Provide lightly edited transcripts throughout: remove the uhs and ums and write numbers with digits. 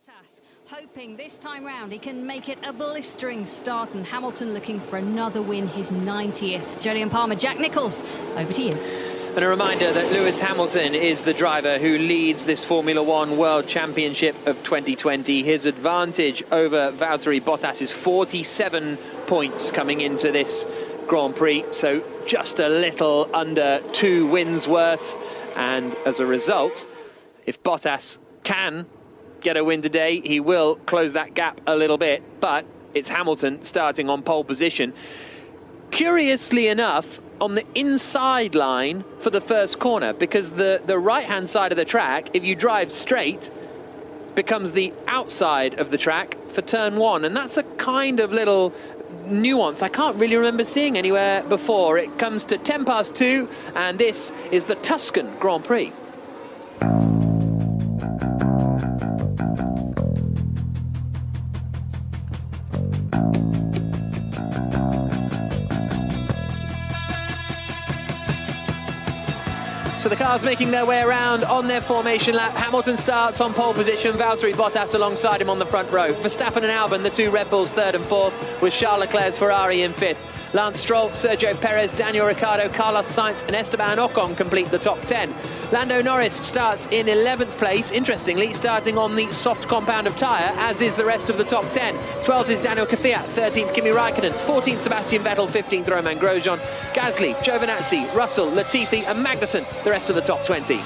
Bottas, hoping this time round he can make it a blistering start, and Hamilton looking for another win, his 90th. Jolyon Palmer, Jack Nicholls, over to you. And a reminder that Lewis Hamilton is the driver who leads this Formula One World Championship of 2020. His advantage over Valtteri Bottas is 47 points coming into this Grand Prix, so just a little under 2 wins worth. And as a result, if Bottas can get a win today, he will close that gap a little bit, but it's Hamilton starting on pole position. Curiously enough, on the inside line for the first corner, because the right-hand side of the track, if you drive straight, becomes the outside of the track for turn 1, and that's a kind of little nuance I can't really remember seeing anywhere before. It comes to 2:10, and this is the Tuscan Grand Prix. So the cars making their way around on their formation lap. Hamilton starts on pole position, Valtteri Bottas alongside him on the front row. Verstappen and Albon, the two Red Bulls, 3rd and 4th, with Charles Leclerc's Ferrari in 5th. Lance Stroll, Sergio Perez, Daniel Ricciardo, Carlos Sainz and Esteban Ocon complete the top 10. Lando Norris starts in 11th place, interestingly, starting on the soft compound of tyre, as is the rest of the top 10. 12th is Daniel Kvyat, 13th Kimi Raikkonen, 14th Sebastian Vettel, 15th Romain Grosjean, Gasly, Giovinazzi, Russell, Latifi and Magnussen, the rest of the top 20.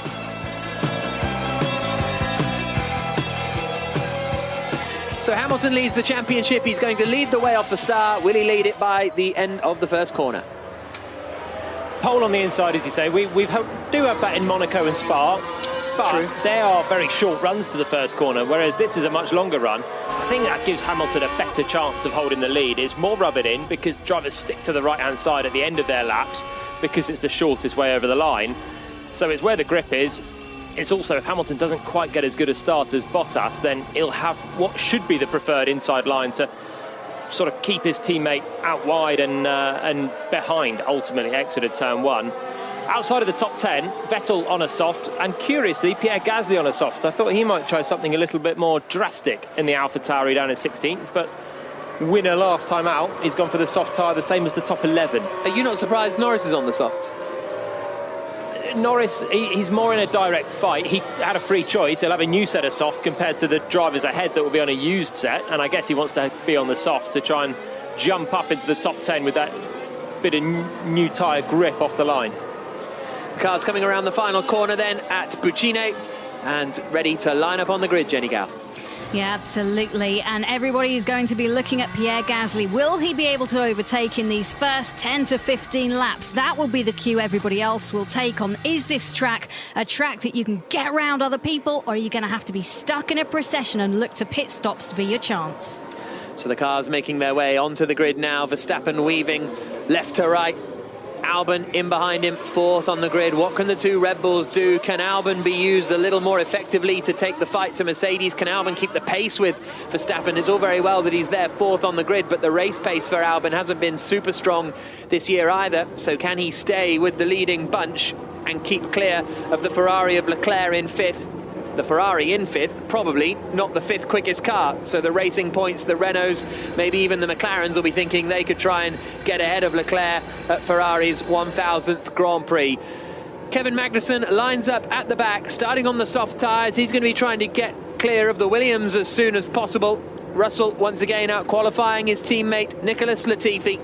So Hamilton leads the championship. He's going to lead the way off the start. Will he lead it by the end of the first corner? Pole on the inside, as you say. We do have that in Monaco and Spa, but True. They are very short runs to the first corner, whereas this is a much longer run. I think that gives Hamilton a better chance of holding the lead. It's more rub it in because drivers stick to the right-hand side at the end of their laps because it's the shortest way over the line. So it's where the grip is. It's also, if Hamilton doesn't quite get as good a start as Bottas, then he'll have what should be the preferred inside line to sort of keep his teammate out wide and behind, ultimately exited turn 1. Outside of the top 10, Vettel on a soft, and curiously, Pierre Gasly on a soft. I thought he might try something a little bit more drastic in the AlphaTauri down in 16th, but winner last time out, he's gone for the soft tyre, the same as the top 11. Are you not surprised Norris is on the soft? Norris, he's more in a direct fight. He had a free choice. He'll have a new set of soft compared to the drivers ahead that will be on a used set, and I guess he wants to be on the soft to try and jump up into the top 10 with that bit of new tyre grip off the line. Cars coming around the final corner then at Buccine and ready to line up on the grid, Jenny Gow. Yeah, absolutely. And everybody is going to be looking at Pierre Gasly. Will he be able to overtake in these first 10 to 15 laps? That will be the cue everybody else will take on. Is this track a track that you can get around other people, or are you going to have to be stuck in a procession and look to pit stops to be your chance? So the cars making their way onto the grid now. Verstappen weaving left to right. Albon in behind him, 4th on the grid. What can the two Red Bulls do? Can Albon be used a little more effectively to take the fight to Mercedes? Can Albon keep the pace with Verstappen? It's all very well that he's there 4th on the grid, but the race pace for Albon hasn't been super strong this year either. So can he stay with the leading bunch and keep clear of the Ferrari of Leclerc in 5th? The Ferrari in 5th, probably not the 5th quickest car. So the Racing Points, the Renaults, maybe even the McLarens will be thinking they could try and get ahead of Leclerc at Ferrari's 1000th Grand Prix. Kevin Magnussen lines up at the back, starting on the soft tyres. He's going to be trying to get clear of the Williams as soon as possible. Russell once again out qualifying his teammate Nicholas Latifi.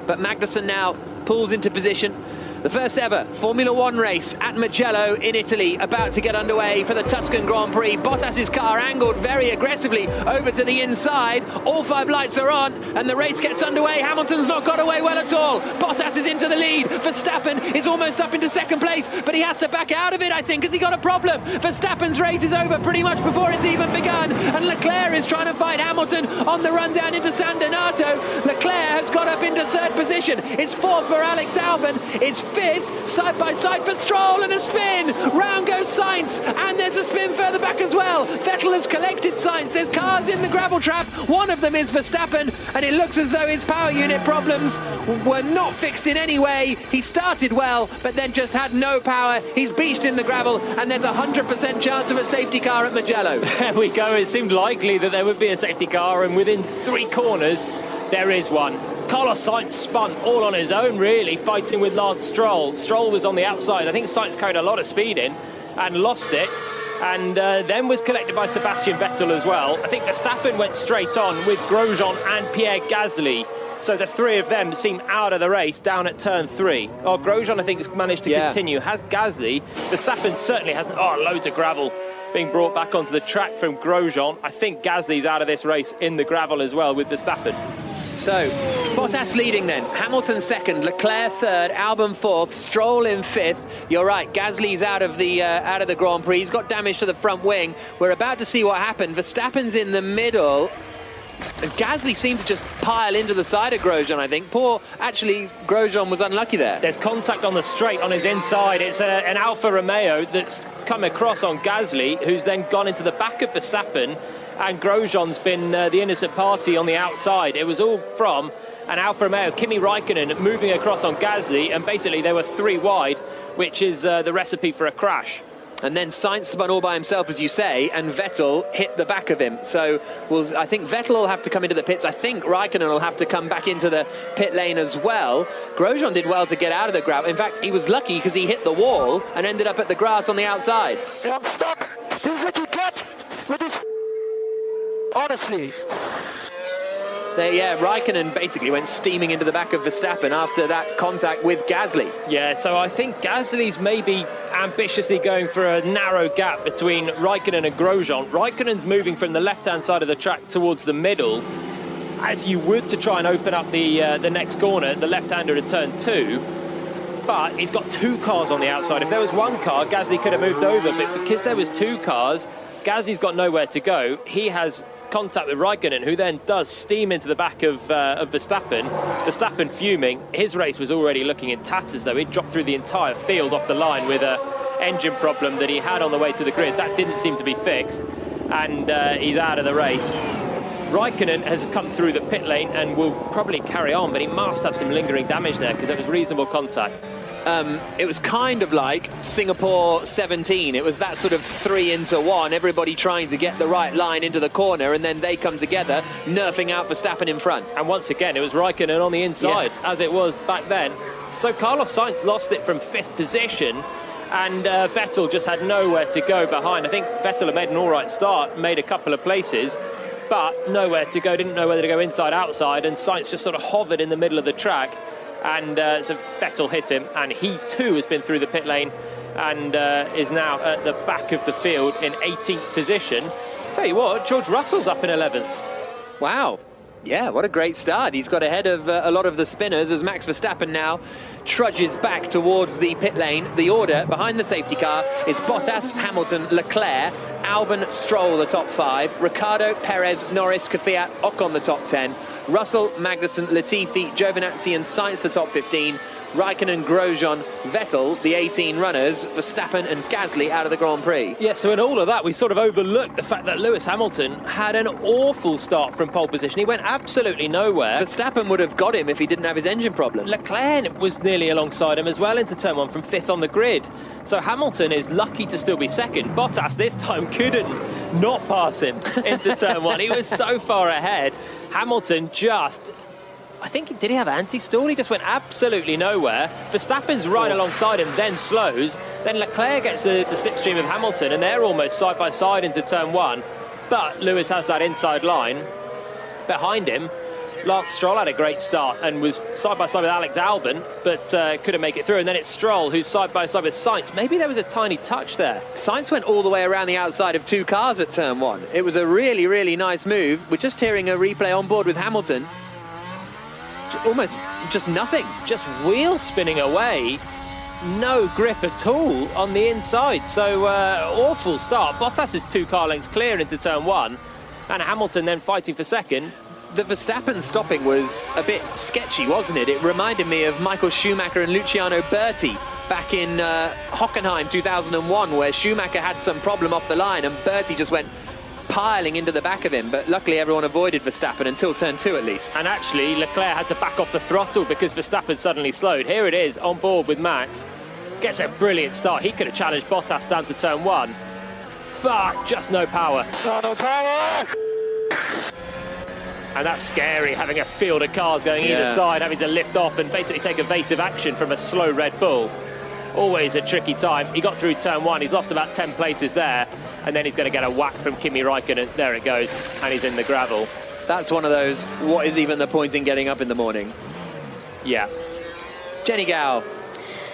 But Magnussen now pulls into position. The first ever Formula One race at Mugello in Italy about to get underway for the Tuscan Grand Prix. Bottas's car angled very aggressively over to the inside. All 5 lights are on and the race gets underway. Hamilton's not got away well at all. Bottas is into the lead. Verstappen is almost up into 2nd place, but he has to back out of it, I think, because he got a problem. Verstappen's race is over pretty much before it's even begun, and Leclerc is trying to fight Hamilton on the run down into San Donato. Leclerc has got up into 3rd position. It's 4th for Alex Albon. It's fifth, side by side for Stroll, and a spin. Round goes Sainz, and there's a spin further back as well. Vettel has collected Sainz. There's cars in the gravel trap. One of them is Verstappen, and it looks as though his power unit problems were not fixed in any way. He started well, but then just had no power. He's beached in the gravel, and there's a 100% chance of a safety car at Mugello. There we go. It seemed likely that there would be a safety car, and within 3 corners, there is one. Carlos Sainz spun all on his own, really, fighting with Lance Stroll. Stroll was on the outside. I think Sainz carried a lot of speed in and lost it, and then was collected by Sebastian Vettel as well. I think Verstappen went straight on with Grosjean and Pierre Gasly. So the 3 of them seem out of the race down at turn 3. Oh, Grosjean, I think, has managed to continue. Has Gasly? Verstappen certainly hasn't. Oh, loads of gravel being brought back onto the track from Grosjean. I think Gasly's out of this race in the gravel as well with Verstappen. So, Bottas leading then, Hamilton second, Leclerc third, Albon fourth, Stroll in fifth. You're right, Gasly's out of the Grand Prix. He's got damage to the front wing. We're about to see what happened. Verstappen's in the middle. And Gasly seemed to just pile into the side of Grosjean, I think. Actually, Grosjean was unlucky there. There's contact on the straight on his inside. It's an Alfa Romeo that's come across on Gasly, who's then gone into the back of Verstappen, and Grosjean's been the innocent party on the outside. It was all from an Alfa Romeo, Kimi Räikkönen, moving across on Gasly, and basically they were 3 wide, which is the recipe for a crash. And then Sainz spun all by himself, as you say, and Vettel hit the back of him. So I think Vettel will have to come into the pits. I think Räikkönen will have to come back into the pit lane as well. Grosjean did well to get out of the gravel. In fact, he was lucky because he hit the wall and ended up at the grass on the outside. I'm stuck. This is what you get with this. Honestly. Räikkönen basically went steaming into the back of Verstappen after that contact with Gasly. Yeah, so I think Gasly's maybe ambitiously going for a narrow gap between Räikkönen and Grosjean. Räikkönen's moving from the left-hand side of the track towards the middle, as you would to try and open up the next corner, the left-hander at turn 2. But he's got 2 cars on the outside. If there was 1 car, Gasly could have moved over, but because there was 2 cars, Gasly's got nowhere to go. He has contact with Räikkönen, who then does steam into the back of Verstappen. Verstappen fuming. His race was already looking in tatters, though. He'd dropped through the entire field off the line with an engine problem that he had on the way to the grid. That didn't seem to be fixed, and he's out of the race. Räikkönen has come through the pit lane and will probably carry on, but he must have some lingering damage there because there was reasonable contact. It was kind of like Singapore 17. It was that sort of 3 into 1, everybody trying to get the right line into the corner, and then they come together, nerfing out Verstappen in front. And once again, it was Räikkönen on the inside, as it was back then. So Carlos Sainz lost it from 5th position, and Vettel just had nowhere to go behind. I think Vettel had made an all right start, made a couple of places, but nowhere to go, didn't know whether to go inside, outside, and Sainz just sort of hovered in the middle of the track. And so Vettel hit him, and he too has been through the pit lane and is now at the back of the field in 18th position. Tell you what, George Russell's up in 11th. Wow. Yeah, what a great start. He's got ahead of a lot of the spinners as Max Verstappen now trudges back towards the pit lane. The order behind the safety car is Bottas, Hamilton, Leclerc, Albon, Stroll, the top 5, Ricciardo, Perez, Norris, Kvyat, Ocon, the top 10, Russell, Magnussen, Latifi, Giovinazzi and Sainz, the top 15, Räikkönen, Grosjean, Vettel, the 18 runners, Verstappen and Gasly out of the Grand Prix. Yeah, so in all of that, we sort of overlooked the fact that Lewis Hamilton had an awful start from pole position. He went absolutely nowhere. Verstappen would have got him if he didn't have his engine problem. Leclerc was nearly alongside him as well into turn 1 from 5th on the grid. So Hamilton is lucky to still be second. Bottas this time couldn't not pass him into turn 1. He was so far ahead. Hamilton just... I think, did he have anti-stall? He just went absolutely nowhere. Verstappen's right alongside him, then slows. Then Leclerc gets the slipstream of Hamilton, and they're almost side by side into turn 1. But Lewis has that inside line. Behind him, Lance Stroll had a great start and was side by side with Alex Albon, but couldn't make it through. And then it's Stroll who's side by side with Sainz. Maybe there was a tiny touch there. Sainz went all the way around the outside of 2 cars at turn 1. It was a really, really nice move. We're just hearing a replay on board with Hamilton. Almost just nothing. Just wheel spinning away. No grip at all on the inside. So awful start. Bottas is 2 car lengths clear into turn 1. And Hamilton then fighting for second. the Verstappen stopping was a bit sketchy, wasn't it? It reminded me of Michael Schumacher and Luciano Berti back in Hockenheim 2001, where Schumacher had some problem off the line and Berti just went piling into the back of him, but luckily everyone avoided Verstappen until turn 2 at least. And actually Leclerc had to back off the throttle because Verstappen suddenly slowed. Here it is, on board with Max. Gets a brilliant start. He could have challenged Bottas down to turn 1, but just no power. No power! And that's scary, having a field of cars going either side, having to lift off and basically take evasive action from a slow Red Bull. Always a tricky time. He got through turn 1, he's lost about 10 places there, and then he's going to get a whack from Kimi Räikkönen. There it goes, and he's in the gravel. That's one of those, what is even the point in getting up in the morning? Yeah. Jenny Gow.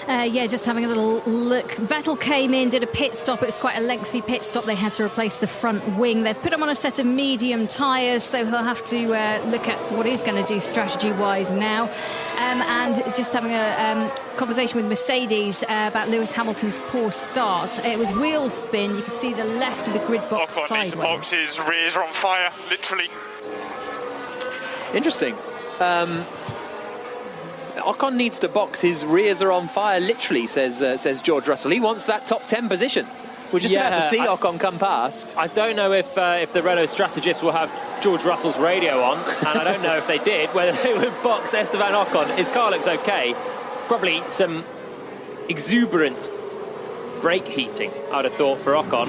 Yeah, just having a little look. Vettel came in, did a pit stop. It was quite a lengthy pit stop. They had to replace the front wing. They've put him on a set of medium tyres, so he'll have to look at what he's going to do strategy-wise now. And just having a conversation with Mercedes about Lewis Hamilton's poor start. It was wheel spin. You could see the left of the grid box Ocon sideways. needs the box, his rears are on fire, literally. Interesting. Ocon needs to box, his rears are on fire, literally, says George Russell. He wants that top 10 position. We're just about to see Ocon come past. I don't know if the Renault strategists will have George Russell's radio on, and I don't know if they did, whether they would box Esteban Ocon. His car looks okay. Probably some exuberant brake heating, I'd have thought, for Ocon.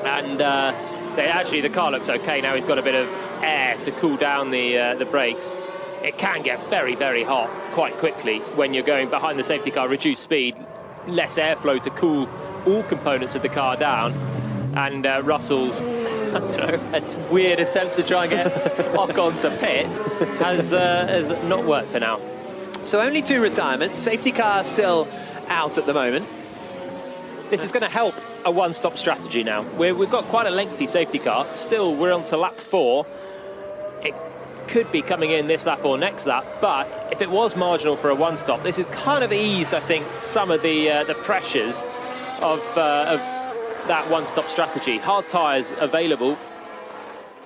And the car looks okay now. He's got a bit of air to cool down the brakes. It can get very, very hot quite quickly when you're going behind the safety car, reduced speed, less airflow to cool all components of the car down. And Russell's, I don't know, a weird attempt to try and get Ocon to pit has not worked for now. So only 2 retirements, safety car still out at the moment. This is going to help a one-stop strategy now. We've got quite a lengthy safety car. Still, we're on to lap 4. It could be coming in this lap or next lap, but if it was marginal for a one-stop, this is kind of eased, I think, some of the pressures of that one-stop strategy. Hard tyres available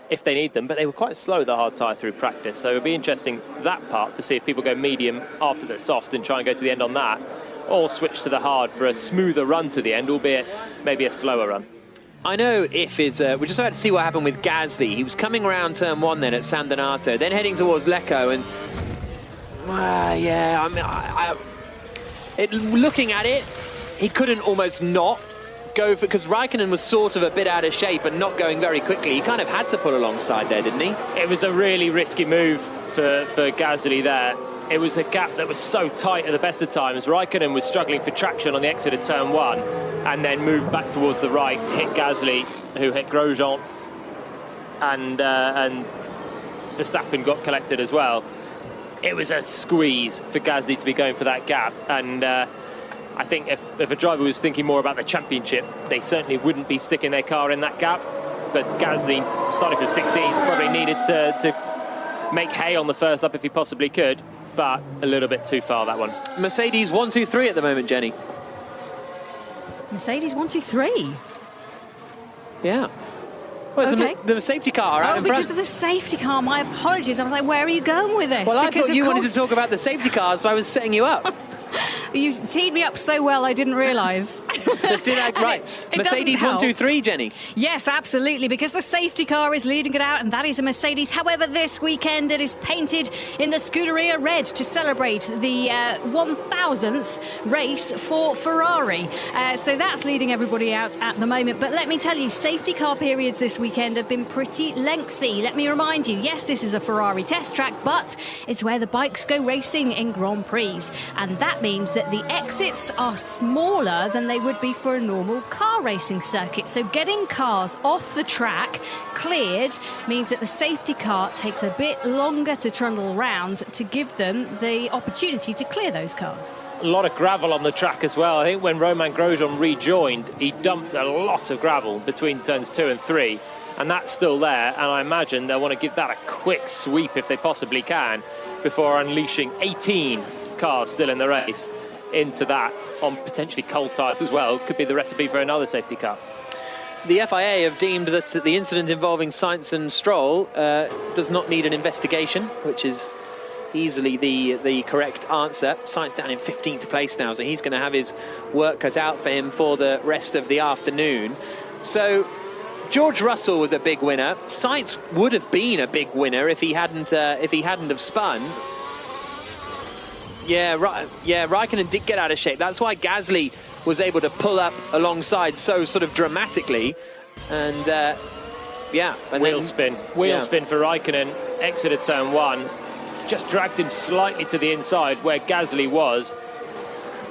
if they need them, but they were quite slow, the hard tyre, through practice, so it'll be interesting, that part, to see if people go medium after the soft and try and go to the end on that, or switch to the hard for a smoother run to the end, albeit maybe a slower run. I know if is we're just about to see what happened with Gasly. He was coming around turn 1 then at San Donato, then heading towards Lecco, and looking at it, he couldn't almost not go for, because Raikkonen was sort of a bit out of shape and not going very quickly. He kind of had to pull alongside there, didn't he? It was a really risky move for Gasly there. It was a gap that was so tight at the best of times. Raikkonen was struggling for traction on the exit of turn 1 and then moved back towards the right, hit Gasly, who hit Grosjean, and Verstappen got collected as well. It was a squeeze for Gasly to be going for that gap, and I think if a driver was thinking more about the championship, they certainly wouldn't be sticking their car in that gap. But Gasly, starting from 16, probably needed to make hay on the first lap if he possibly could, but a little bit too far, that one. Mercedes 1, 2, 3 at the moment, Jenny. Mercedes 1, 2, 3. Yeah. Well, Okay. the safety car out in front. Because of the safety car. My apologies. I was like, where are you going with this? Well, I because thought you of wanted course, to talk about the safety cars, so I was setting you up. You teed me up so well, I didn't realise. Let's do that. Right. It Mercedes doesn't 1, 2, help. 3, Jenny. Yes, absolutely, because the safety car is leading it out, and that is a Mercedes. However, this weekend it is painted in the Scuderia red to celebrate the 1000th race for Ferrari. So that's leading everybody out at the moment. But let me tell you, safety car periods this weekend have been pretty lengthy. Let me remind you, yes, this is a Ferrari test track, but it's where the bikes go racing in Grand Prix. And that means that the exits are smaller than they would be for a normal car racing circuit. So getting cars off the track cleared means that the safety car takes a bit longer to trundle around to give them the opportunity to clear those cars. A lot of gravel on the track as well. I think when Romain Grosjean rejoined, he dumped a lot of gravel between turns 2 and 3, and that's still there, and I imagine they'll want to give that a quick sweep if they possibly can before unleashing 18 cars still in the race into that on potentially cold tyres as well. Could be the recipe for another safety car. the FIA have deemed that the incident involving Sainz and Stroll does not need an investigation, which is easily the correct answer. Sainz down in 15th place now, so he's going to have his work cut out for him for the rest of the afternoon. So George Russell was a big winner. Sainz would have been a big winner if he hadn't have spun. Yeah, Raikkonen did get out of shape. That's why Gasly was able to pull up alongside so sort of dramatically. And wheel spin for Raikkonen, exited turn 1, just dragged him slightly to the inside where Gasly was.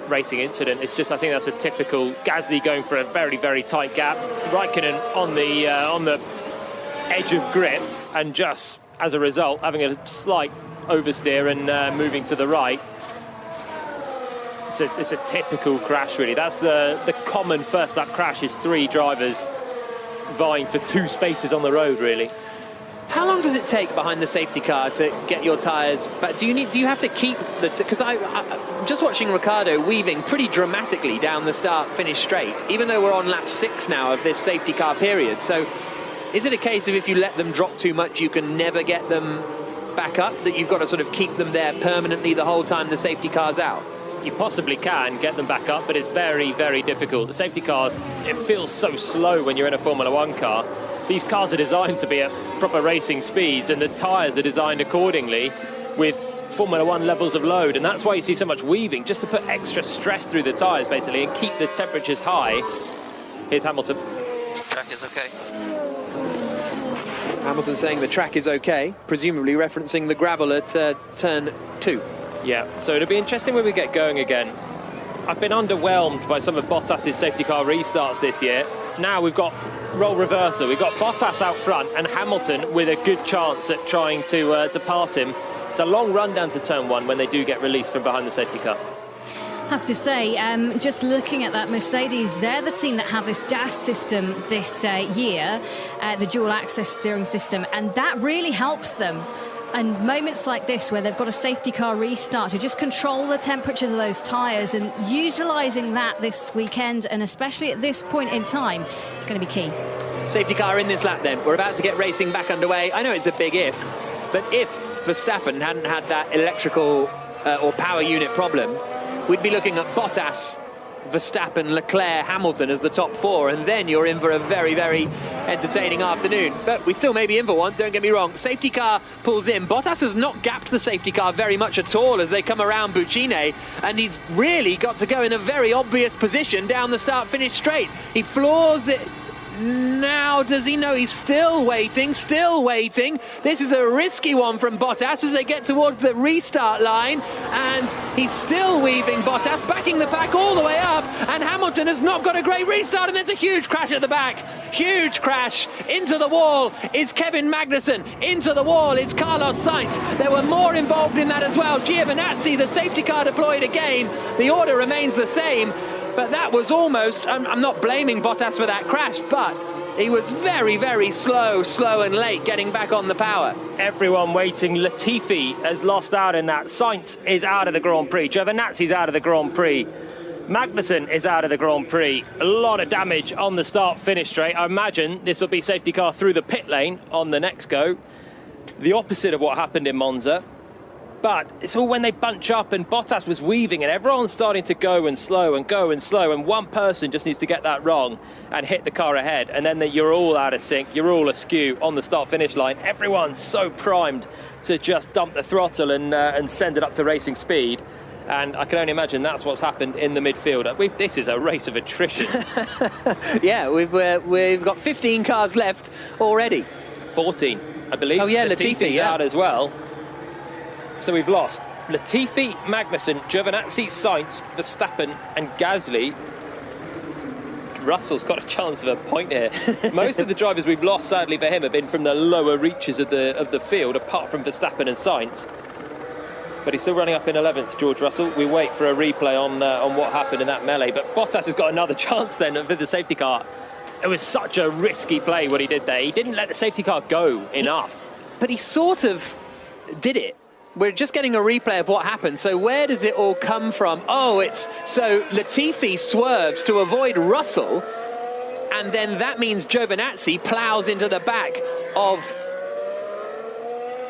Racing incident. It's just, I think that's a typical Gasly going for a very, very tight gap. Raikkonen on the edge of grip, and just as a result having a slight oversteer and moving to the right. It's a typical crash, really. That's the common first lap crash, is 3 drivers vying for 2 spaces on the road, really. How long does it take behind the safety car to get your tyres? But do you have to keep the? Because I'm just watching Ricciardo weaving pretty dramatically down the start-finish straight, even though we're on lap 6 now of this safety car period. So, is it a case of if you let them drop too much, you can never get them back up? That you've got to sort of keep them there permanently the whole time the safety car's out? You possibly can get them back up, but it's very, very difficult. The safety car, it feels so slow when you're in a Formula 1 car. These cars are designed to be at proper racing speeds, and the tyres are designed accordingly with Formula 1 levels of load, and that's why you see so much weaving, just to put extra stress through the tyres, basically, and keep the temperatures high. Here's Hamilton. Track is okay. Hamilton saying the track is okay, presumably referencing the gravel at turn 2. Yeah, so it'll be interesting when we get going again. I've been underwhelmed by some of Bottas's safety car restarts this year. Now we've got role reversal. We've got Bottas out front and Hamilton with a good chance at trying to pass him. It's a long run down to turn 1 when they do get released from behind the safety car. I have to say, just looking at that Mercedes, they're the team that have this DAS system this year, the dual access steering system, and that really helps them. And moments like this where they've got a safety car restart to just control the temperatures of those tyres, and utilising that this weekend, and especially at this point in time, going to be key. Safety car in this lap then. We're about to get racing back underway. I know it's a big if, but if Verstappen hadn't had that electrical or power unit problem, we'd be looking at Bottas, Verstappen, Leclerc, Hamilton as the top 4, and then you're in for a very, very entertaining afternoon. But we still may be in for one, don't get me wrong. Safety car pulls in. Bottas has not gapped the safety car very much at all as they come around Buccine, and he's really got to go in a very obvious position down the start-finish straight. He floors it. Now, does he know? He's still waiting. This is a risky one from Bottas as they get towards the restart line, and he's still weaving. Bottas backing the pack all the way up, and Hamilton has not got a great restart, and there's a huge crash at the back. Huge crash. Into the wall is Kevin Magnussen. Into the wall is Carlos Sainz. There were more involved in that as well. Giovinazzi, the safety car deployed again. The order remains the same. But that was almost, I'm not blaming Bottas for that crash, but he was very, very slow and late getting back on the power. Everyone waiting. Latifi has lost out in that. Sainz is out of the Grand Prix. Giovinazzi's out of the Grand Prix. Magnussen is out of the Grand Prix. A lot of damage on the start-finish straight. I imagine this will be safety car through the pit lane on the next go. The opposite of what happened in Monza. But it's all when they bunch up, and Bottas was weaving and everyone's starting to go and slow, and one person just needs to get that wrong and hit the car ahead, and then you're all out of sync, you're all askew on the start-finish line. Everyone's so primed to just dump the throttle and send it up to racing speed. And I can only imagine that's what's happened in the midfield. This is a race of attrition. Yeah, we've got 15 cars left already. 14, I believe. Oh yeah, Latifi's out as well. So we've lost Latifi, Magnussen, Giovinazzi, Sainz, Verstappen and Gasly. Russell's got a chance of a point here. Most of the drivers we've lost, sadly for him, have been from the lower reaches of the field, apart from Verstappen and Sainz. But he's still running up in 11th, George Russell. We wait for a replay on what happened in that melee. But Bottas has got another chance then with the safety car. It was such a risky play what he did there. He didn't let the safety car go enough. But he sort of did it. We're just getting a replay of what happened. So where does it all come from? Oh, so Latifi swerves to avoid Russell, and then that means Giovinazzi plows into the back of...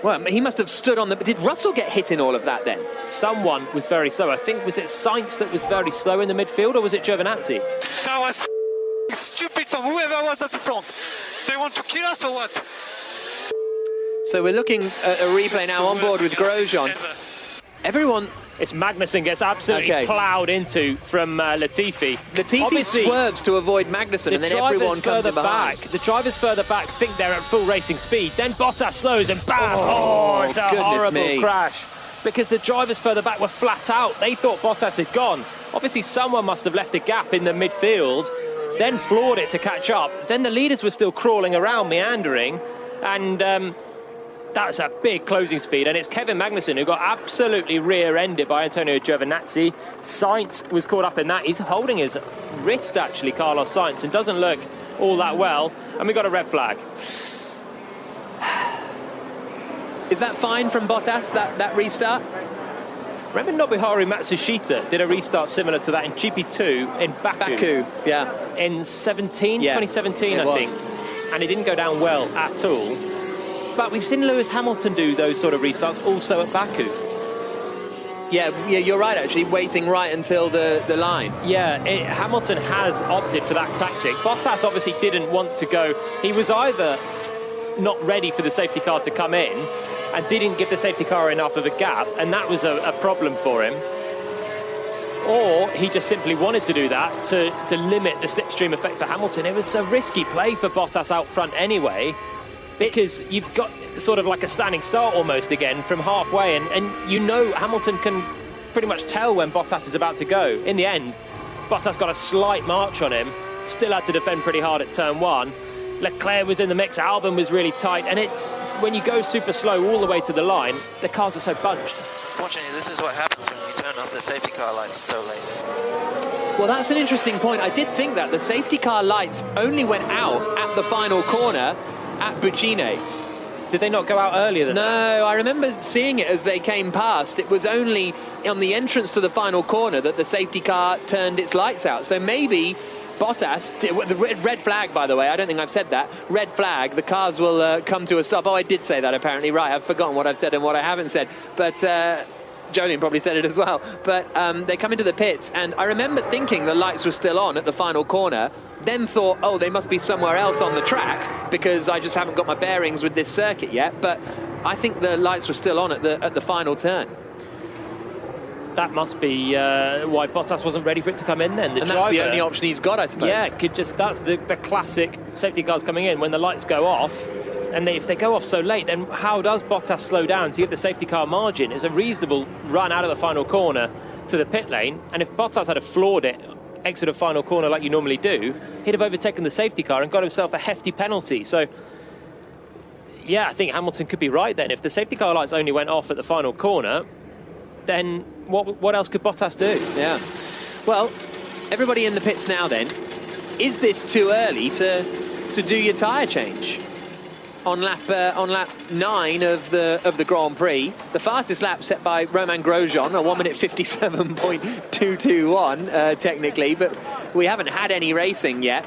Well, he must have stood on the... Did Russell get hit in all of that then? Someone was very slow. I think, was it Sainz that was very slow in the midfield, or was it Giovinazzi? That was stupid from whoever was at the front. They want to kill us or what? So we're looking at a replay now on board with Grosjean. Everyone... It's Magnussen gets absolutely ploughed into from Latifi. Latifi Obviously, swerves to avoid Magnussen, and then everyone comes in behind. The drivers further back think they're at full racing speed. Then Bottas slows and bam! Oh, it's a horrible crash. Because the drivers further back were flat out. They thought Bottas had gone. Obviously, someone must have left a gap in the midfield, then floored it to catch up. Then the leaders were still crawling around, meandering, and... that's a big closing speed, and it's Kevin Magnussen who got absolutely rear-ended by Antonio Giovinazzi. Sainz was caught up in that. He's holding his wrist, actually, Carlos Sainz, and doesn't look all that well. And we got a red flag. Is that fine from Bottas, that restart? Remember Nobihari Matsushita did a restart similar to that in GP2 in Baku. Yeah. In 2017, I think. And it didn't go down well at all. But we've seen Lewis Hamilton do those sort of restarts also at Baku. Yeah, you're right, actually, waiting right until the line. Yeah, Hamilton has opted for that tactic. Bottas obviously didn't want to go. He was either not ready for the safety car to come in and didn't give the safety car enough of a gap, and that was a problem for him. Or he just simply wanted to do that to limit the slipstream effect for Hamilton. It was a risky play for Bottas out front anyway, because you've got sort of like a standing start almost again from halfway, and you know Hamilton can pretty much tell when Bottas is about to go. In the end, Bottas got a slight march on him, still had to defend pretty hard at turn one. Leclerc was in the mix, Albon was really tight, and when you go super slow all the way to the line, the cars are so bunched. Fortunately, this is what happens when you turn off the safety car lights so late. Well, that's an interesting point. I did think that the safety car lights only went out at the final corner at Buccine. Did they not go out earlier than that? No, I remember seeing it as they came past. It was only on the entrance to the final corner that the safety car turned its lights out. So maybe Bottas, the red flag, by the way, I don't think I've said that. Red flag, the cars will come to a stop. Oh, I did say that apparently. Right, I've forgotten what I've said and what I haven't said. But Jolien probably said it as well. But they come into the pits, and I remember thinking the lights were still on at the final corner, then thought, oh, they must be somewhere else on the track because I just haven't got my bearings with this circuit yet. But I think the lights were still on at the final turn. That must be why Bottas wasn't ready for it to come in then. And that's the only option he's got, I suppose. Yeah, that's the classic safety cars coming in when the lights go off. And if they go off so late, then how does Bottas slow down to give the safety car margin? It's a reasonable run out of the final corner to the pit lane. And if Bottas had floored it, exit a final corner like you normally do, he'd have overtaken the safety car and got himself a hefty penalty. So, yeah, I think Hamilton could be right then. If the safety car lights only went off at the final corner, then what else could Bottas do? Yeah. Well, everybody in the pits now then, is this too early to do your tyre change? On lap 9 of the Grand Prix, the fastest lap set by Romain Grosjean, a 1 minute 57.221 technically, but we haven't had any racing yet.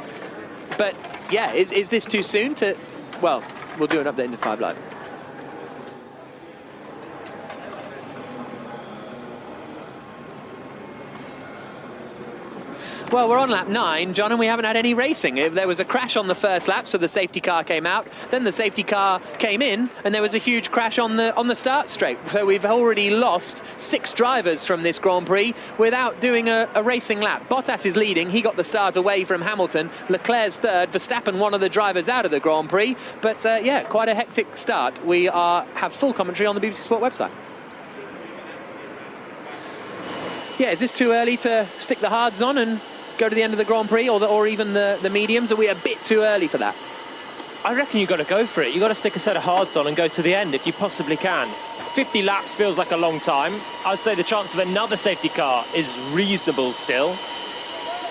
But yeah, is this too soon to? Well, we'll do an update into 5 Live. Well, we're on lap 9, John, and we haven't had any racing. There was a crash on the first lap, so the safety car came out. Then the safety car came in, and there was a huge crash on the start straight. So we've already lost 6 drivers from this Grand Prix without doing a racing lap. Bottas is leading. He got the start away from Hamilton. Leclerc's third. Verstappen, one of the drivers out of the Grand Prix. But, yeah, quite a hectic start. We have full commentary on the BBC Sport website. Yeah, is this too early to stick the hards on and go to the end of the Grand Prix, or even the mediums? Are we a bit too early for that? I reckon you've got to go for it. You've got to stick a set of hards on and go to the end if you possibly can. 50 laps feels like a long time. I'd say the chance of another safety car is reasonable still.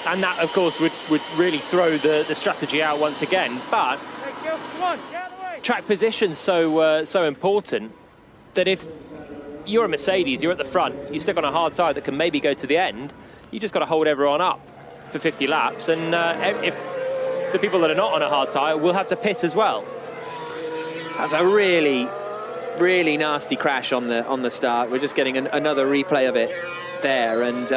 And that, of course, would really throw the strategy out once again. But track position's so important that if you're a Mercedes, you're at the front, you stick on a hard tyre that can maybe go to the end, you just got to hold everyone up for 50 laps, and if the people that are not on a hard tyre will have to pit as well. That's a really, really nasty crash on the start. We're just getting another replay of it there, and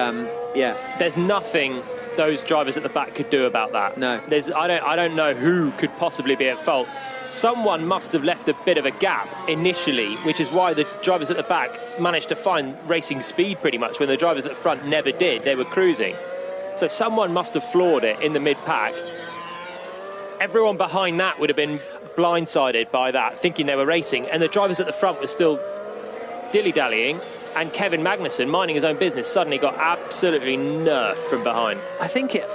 yeah, there's nothing those drivers at the back could do about that. No, I don't know who could possibly be at fault. Someone must have left a bit of a gap initially, which is why the drivers at the back managed to find racing speed pretty much when the drivers at the front never did. They were cruising. So someone must have floored it in the mid-pack. Everyone behind that would have been blindsided by that, thinking they were racing, and the drivers at the front were still dilly-dallying, and Kevin Magnussen, minding his own business, suddenly got absolutely nerfed from behind. I think it...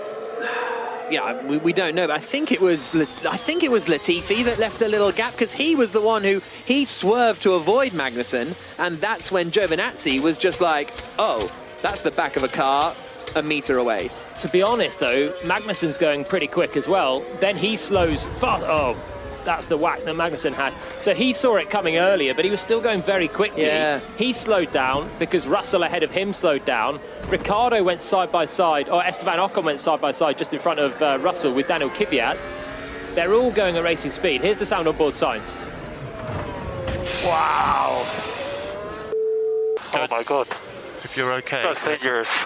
Yeah, we don't know, but I think it was Latifi that left the little gap, because he was the one he swerved to avoid Magnussen, and that's when Giovinazzi was just like, oh, that's the back of a car a metre away. To be honest, though, Magnussen's going pretty quick as well. Then he slows fast. Oh, that's the whack that Magnussen had. So he saw it coming earlier, but he was still going very quickly. Yeah. He slowed down because Russell ahead of him slowed down. Ricciardo went side by side, or Esteban Ocon went side by side just in front of Russell with Daniel Kvyat. They're all going at racing speed. Here's the sound on board Sainz. Wow. Oh my God. If you're okay. That's dangerous.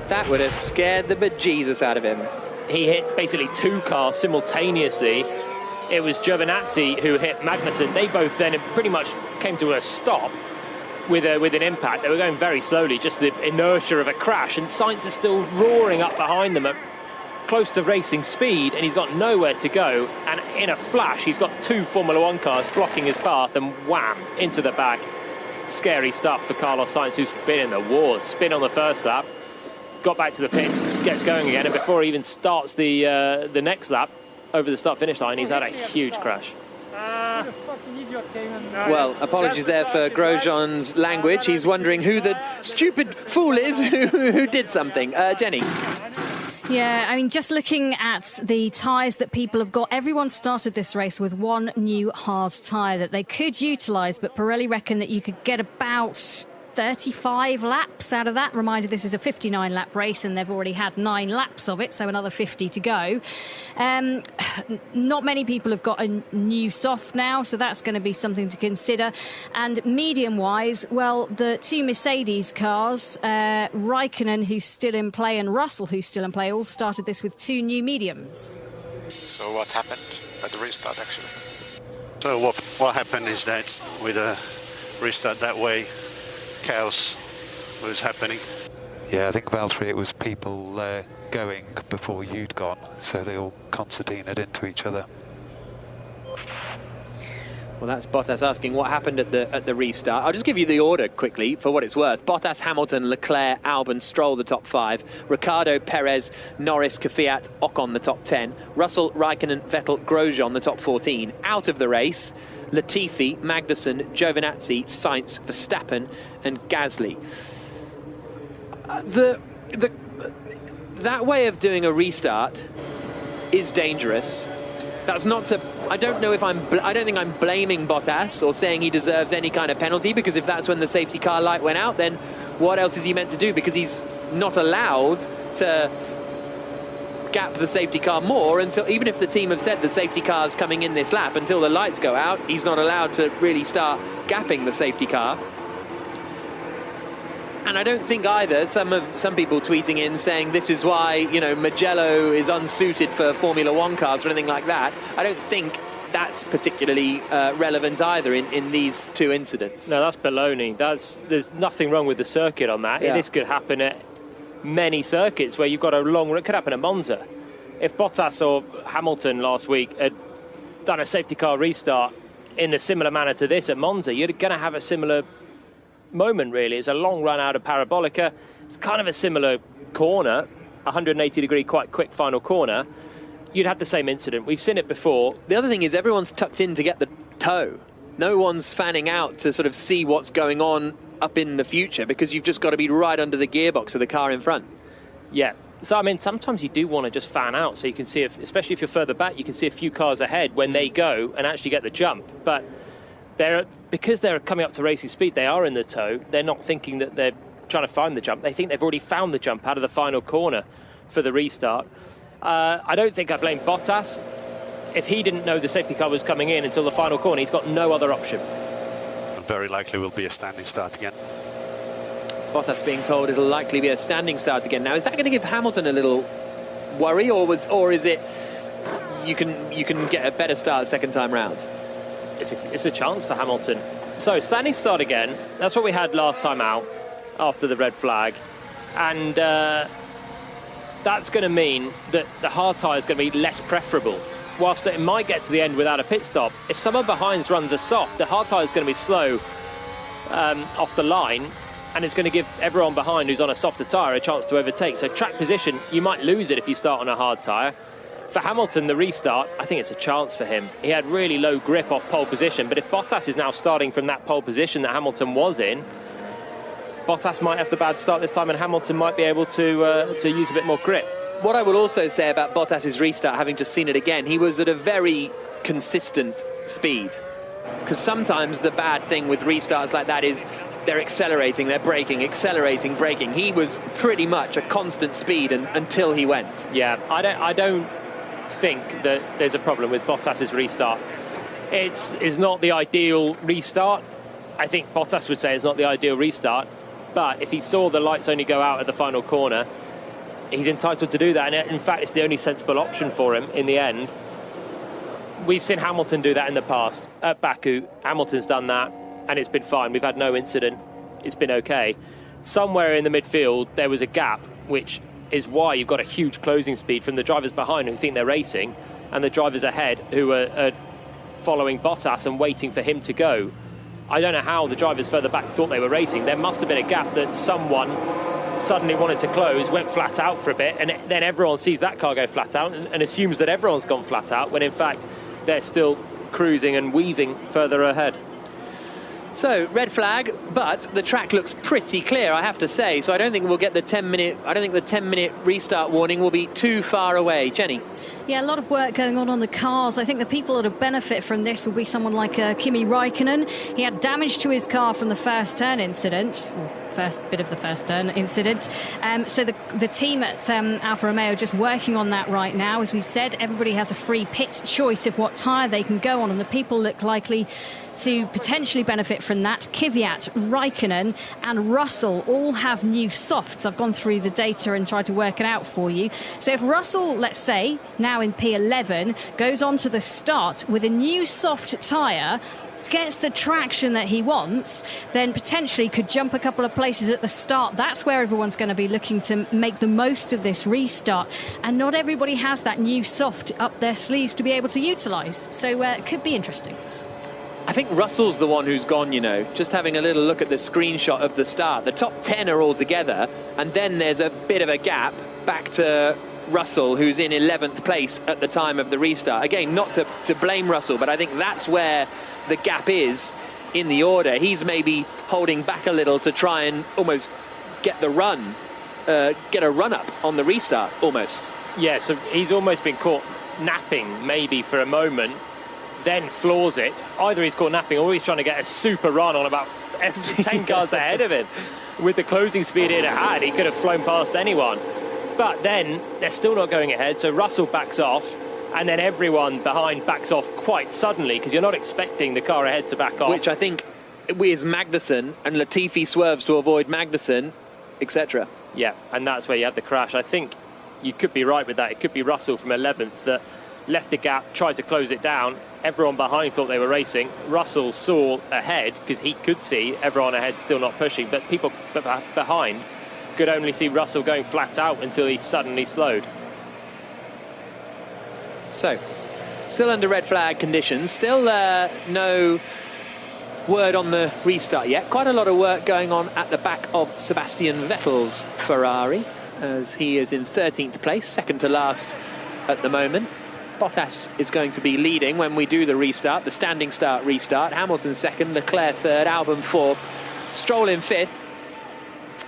That would have scared the bejesus out of him. He hit basically two cars simultaneously. It was Giovinazzi who hit Magnussen. They both then pretty much came to a stop with an impact. They were going very slowly, just the inertia of a crash, and Sainz is still roaring up behind them at close to racing speed, and he's got nowhere to go, and in a flash he's got two Formula One cars blocking his path, and wham, into the back. Scary stuff for Carlos Sainz, who's been in the wars. Spin on the first lap, got back to the pits, gets going again, and before he even starts the next lap over the start-finish line, he's had a huge crash. Well, apologies there for Grosjean's language. He's wondering who the stupid fool is who did something. Jenny? Yeah, I mean, just looking at the tyres that people have got, everyone started this race with one new hard tyre that they could utilise, but Pirelli reckon that you could get about 35 laps out of that. Reminder, this is a 59-lap race, and they've already had 9 laps of it, so another 50 to go. Not many people have got a new soft now, so that's going to be something to consider. And medium-wise, well, the two Mercedes cars, Raikkonen, who's still in play, and Russell, who's still in play, all started this with 2 new mediums. So what happened at the restart, actually? So what happened is that with a restart that way, chaos was happening. Yeah, I think Valtteri, it was people going before you'd gone, so they all concertinaed into each other. Well, that's Bottas asking what happened at the restart. I'll just give you the order quickly for what it's worth. Bottas, Hamilton, Leclerc, Albon, Stroll the top 5. Ricciardo, Perez, Norris, Kvyat, Ocon the top 10. Russell, Raikkonen, Vettel, Grosjean the top 14. Out of the race, Latifi, Magnussen, Giovinazzi, Sainz, Verstappen and Gasly. That way of doing a restart is dangerous. That's not to... I don't think I'm blaming Bottas or saying he deserves any kind of penalty, because if that's when the safety car light went out, then what else is he meant to do? Because he's not allowed to gap the safety car more until, even if the team have said the safety car's coming in this lap, until the lights go out, he's not allowed to really start gapping the safety car. And I don't think either, some people tweeting in saying this is why, you know, Mugello is unsuited for Formula One cars or anything like that. I don't think that's particularly relevant either in these two incidents. No, that's baloney. There's nothing wrong with the circuit on that. Yeah. This could happen at many circuits where you've got a long... It could happen at Monza. If Bottas or Hamilton last week had done a safety car restart in a similar manner to this at Monza, you're going to have a similar moment, really. It's a long run out of Parabolica. It's kind of a similar corner, 180-degree, quite quick final corner. You'd have the same incident. We've seen it before. The other thing is everyone's tucked in to get the toe. No one's fanning out to sort of see what's going on up in the future, because you've just got to be right under the gearbox of the car in front. Yeah. So, I mean, sometimes you do want to just fan out so you can see, especially if you're further back, you can see a few cars ahead when they go and actually get the jump. But because they're coming up to racing speed, they are in the toe. They're not thinking that they're trying to find the jump. They think they've already found the jump out of the final corner for the restart. I don't think I blame Bottas. If he didn't know the safety car was coming in until the final corner, he's got no other option. Very likely will be a standing start again. Bottas being told it'll likely be a standing start again. Now, is that going to give Hamilton a little worry, or is it you can get a better start the second time round? It's a chance for Hamilton. So standing start again. That's what we had last time out after the red flag, and that's going to mean that the hard tyre is going to be less preferable. Whilst it might get to the end without a pit stop, if someone behind's runs are soft, the hard tyre is going to be slow off the line, and it's going to give everyone behind who's on a softer tyre a chance to overtake. So track position, you might lose it if you start on a hard tyre. For Hamilton, the restart, I think it's a chance for him. He had really low grip off pole position, but if Bottas is now starting from that pole position that Hamilton was in, Bottas might have the bad start this time, and Hamilton might be able to use a bit more grip. What I will also say about Bottas's restart, having just seen it again, he was at a very consistent speed. Because sometimes the bad thing with restarts like that is they're accelerating, they're braking, accelerating, braking. He was pretty much a constant speed until he went. Yeah, I don't think that there's a problem with Bottas's restart. It's not the ideal restart. I think Bottas would say it's not the ideal restart. But if he saw the lights only go out at the final corner, he's entitled to do that, and in fact it's the only sensible option for him in the end. We've seen Hamilton do that in the past. At Baku, Hamilton's done that, and it's been fine. We've had no incident. It's been okay. Somewhere in the midfield there was a gap, which is why you've got a huge closing speed from the drivers behind who think they're racing, and the drivers ahead who are following Bottas and waiting for him to go. I don't know how the drivers further back thought they were racing. There must have been a gap that someone suddenly wanted to close, went flat out for a bit, and then everyone sees that car go flat out and assumes that everyone's gone flat out, when in fact they're still cruising and weaving further ahead. So, red flag, but the track looks pretty clear, I have to say. So I don't think we'll get the 10-minute... I don't think the 10-minute restart warning will be too far away. Jenny? Yeah, a lot of work going on the cars. I think the people that will benefit from this will be someone like Kimi Räikkönen. He had damage to his car from the first turn incident. First bit of the first turn incident. So the team at Alfa Romeo are just working on that right now. As we said, everybody has a free pit choice of what tyre they can go on, and the people look likely to potentially benefit from that. Kvyat, Räikkönen and Russell all have new softs. I've gone through the data and tried to work it out for you. So if Russell, let's say, now in P11, goes on to the start with a new soft tyre, gets the traction that he wants, then potentially could jump a couple of places at the start. That's where everyone's going to be looking to make the most of this restart. And not everybody has that new soft up their sleeves to be able to utilise. So it could be interesting. I think Russell's the one who's gone, you know, just having a little look at the screenshot of the start. The top 10 are all together, and then there's a bit of a gap back to Russell, who's in 11th place at the time of the restart. Again, not to blame Russell, but I think that's where the gap is in the order. He's maybe holding back a little to try and almost get the run, get a run up on the restart, almost. Yeah, so he's almost been caught napping maybe for a moment, then floors it. Either he's caught napping or he's trying to get a super run on about 10 cars ahead of him. With the closing speed it had, he could have flown past anyone. But then they're still not going ahead, so Russell backs off, and then everyone behind backs off quite suddenly, because you're not expecting the car ahead to back off. Which I think is Magnussen, and Latifi swerves to avoid Magnussen, etc. Yeah, and that's where you have the crash. I think you could be right with that. It could be Russell from 11th that left the gap, tried to close it down. Everyone behind thought they were racing. Russell saw ahead, because he could see everyone ahead still not pushing, but people behind could only see Russell going flat out until he suddenly slowed. So, still under red flag conditions, still no word on the restart yet. Quite a lot of work going on at the back of Sebastian Vettel's Ferrari, as he is in 13th place, second to last at the moment. Bottas is going to be leading when we do the restart, the standing start restart. Hamilton second, Leclerc third, Albon fourth, Stroll in fifth,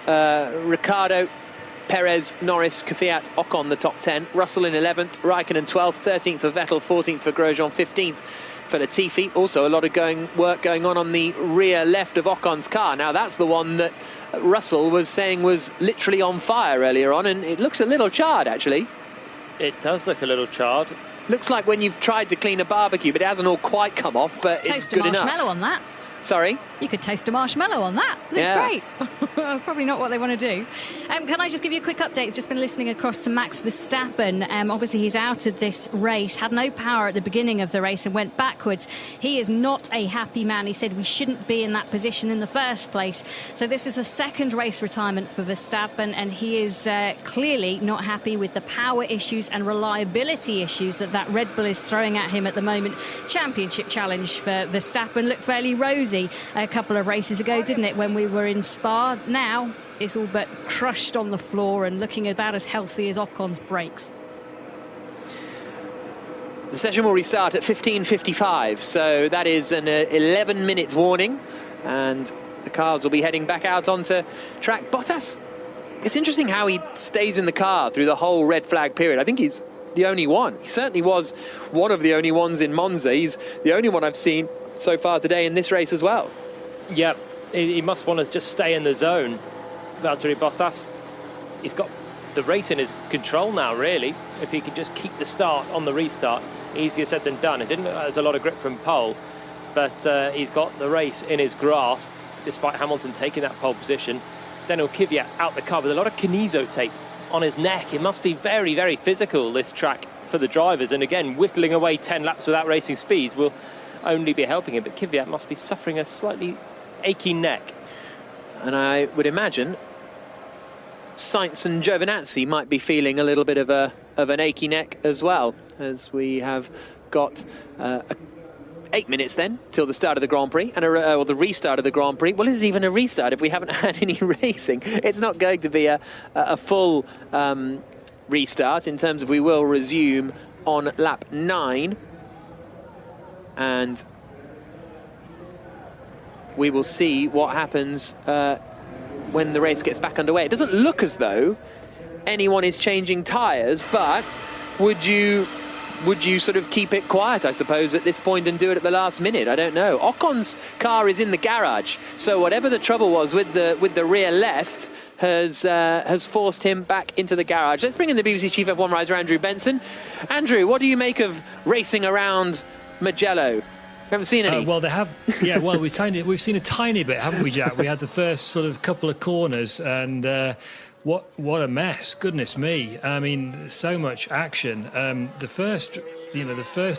Ricciardo, Perez, Norris, Kvyat, Ocon the top 10, Russell in 11th, Raikkonen 12th, 13th for Vettel, 14th for Grosjean, 15th for Latifi. Also a lot of work going on the rear left of Ocon's car. Now that's the one that Russell was saying was literally on fire earlier on, and it looks a little charred actually. It does look a little charred. Looks like when you've tried to clean a barbecue, but it hasn't all quite come off, but it's good enough. Toast a marshmallow on that. Sorry? You could toast a marshmallow on that. Looks great. Probably not what they want to do. Can I just give you a quick update? Just been listening across to Max Verstappen. Obviously, he's out of this race, had no power at the beginning of the race and went backwards. He is not a happy man. He said we shouldn't be in that position in the first place. So this is a second race retirement for Verstappen, and he is clearly not happy with the power issues and reliability issues that Red Bull is throwing at him at the moment. Championship challenge for Verstappen looked fairly rosy a couple of races ago, didn't it, when we were in Spa? Now it's all but crushed on the floor and looking about as healthy as Ocon's brakes. The session will restart at 15:55, so that is an 11-minute warning, and the cars will be heading back out onto track. Bottas, it's interesting how he stays in the car through the whole red flag period. I think he's the only one. He certainly was one of the only ones in Monza. He's the only one I've seen so far today in this race as well. Yeah, he must want to just stay in the zone, Valtteri Bottas. He's got the race in his control now, really. If he could just keep the start on the restart, easier said than done. It didn't look like there's a lot of grip from pole, but he's got the race in his grasp, despite Hamilton taking that pole position. Daniel Kvyat out the car with a lot of kineso tape on his neck. It must be very, very physical, this track, for the drivers. And again, whittling away 10 laps without racing speeds will only be helping him. But Kvyat must be suffering a slightly achy neck. And I would imagine Sainz and Giovinazzi might be feeling a little bit of an achy neck as well, as we have got 8 minutes then till the start of the Grand Prix and or the restart of the Grand Prix. Well, is it even a restart if we haven't had any racing? It's not going to be a full restart, in terms of we will resume on lap 9, and we will see what happens when the race gets back underway. It doesn't look as though anyone is changing tyres, but would you sort of keep it quiet, I suppose, at this point and do it at the last minute? I don't know. Ocon's car is in the garage, so whatever the trouble was with the rear left has forced him back into the garage. Let's bring in the BBC Chief F1 rider, Andrew Benson. Andrew, what do you make of racing around Mugello? Haven't seen any. Well, they have. Yeah, well, we've seen a tiny bit, haven't we, Jack? We had the first sort of couple of corners, and what a mess! Goodness me! I mean, so much action. The first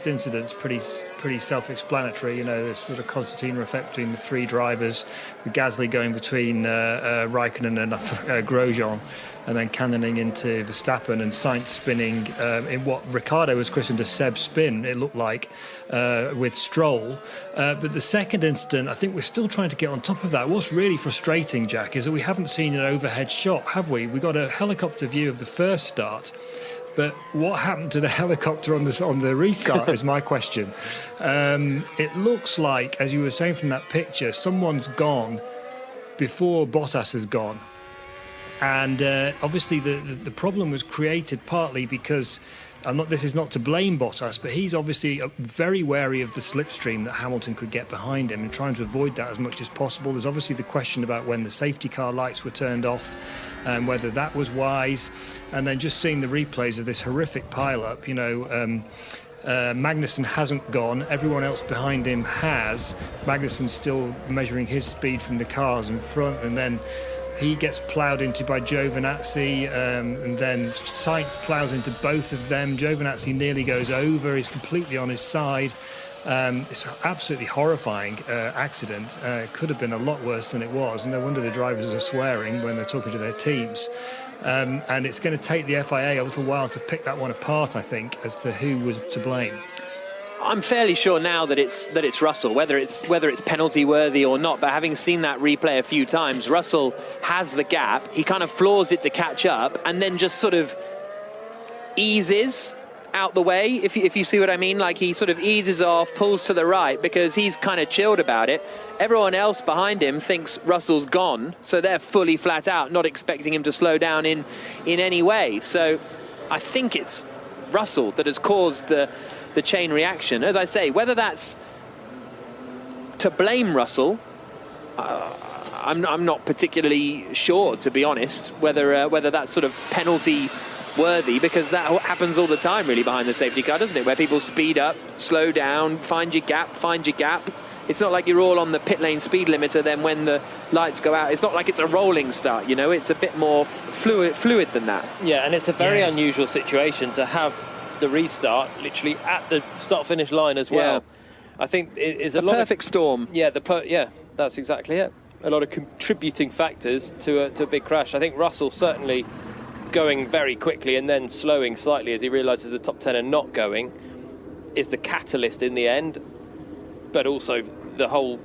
incident's pretty self-explanatory. You know, there's sort of concertina effect between the three drivers, with Gasly going between Raikkonen and Grosjean, and then cannoning into Verstappen, and Sainz spinning in what Ricciardo was christened a Seb spin, it looked like, with Stroll. But the second incident, I think we're still trying to get on top of that. What's really frustrating, Jack, is that we haven't seen an overhead shot, have we? We got a helicopter view of the first start, but what happened to the helicopter on the restart is my question. It looks like, as you were saying from that picture, someone's gone before Bottas has gone. And obviously the problem was created partly because, this is not to blame Bottas, but he's obviously very wary of the slipstream that Hamilton could get behind him and trying to avoid that as much as possible. There's obviously the question about when the safety car lights were turned off and whether that was wise. And then just seeing the replays of this horrific pile-up, Magnussen hasn't gone, everyone else behind him has. Magnussen's still measuring his speed from the cars in front, and then he gets ploughed into by Giovinazzi, and then Sainz ploughs into both of them. Giovinazzi nearly goes over, he's completely on his side. It's an absolutely horrifying accident. It could have been a lot worse than it was, and no wonder the drivers are swearing when they're talking to their teams. And it's going to take the FIA a little while to pick that one apart, I think, as to who was to blame. I'm fairly sure now that it's Russell, whether it's penalty worthy or not. But having seen that replay a few times, Russell has the gap. He kind of floors it to catch up, and then just sort of eases out the way. If you see what I mean, like he sort of eases off, pulls to the right because he's kind of chilled about it. Everyone else behind him thinks Russell's gone, so they're fully flat out, not expecting him to slow down in any way. So I think it's Russell that has caused the chain reaction. As I say, whether that's to blame Russell, I'm not particularly sure, to be honest, whether that's sort of penalty worthy, because that happens all the time really behind the safety car, doesn't it? Where people speed up, slow down, find your gap. It's not like you're all on the pit lane speed limiter, then when the lights go out, it's not like it's a rolling start, you know, it's a bit more fluid than that. Yeah, and it's a very unusual situation to have the restart literally at the start-finish line as well. Yeah. I think it is a perfect storm. Yeah, that's exactly it. A lot of contributing factors to a big crash. I think Russell certainly going very quickly and then slowing slightly as he realises the top 10 are not going is the catalyst in the end, but also the whole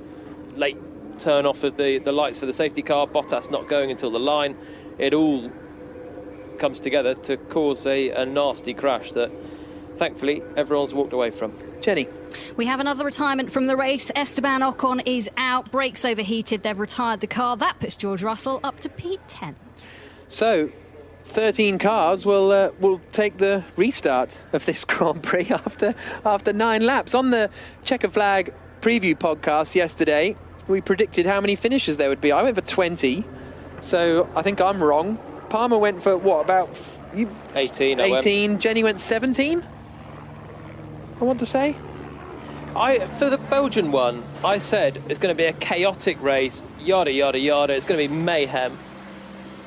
late turn off of the lights for the safety car, Bottas not going until the line, it all comes together to cause a nasty crash that thankfully everyone's walked away from. Jenny. We have another retirement from the race. Esteban Ocon is out, brakes overheated, they've retired the car. That puts George Russell up to P10. So 13 cars will take the restart of this Grand Prix after 9 laps. On the Checker Flag preview podcast yesterday, we predicted how many finishes there would be. I went for 20, so I think I'm wrong. Palmer went for, what, about 18? 18. Jenny went 17, I want to say. For the Belgian one, I said it's going to be a chaotic race, yada, yada, yada. It's going to be mayhem.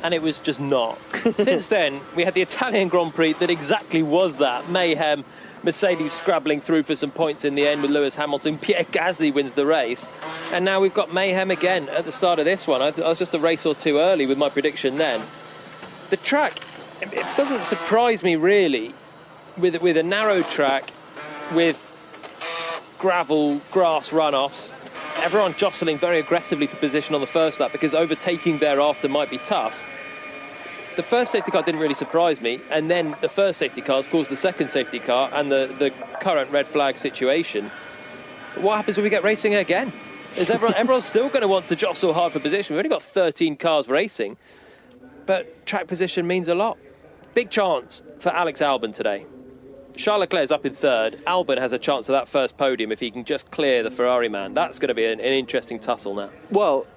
And it was just not. Since then, we had the Italian Grand Prix that exactly was that, mayhem. Mercedes scrabbling through for some points in the end with Lewis Hamilton. Pierre Gasly wins the race. And now we've got mayhem again at the start of this one. I was just a race or two early with my prediction then. The track, it doesn't surprise me really, with a narrow track, with gravel, grass runoffs, everyone jostling very aggressively for position on the first lap because overtaking thereafter might be tough. The first safety car didn't really surprise me, and then the first safety car has caused the second safety car and the current red flag situation. What happens when we get racing again? Is everyone's still going to want to jostle hard for position? We've only got 13 cars racing, but track position means a lot. Big chance for Alex Albon today. Charles Leclerc's up in third. Albon has a chance of that first podium if he can just clear the Ferrari man. That's going to be an interesting tussle now. Well,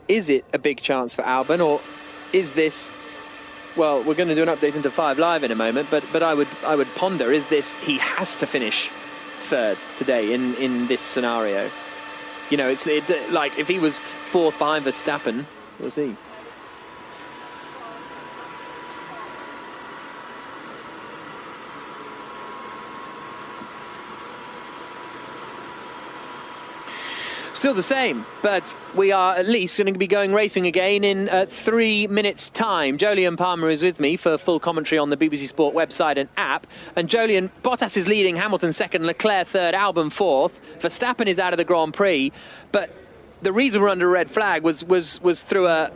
is it a big chance for Albon, or is this... Well, we're going to do an update into 5 Live in a moment, but I would ponder, is this he has to finish third today in this scenario? You know, it's like if he was fourth behind Verstappen, we'll see. Still the same, but we are at least going to be going racing again in 3 minutes' time. Jolyon Palmer is with me for full commentary on the BBC Sport website and app. And Jolyon, Bottas is leading, Hamilton second, Leclerc third, Albon fourth. Verstappen is out of the Grand Prix. But the reason we're under a red flag was through a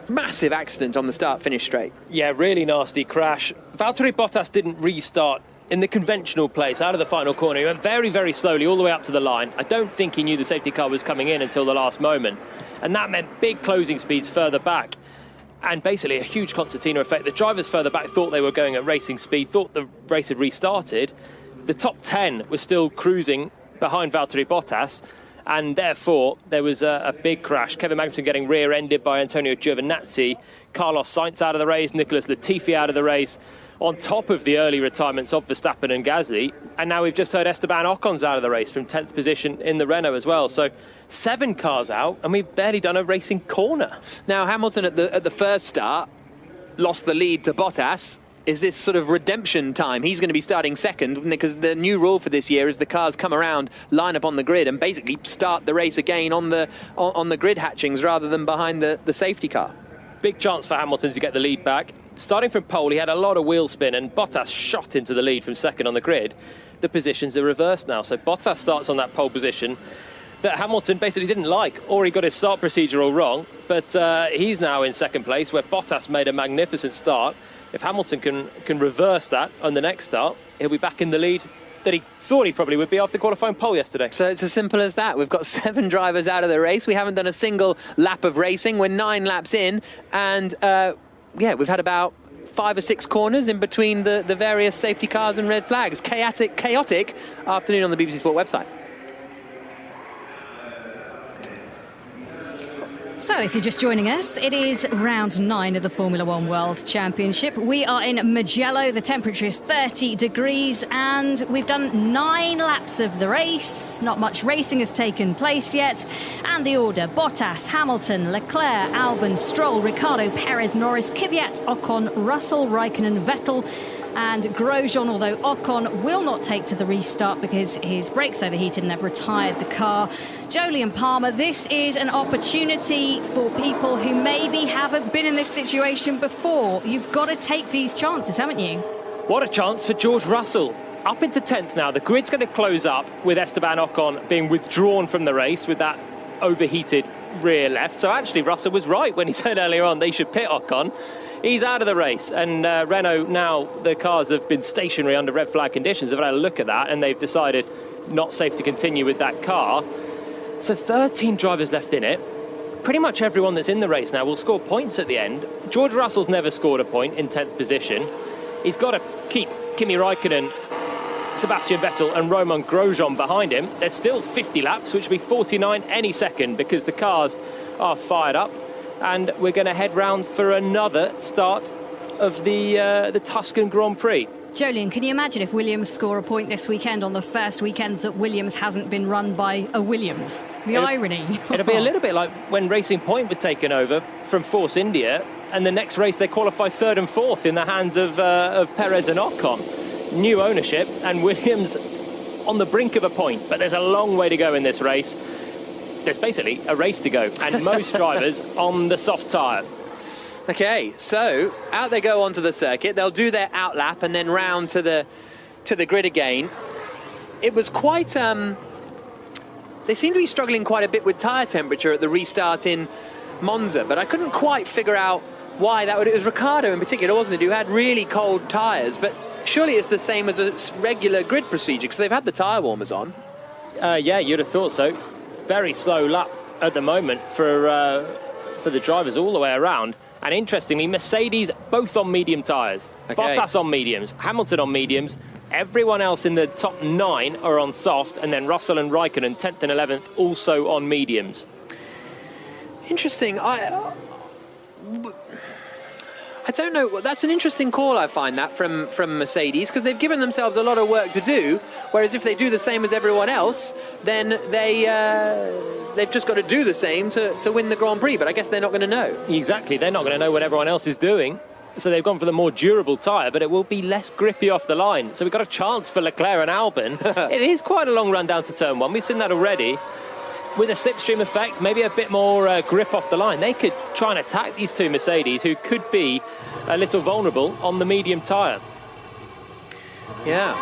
massive accident on the start-finish straight. Yeah, really nasty crash. Valtteri Bottas didn't restart in the conventional place, out of the final corner. He went very, very slowly all the way up to the line. I don't think he knew the safety car was coming in until the last moment. And that meant big closing speeds further back. And basically a huge concertina effect. The drivers further back thought they were going at racing speed, thought the race had restarted. The top 10 was still cruising behind Valtteri Bottas. And therefore, there was a big crash. Kevin Magnussen getting rear-ended by Antonio Giovinazzi. Carlos Sainz out of the race. Nicholas Latifi out of the race, on top of the early retirements of Verstappen and Gasly. And now we've just heard Esteban Ocon's out of the race from 10th position in the Renault as well. So 7 cars out, and we've barely done a racing corner. Now, Hamilton at the first start lost the lead to Bottas. Is this sort of redemption time? He's going to be starting second because the new rule for this year is the cars come around, line up on the grid and basically start the race again on the grid hatchings rather than behind the safety car. Big chance for Hamilton to get the lead back. Starting from pole, he had a lot of wheel spin and Bottas shot into the lead from second on the grid. The positions are reversed now, so Bottas starts on that pole position that Hamilton basically didn't like, or he got his start procedure all wrong, but he's now in second place where Bottas made a magnificent start. If Hamilton can reverse that on the next start, he'll be back in the lead that he thought he probably would be after qualifying pole yesterday. So it's as simple as that. We've got 7 drivers out of the race. We haven't done a single lap of racing. We're 9 laps in, and we've had about 5 or 6 corners in between the various safety cars and red flags. Chaotic afternoon on the BBC Sport website. So if you're just joining us, it is round 9 of the Formula One World Championship. We are in Mugello, the temperature is 30 degrees, and we've done 9 laps of the race. Not much racing has taken place yet. And the order: Bottas, Hamilton, Leclerc, Albon, Stroll, Ricciardo, Perez, Norris, Kvyat, Ocon, Russell, Raikkonen, Vettel, and Grosjean, although Ocon will not take to the restart because his brakes overheated and they've retired the car. Jolie and Palmer, this is an opportunity for people who maybe haven't been in this situation before. You've got to take these chances, haven't you? What a chance for George Russell. Up into 10th now. The grid's going to close up with Esteban Ocon being withdrawn from the race with that overheated rear left. So actually Russell was right when he said earlier on they should pit Ocon. He's out of the race, and Renault, now the cars have been stationary under red flag conditions, have had a look at that, and they've decided not safe to continue with that car. So 13 drivers left in it. Pretty much everyone that's in the race now will score points at the end. George Russell's never scored a point in 10th position. He's got to keep Kimi Raikkonen, Sebastian Vettel and Romain Grosjean behind him. There's still 50 laps, which will be 49 any second because the cars are fired up. And we're going to head round for another start of the Tuscan Grand Prix. Jolien, can you imagine if Williams score a point this weekend on the first weekend that Williams hasn't been run by a Williams? The irony. It'll be a little bit like when Racing Point was taken over from Force India, and the next race they qualified 3rd and 4th in the hands of Perez and Ocon. New ownership, and Williams on the brink of a point, but there's a long way to go in this race. There's basically a race to go, and most drivers on the soft tyre. Okay, so out they go onto the circuit. They'll do their out lap and then round to the grid again. It was quite... they seem to be struggling quite a bit with tyre temperature at the restart in Monza, but I couldn't quite figure out why that would... It was Ricciardo in particular, wasn't it, who had really cold tyres, but surely it's the same as a regular grid procedure because they've had the tyre warmers on. Yeah, you'd have thought so. Very slow lap at the moment for the drivers all the way around. And interestingly, Mercedes both on medium tyres. Okay. Bottas on mediums, Hamilton on mediums. Everyone else in the top 9 are on soft, and then Russell and Raikkonen, 10th and 11th, also on mediums. Interesting. I don't know. That's an interesting call, I find, that from Mercedes, because they've given themselves a lot of work to do, whereas if they do the same as everyone else, then they've just got to do the same to win the Grand Prix, but I guess they're not going to know. Exactly, they're not going to know what everyone else is doing, so they've gone for the more durable tyre, but it will be less grippy off the line. So we've got a chance for Leclerc and Albon. It is quite a long run down to turn 1. We've seen that already. With a slipstream effect, maybe a bit more grip off the line. They could try and attack these two Mercedes, who could be a little vulnerable on the medium tyre. Yeah.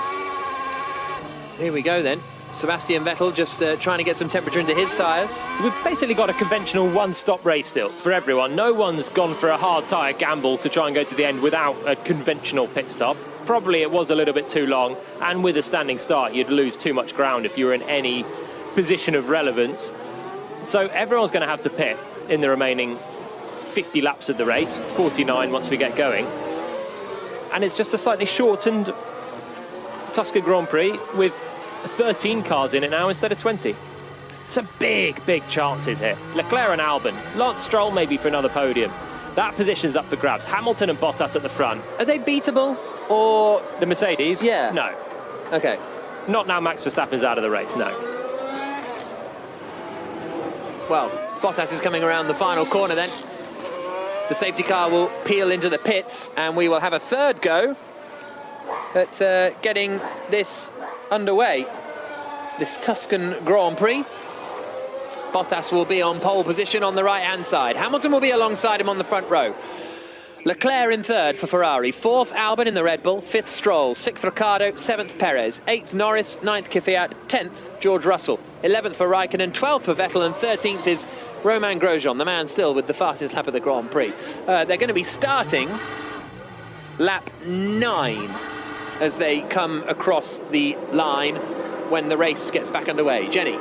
Here we go then. Sebastian Vettel just trying to get some temperature into his tyres. So we've basically got a conventional one-stop race still for everyone. No one's gone for a hard tyre gamble to try and go to the end without a conventional pit stop. Probably it was a little bit too long, and with a standing start, you'd lose too much ground if you were in any position of relevance. So everyone's going to have to pit in the remaining 50 laps of the race, 49 once we get going. And it's just a slightly shortened Tuscan Grand Prix with 13 cars in it now instead of 20. Some big chances here. Leclerc and Albon, Lance Stroll maybe for another podium. That position's up for grabs. Hamilton and Bottas at the front. Are they beatable, or the Mercedes? Yeah. No. Okay. Not now Max Verstappen's out of the race, no. Well, Bottas is coming around the final corner then. The safety car will peel into the pits, and we will have a third go at getting this underway, this Tuscan Grand Prix. Bottas will be on pole position on the right-hand side. Hamilton will be alongside him on the front row. Leclerc in third for Ferrari. 4th, Albon in the Red Bull. 5th, Stroll. 6th, Ricciardo. 7th, Perez. 8th, Norris. 9th, Kvyat. 10th, George Russell. 11th for Raikkonen. 12th for Vettel. And 13th is Romain Grosjean, the man still with the fastest lap of the Grand Prix. They're going to be starting lap 9 as they come across the line when the race gets back underway. Jenny.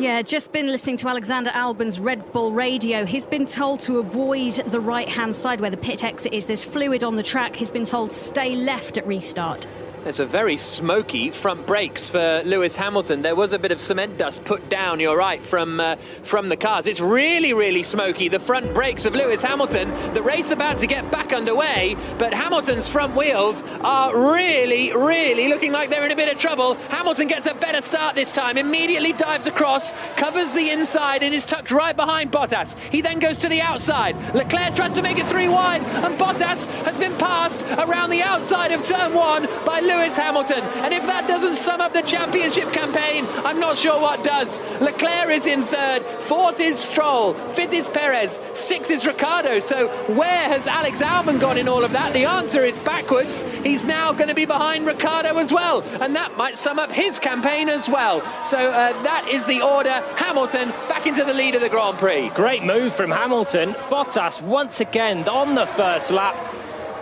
Yeah, just been listening to Alexander Albon's Red Bull radio. He's been told to avoid the right-hand side where the pit exit is. There's fluid on the track. He's been told stay left at restart. It's a very smoky front brakes for Lewis Hamilton. There was a bit of cement dust put down, you're right, from the cars. It's really, really smoky, the front brakes of Lewis Hamilton. The race about to get back underway, but Hamilton's front wheels are really, really looking like they're in a bit of trouble. Hamilton gets a better start this time, immediately dives across, covers the inside and is tucked right behind Bottas. He then goes to the outside. Leclerc tries to make it 3 wide, and Bottas has been passed around the outside of turn 1 by Lewis Hamilton. And if that doesn't sum up the championship campaign, I'm not sure what does. Leclerc is in 3rd, 4th is Stroll, 5th is Perez, 6th is Ricciardo. So where has Alex Albon gone in all of that? The answer is backwards. He's now going to be behind Ricciardo as well, and that might sum up his campaign as well. So that is the order. Hamilton back into the lead of the Grand Prix. Great move from Hamilton. Bottas once again on the first lap,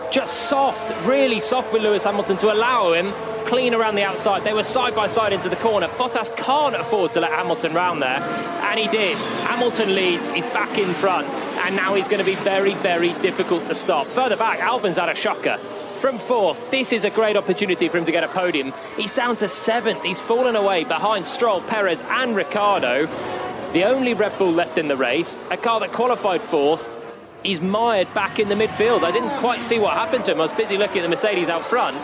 just soft, really soft with Lewis Hamilton to allow him clean around the outside. They were side by side into the corner. Bottas can't afford to let Hamilton round there, and he did. Hamilton leads, he's back in front, and now he's going to be very, very difficult to stop. Further back, Albon's had a shocker. From 4th, this is a great opportunity for him to get a podium. He's down to 7th. He's fallen away behind Stroll, Perez and Ricciardo. The only Red Bull left in the race, a car that qualified 4th. He's mired back in the midfield. I didn't quite see what happened to him. I was busy looking at the Mercedes out front,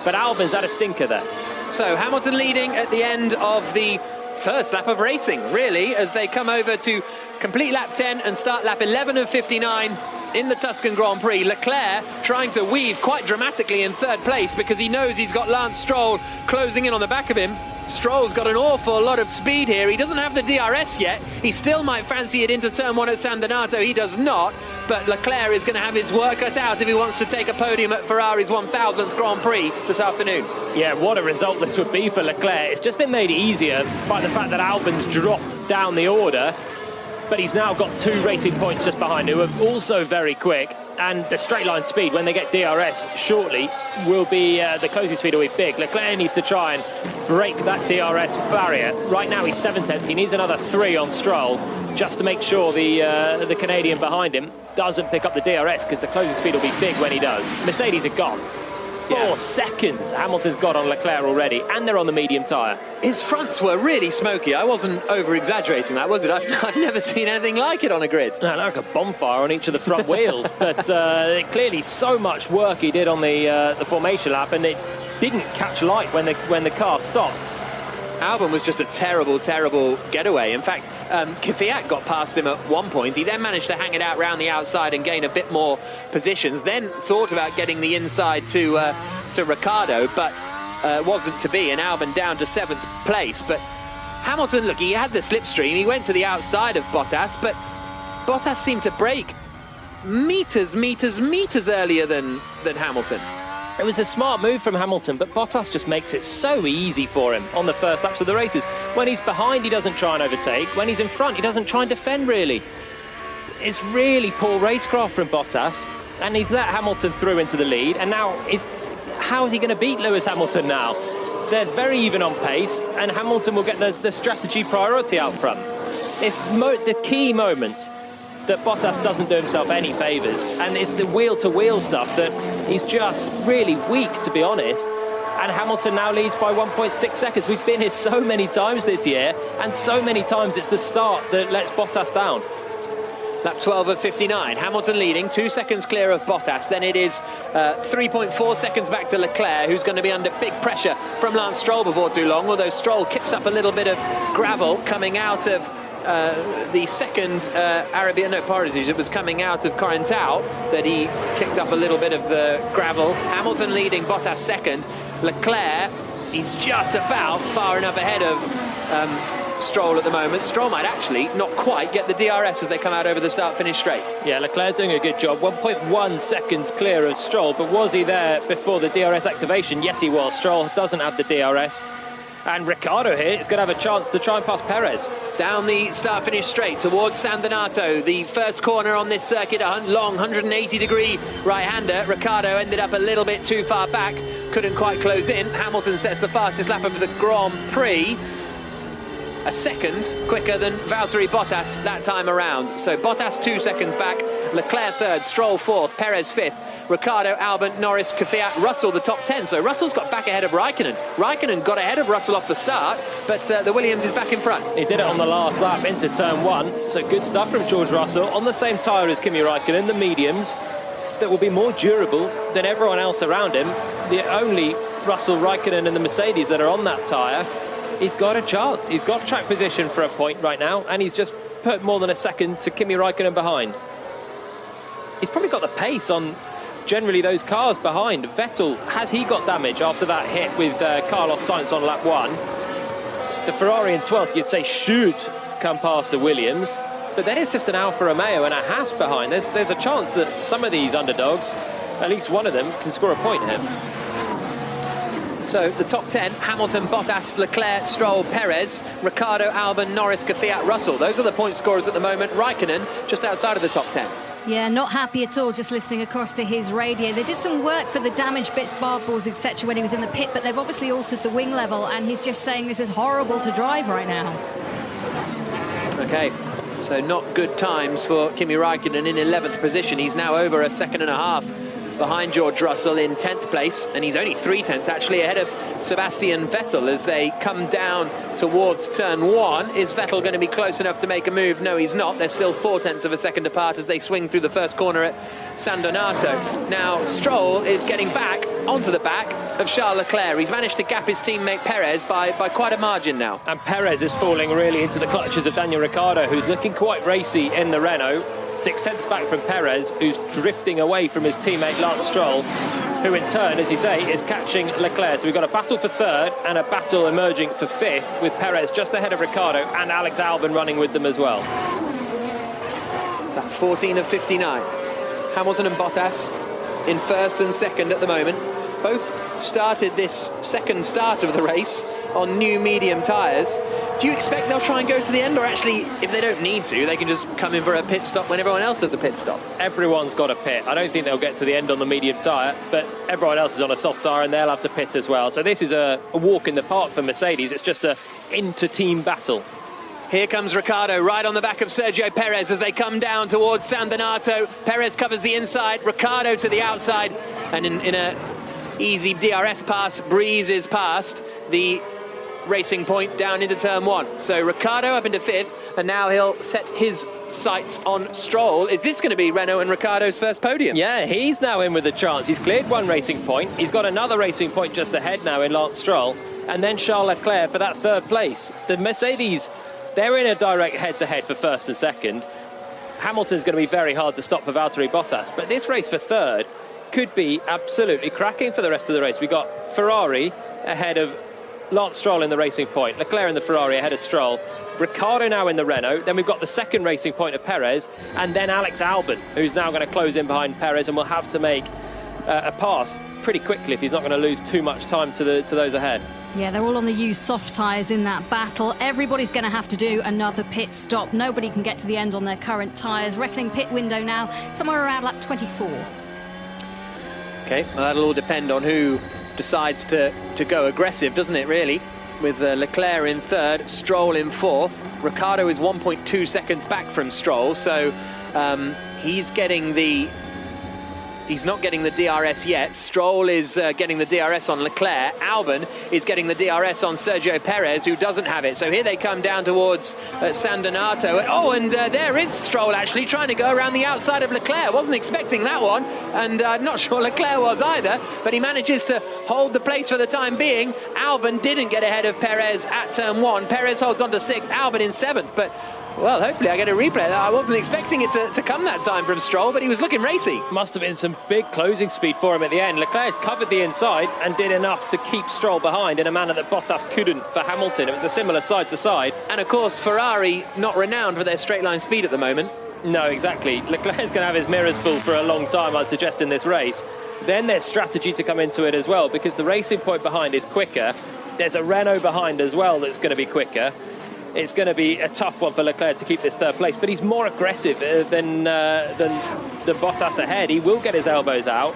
but Albon's had a stinker there. So Hamilton leading at the end of the first lap of racing, really, as they come over to complete lap 10 and start lap 11 of 59 in the Tuscan Grand Prix. Leclerc trying to weave quite dramatically in 3rd place because he knows he's got Lance Stroll closing in on the back of him. Stroll's got an awful lot of speed here. He doesn't have the DRS yet. He still might fancy it into turn 1 at San Donato. He does not. But Leclerc is going to have his work cut out if he wants to take a podium at Ferrari's 1000th Grand Prix this afternoon. Yeah, what a result this would be for Leclerc. It's just been made easier by the fact that Albon's dropped down the order. But he's now got 2 racing points just behind him, who are also very quick. And the straight line speed, when they get DRS shortly, will be the closing speed will be big. Leclerc needs to try and break that DRS barrier. Right now he's 7th. He needs another 3 on Stroll just to make sure the Canadian behind him doesn't pick up the DRS, because the closing speed will be big when he does. Mercedes are gone. 4 seconds Hamilton's got on Leclerc already, and they're on the medium tyre. His fronts were really smoky. I wasn't over-exaggerating that, was it? I've never seen anything like it on a grid. No, like a bonfire on each of the front wheels. But clearly so much work he did on the formation lap, and it didn't catch light when the car stopped. Albon was just a terrible, terrible getaway. In fact, Kvyat got past him at one point. He then managed to hang it out round the outside and gain a bit more positions. Then thought about getting the inside to Ricciardo, but wasn't to be. And Albon down to 7th place. But Hamilton, look, he had the slipstream. He went to the outside of Bottas, but Bottas seemed to brake meters earlier than Hamilton. It was a smart move from Hamilton, but Bottas just makes it so easy for him on the first laps of the races. When he's behind, he doesn't try and overtake. When he's in front, he doesn't try and defend, really. It's really poor racecraft from Bottas, and he's let Hamilton through into the lead, and now how is he going to beat Lewis Hamilton now? They're very even on pace, and Hamilton will get the strategy priority out front. It's the key moments that Bottas doesn't do himself any favours, and it's the wheel-to-wheel stuff that he's just really weak, to be honest. And Hamilton now leads by 1.6 seconds. We've been here so many times this year, and so many times it's the start that lets Bottas down. Lap 12 of 59, Hamilton leading, 2 seconds clear of Bottas. Then it is 3.4 seconds back to Leclerc, who's going to be under big pressure from Lance Stroll before too long, although Stroll kicks up a little bit of gravel coming out of the second it was coming out of Corintau that he kicked up a little bit of the gravel. Hamilton leading, Bottas second. Leclerc, he's just about far enough ahead of Stroll at the moment. Stroll might actually not quite get the DRS as they come out over the start-finish straight. Yeah, Leclerc doing a good job. 1.1 seconds clear of Stroll, but was he there before the DRS activation? Yes, he was. Stroll doesn't have the DRS. And Ricciardo here is going to have a chance to try and pass Perez. Down the start-finish straight towards San Donato, the first corner on this circuit, a long 180-degree right-hander. Ricciardo ended up a little bit too far back, couldn't quite close in. Hamilton sets the fastest lap of the Grand Prix, a second quicker than Valtteri Bottas that time around. So Bottas 2 seconds back, Leclerc third, Stroll fourth, Perez fifth. Ricciardo, Albon, Norris, Kvyat, Russell, the top 10. So Russell's got back ahead of Raikkonen. Raikkonen got ahead of Russell off the start, but the Williams is back in front. He did it on the last lap into turn 1, so good stuff from George Russell on the same tyre as Kimi Raikkonen, the mediums, that will be more durable than everyone else around him. The only Russell, Raikkonen and the Mercedes that are on that tyre, he's got a chance. He's got track position for a point right now, and he's just put more than a second to Kimi Raikkonen behind. He's probably got the pace on generally those cars behind. Vettel, has he got damage after that hit with Carlos Sainz on lap 1? The Ferrari in 12th, you'd say, should come past the Williams, but then it's just an Alfa Romeo and a Haas behind. There's a chance that some of these underdogs, at least one of them, can score a point here. So the top 10, Hamilton, Bottas, Leclerc, Stroll, Perez, Ricciardo, Albon, Norris, Kvyat, Russell. Those are the point scorers at the moment. Raikkonen just outside of the top 10. Yeah, not happy at all, just listening across to his radio. They did some work for the damaged bits, barb balls, etc. when he was in the pit, but they've obviously altered the wing level, and he's just saying this is horrible to drive right now. Okay, so not good times for Kimi Raikkonen in 11th position. He's now over a second and a half behind George Russell in 10th place, and he's only 3/10 actually ahead of Sebastian Vettel as they come down towards turn 1. Is Vettel going to be close enough to make a move? No, he's not. They're still 0.4 of a second apart as they swing through the first corner at San Donato. Now Stroll is getting back onto the back of Charles Leclerc. He's managed to gap his teammate Perez by quite a margin now. And Perez is falling really into the clutches of Daniel Ricciardo, who's looking quite racy in the Renault. 0.6 back from Perez, who's drifting away from his teammate Lance Stroll, who in turn, as you say, is catching Leclerc. So we've got a battle for 3rd and a battle emerging for 5th, with Perez just ahead of Ricciardo and Alex Albon running with them as well. That 14 of 59. Hamilton and Bottas in 1st and 2nd at the moment. Both started this second start of the race on new medium tyres. Do you expect they'll try and go to the end, or actually, if they don't need to, they can just come in for a pit stop when everyone else does a pit stop? Everyone's got a pit. I don't think they'll get to the end on the medium tyre, but everyone else is on a soft tyre and they'll have to pit as well. So this is a walk in the park for Mercedes. It's just a inter-team battle. Here comes Ricciardo right on the back of Sergio Perez as they come down towards San Donato. Perez covers the inside, Ricciardo to the outside, and in a easy DRS pass, breezes past the racing point down into turn 1. So Ricciardo up into 5th, and now he'll set his sights on Stroll. Is this going to be Renault and Ricciardo's first podium? Yeah, he's now in with a chance. He's cleared one racing point. He's got another racing point just ahead now in Lance Stroll, and then Charles Leclerc for that 3rd place. The Mercedes, they're in a direct head-to-head for 1st and 2nd. Hamilton's going to be very hard to stop for Valtteri Bottas, but this race for 3rd could be absolutely cracking for the rest of the race. We've got Ferrari ahead of Lance Stroll in the racing point, Leclerc in the Ferrari ahead of Stroll, Ricciardo now in the Renault, then we've got the second racing point of Perez, and then Alex Albon, who's now going to close in behind Perez and will have to make a pass pretty quickly if he's not going to lose too much time to those ahead. Yeah, they're all on the used soft tyres in that battle. Everybody's going to have to do another pit stop. Nobody can get to the end on their current tyres. Reckoning pit window now somewhere around lap 24. Okay, well, that'll all depend on who decides to go aggressive, doesn't it, really? With Leclerc in 3rd, Stroll in 4th. Ricciardo is 1.2 seconds back from Stroll, so he's not getting the DRS yet. Stroll is getting the DRS on Leclerc. Albon is getting the DRS on Sergio Perez, who doesn't have it. So here they come down towards San Donato. And there is Stroll actually trying to go around the outside of Leclerc. Wasn't expecting that one, and not sure Leclerc was either, but he manages to hold the place for the time being. Albon didn't get ahead of Perez at turn 1. Perez holds on to 6th, Albon in 7th, but well, hopefully I get a replay. I wasn't expecting it to come that time from Stroll, but he was looking racy. Must have been some big closing speed for him at the end. Leclerc covered the inside and did enough to keep Stroll behind in a manner that Bottas couldn't for Hamilton. It was a similar side to side. And of course, Ferrari not renowned for their straight line speed at the moment. No, exactly. Leclerc's going to have his mirrors full for a long time, I'd suggest, in this race. Then there's strategy to come into it as well, because the racing point behind is quicker. There's a Renault behind as well that's going to be quicker. It's going to be a tough one for Leclerc to keep this 3rd place, but he's more aggressive than Bottas ahead. He will get his elbows out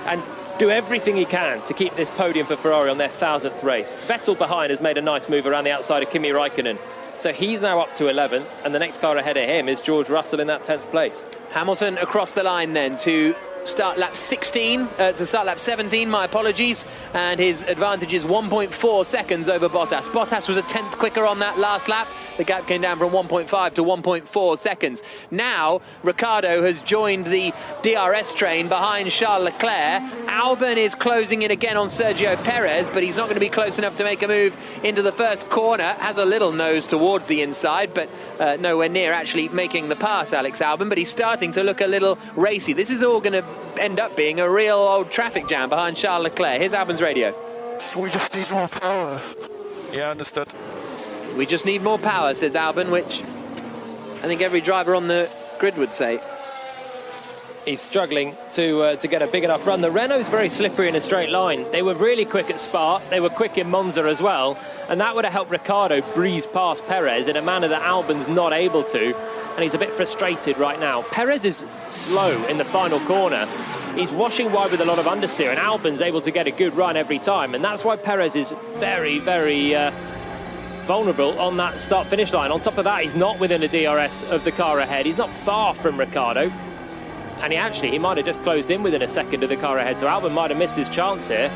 and do everything he can to keep this podium for Ferrari on their 1000th race. Vettel behind has made a nice move around the outside of Kimi Raikkonen. So he's now up to 11th, and the next car ahead of him is George Russell in that 10th place. Hamilton across the line then to start lap 16, to start lap 17, my apologies, and his advantage is 1.4 seconds over Bottas. Bottas was a tenth quicker on that last lap. The gap came down from 1.5 to 1.4 seconds. Now, Ricciardo has joined the DRS train behind Charles Leclerc. Albon is closing in again on Sergio Perez, but he's not going to be close enough to make a move into the first corner. Has a little nose towards the inside, but nowhere near actually making the pass, Alex Albon, but he's starting to look a little racy. This is all going to end up being a real old traffic jam behind Charles Leclerc. Here's Albon's radio. We just need more power. Yeah, understood. We just need more power, says Albon, which I think every driver on the grid would say. He's struggling to get a big enough run. The Renault's very slippery in a straight line. They were really quick at Spa. They were quick in Monza as well. And that would have helped Ricciardo breeze past Perez in a manner that Albon's not able to. And he's a bit frustrated right now. Perez is slow in the final corner. He's washing wide with a lot of understeer, and Albon's able to get a good run every time. And that's why Perez is very, very vulnerable on that start-finish line. On top of that, he's not within a DRS of the car ahead. He's not far from Ricciardo. And he might have just closed in within a second of the car ahead, so Albon might have missed his chance here.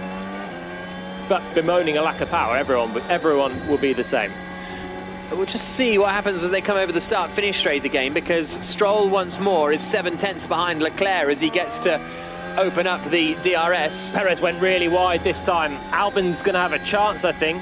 But bemoaning a lack of power, everyone will be the same. We'll just see what happens as they come over the start-finish straight again, because Stroll once more is 7 tenths behind Leclerc as he gets to open up the DRS. Perez went really wide this time. Albon's going to have a chance, I think,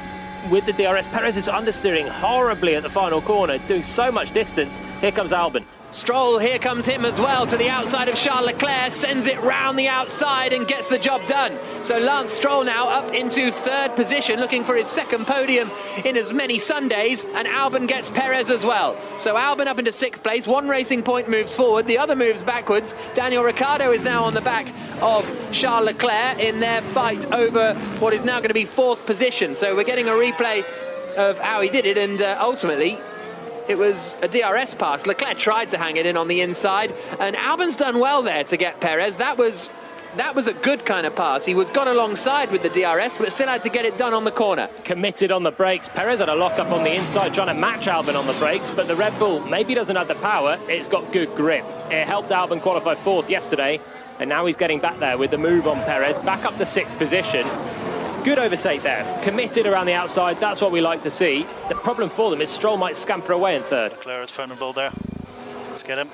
with the DRS. Perez is understeering horribly at the final corner, doing so much distance. Here comes Albon. Stroll, here comes him as well to the outside of Charles Leclerc, sends it round the outside and gets the job done. So Lance Stroll now up into third position, looking for his second podium in as many Sundays, and Albon gets Perez as well. So Albon up into sixth place, one racing point moves forward, the other moves backwards. Daniel Ricciardo is now on the back of Charles Leclerc in their fight over what is now going to be fourth position. So we're getting a replay of how he did it, and ultimately it was a DRS pass. Leclerc tried to hang it in on the inside, and Albon's done well there to get Perez. That was a good kind of pass. He got alongside with the DRS, but still had to get it done on the corner. Committed on the brakes. Perez had a lock up on the inside, trying to match Albon on the brakes, but the Red Bull maybe doesn't have the power. It's got good grip. It helped Albon qualify fourth yesterday, and now he's getting back there with the move on Perez, back up to sixth position. Good overtake there. Committed around the outside. That's what we like to see. The problem for them is Stroll might scamper away in third. Leclerc is vulnerable there. Let's get him.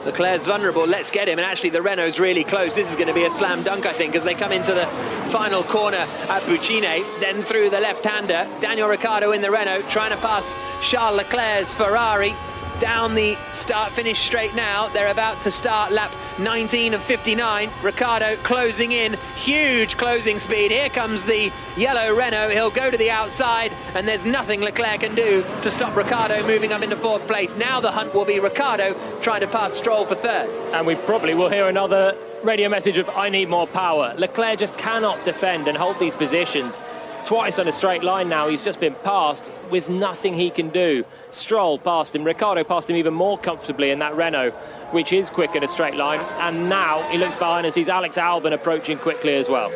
Leclerc's vulnerable. Let's get him. And actually, the Renault's really close. This is going to be a slam dunk, I think, as they come into the final corner at Bucine. Then through the left-hander, Daniel Ricciardo in the Renault, trying to pass Charles Leclerc's Ferrari. Down the start-finish straight now. They're about to start lap 19 of 59. Ricciardo closing in, huge closing speed. Here comes the yellow Renault. He'll go to the outside, and there's nothing Leclerc can do to stop Ricciardo moving up into fourth place. Now the hunt will be Ricciardo trying to pass Stroll for third. And we probably will hear another radio message of "I need more power." Leclerc just cannot defend and hold these positions. Twice on a straight line now, he's just been passed with nothing he can do. Stroll passed him, Ricciardo passed him even more comfortably in that Renault, which is quick in a straight line. And now he looks behind and sees Alex Albon approaching quickly as well.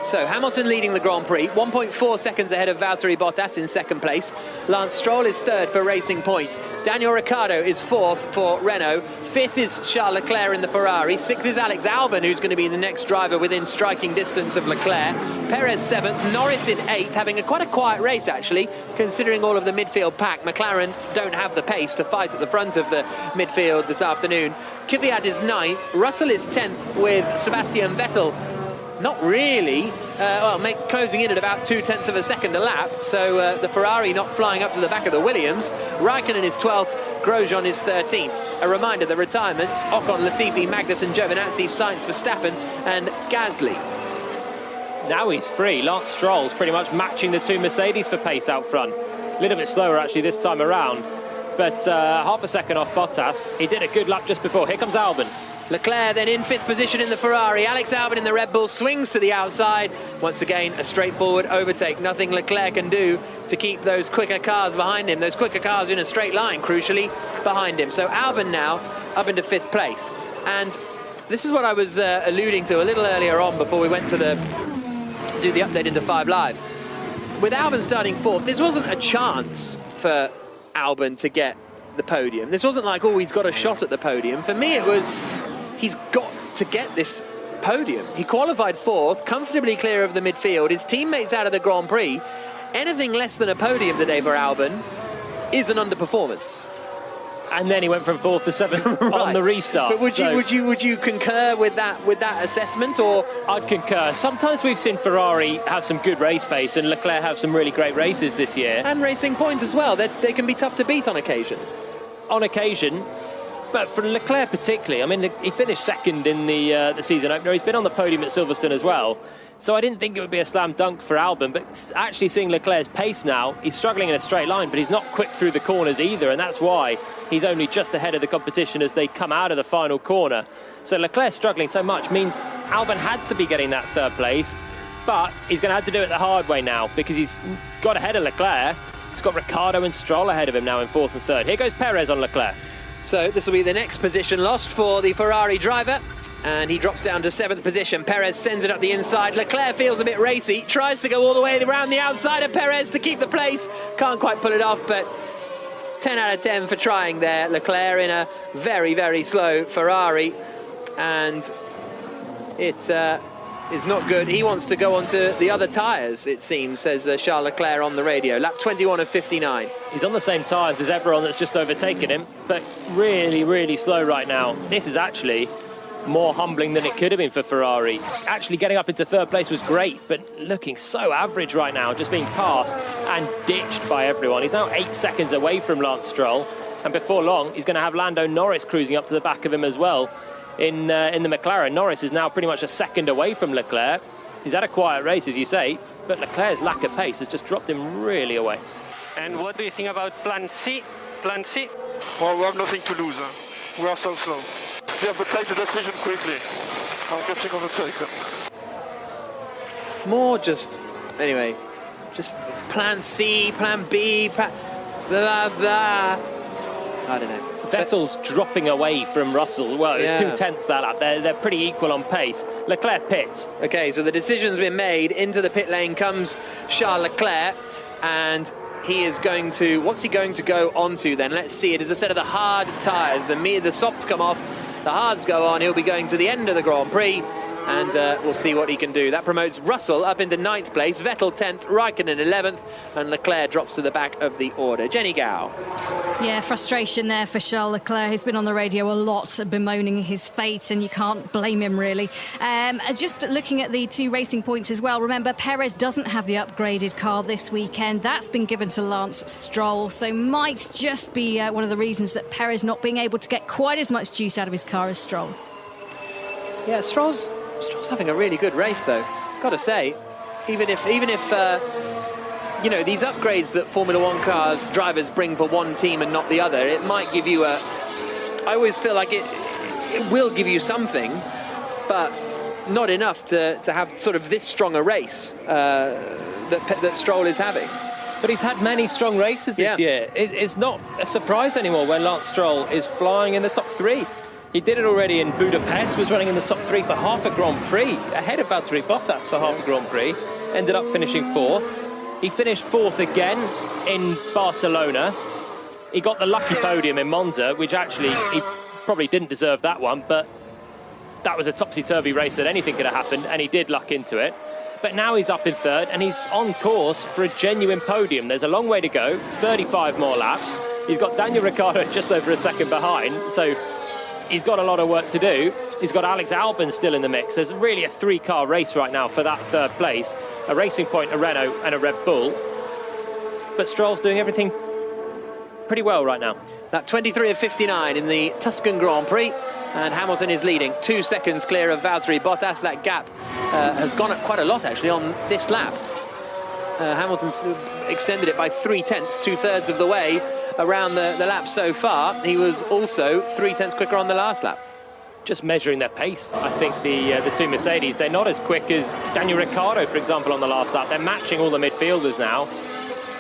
So Hamilton leading the Grand Prix, 1.4 seconds ahead of Valtteri Bottas in second place. Lance Stroll is third for Racing Point. Daniel Ricciardo is fourth for Renault. Fifth is Charles Leclerc in the Ferrari. Sixth is Alex Albon, who's going to be the next driver within striking distance of Leclerc. Perez seventh, Norris in eighth, having quite a quiet race actually, considering all of the midfield pack. McLaren don't have the pace to fight at the front of the midfield this afternoon. Kvyat is ninth, Russell is 10th with Sebastian Vettel not really, closing in at about 0.2 of a second a lap, so the Ferrari not flying up to the back of the Williams. Raikkonen is 12th, Grosjean is 13th. A reminder, the retirements: Ocon, Latifi, Magnussen, Giovinazzi, Sainz, Verstappen and Gasly. Now he's free. Lance Stroll's pretty much matching the two Mercedes for pace out front. A little bit slower actually this time around, but half a second off Bottas. He did a good lap just before. Here comes Albon. Leclerc then in fifth position in the Ferrari. Alex Albon in the Red Bull swings to the outside. Once again, a straightforward overtake. Nothing Leclerc can do to keep those quicker cars behind him. Those quicker cars in a straight line, crucially, behind him. So Albon now up into fifth place. And this is what I was alluding to a little earlier on before we went to do the update into 5 Live. With Albon starting fourth, this wasn't a chance for Albon to get the podium. This wasn't like, oh, he's got a shot at the podium. For me, it was, he's got to get this podium. He qualified 4th, comfortably clear of the midfield. His teammates out of the Grand Prix. Anything less than a podium today for Albon is an underperformance. And then he went from 4th to 7th Right. on the restart. But would you concur with that assessment, or? I'd concur. Sometimes we've seen Ferrari have some good race pace and Leclerc have some really great races this year. And Racing Point as well. They can be tough to beat on occasion. On occasion. But for Leclerc particularly, I mean, he finished 2nd in the season opener. He's been on the podium at Silverstone as well. So I didn't think it would be a slam dunk for Albon, but actually seeing Leclerc's pace now, he's struggling in a straight line, but he's not quick through the corners either, and that's why he's only just ahead of the competition as they come out of the final corner. So Leclerc struggling so much means Albon had to be getting that 3rd place, but he's going to have to do it the hard way now because he's got ahead of Leclerc. He's got Ricciardo and Stroll ahead of him now in 4th and 3rd. Here goes Perez on Leclerc. So this will be the next position lost for the Ferrari driver. And he drops down to 7th position. Perez sends it up the inside. Leclerc feels a bit racy, tries to go all the way around the outside of Perez to keep the place. Can't quite pull it off, but 10 out of 10 for trying there. Leclerc in a very, very slow Ferrari. And it is not good. He wants to go onto the other tyres, it seems, says Charles Leclerc on the radio. Lap 21 of 59. He's on the same tyres as everyone that's just overtaken him, but really, really slow right now. This is actually more humbling than it could have been for Ferrari. Actually getting up into 3rd place was great, but looking so average right now, just being passed and ditched by everyone. He's now 8 seconds away from Lance Stroll, and before long he's going to have Lando Norris cruising up to the back of him as well in the McLaren. Norris is now pretty much a second away from Leclerc. He's had a quiet race, as you say, but Leclerc's lack of pace has just dropped him really away. And what do you think about Plan C? Plan C? Well, we have nothing to lose. We are so slow. We have to take the decision quickly. I'm getting overtaken. More just, anyway, just Plan C, Plan B, blah, blah. I don't know. Vettel's dropping away from Russell. Well, it's 2 tenths that lap. They're pretty equal on pace. Leclerc pits. Okay, so the decision's been made. Into the pit lane comes Charles Leclerc, and he is going to, what's he going to go onto then? Let's see. It is a set of the hard tyres. The softs come off, the hards go on. He'll be going to the end of the Grand Prix, and we'll see what he can do. That promotes Russell up into 9th place, Vettel 10th, Raikkonen 11th, and Leclerc drops to the back of the order. Jenny Gow. Yeah, frustration there for Charles Leclerc. He's been on the radio a lot bemoaning his fate, and you can't blame him really. Just looking at the 2 racing points as well, remember Perez doesn't have the upgraded car this weekend. That's been given to Lance Stroll, so might just be one of the reasons that Perez not being able to get quite as much juice out of his car as Stroll. Yeah, Stroll's having a really good race though, got to say. Even if you know, these upgrades that Formula One cars drivers bring for one team and not the other, it might give you I always feel like it will give you something, but not enough to have sort of this strong a race that Stroll is having. But he's had many strong races this year. It's not a surprise anymore when Lance Stroll is flying in the top 3. He did it already in Budapest, was running in the top 3 for half a Grand Prix, ahead of Valtteri Bottas for half a Grand Prix, ended up finishing 4th. He finished 4th again in Barcelona. He got the lucky podium in Monza, which actually he probably didn't deserve that one, but that was a topsy-turvy race that anything could have happened, and he did luck into it. But now he's up in 3rd, and he's on course for a genuine podium. There's a long way to go, 35 more laps. He's got Daniel Ricciardo just over a second behind, so he's got a lot of work to do. He's got Alex Albon still in the mix. There's really a 3-car race right now for that 3rd place. A Racing Point, a Renault and a Red Bull. But Stroll's doing everything pretty well right now. That 23 of 59 in the Tuscan Grand Prix, and Hamilton is leading 2 seconds clear of Valtteri Bottas. That gap has gone up quite a lot actually on this lap. Hamilton's extended it by 3 tenths, 2/3 of the way around the lap so far. He was also 3 tenths quicker on the last lap. Just measuring their pace, I think the 2 Mercedes, they're not as quick as Daniel Ricciardo, for example, on the last lap. They're matching all the midfielders now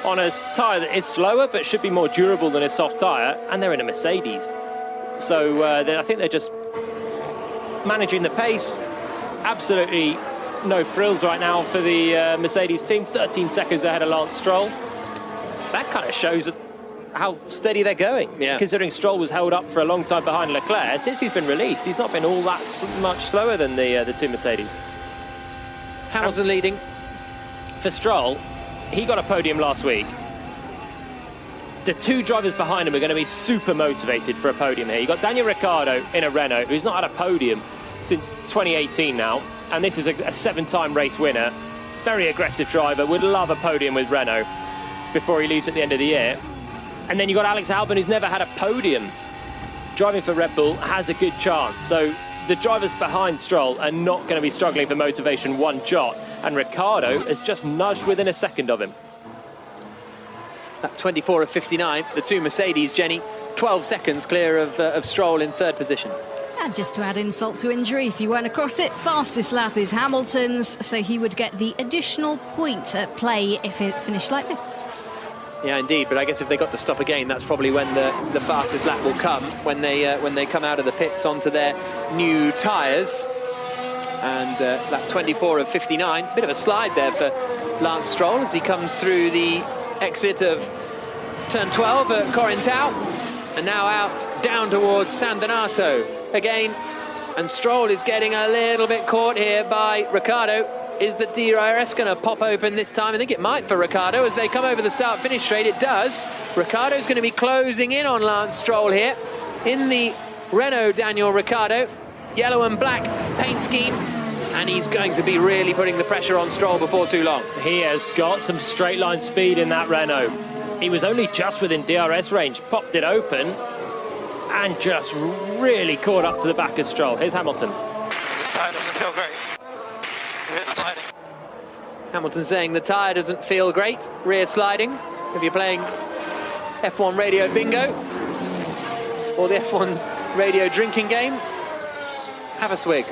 on a tyre that is slower but should be more durable than a soft tyre, and they're in a Mercedes. So I think they're just managing the pace. Absolutely no frills right now for the Mercedes team. 13 seconds ahead of Lance Stroll. That kind of shows how steady they're going. Yeah. Considering Stroll was held up for a long time behind Leclerc, since he's been released, he's not been all that much slower than the two Mercedes. Hamilton leading. For Stroll, he got a podium last week. The two drivers behind him are going to be super motivated for a podium here. You've got Daniel Ricciardo in a Renault, who's not had a podium since 2018 now, and this is a 7-time race winner. Very aggressive driver, would love a podium with Renault before he leaves at the end of the year. And then you've got Alex Albon, who's never had a podium. Driving for Red Bull has a good chance. So the drivers behind Stroll are not going to be struggling for motivation one jot. And Ricciardo has just nudged within a second of him. That 24 of 59, the two Mercedes, Jenny, 12 seconds clear of Stroll in third position. And just to add insult to injury, if you weren't across it, fastest lap is Hamilton's, so he would get the additional point at play if it finished like this. Yeah, indeed, but I guess if they got to stop again, that's probably when the fastest lap will come, when they come out of the pits onto their new tyres. And that 24 of 59, bit of a slide there for Lance Stroll as he comes through the exit of turn 12 at Corintau, and now out down towards San Donato again. And Stroll is getting a little bit caught here by Ricciardo. Is the DRS going to pop open this time? I think it might for Ricciardo as they come over the start-finish straight. It does. Ricciardo's going to be closing in on Lance Stroll here in the Renault Daniel Ricciardo. Yellow and black paint scheme. And he's going to be really putting the pressure on Stroll before too long. He has got some straight line speed in that Renault. He was only just within DRS range, popped it open, and just really caught up to the back of Stroll. Here's Hamilton. This tyre doesn't feel great. Rear sliding. Hamilton saying the tyre doesn't feel great. Rear sliding. If you're playing F1 radio bingo or the F1 radio drinking game, have a swig.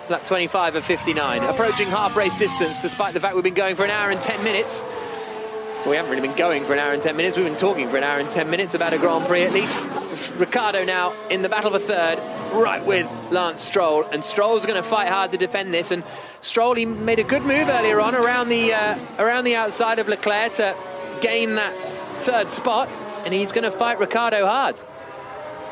That 25 of 59, approaching half race distance, despite the fact we've been going for an hour and 10 minutes. Well, we haven't really been going for an hour and 10 minutes. We've been talking for an hour and 10 minutes about a Grand Prix at least. Ricciardo now in the battle for third, right with Lance Stroll. And Stroll's going to fight hard to defend this. And Stroll, he made a good move earlier on around the outside of Leclerc to gain that third spot. And he's going to fight Ricciardo hard.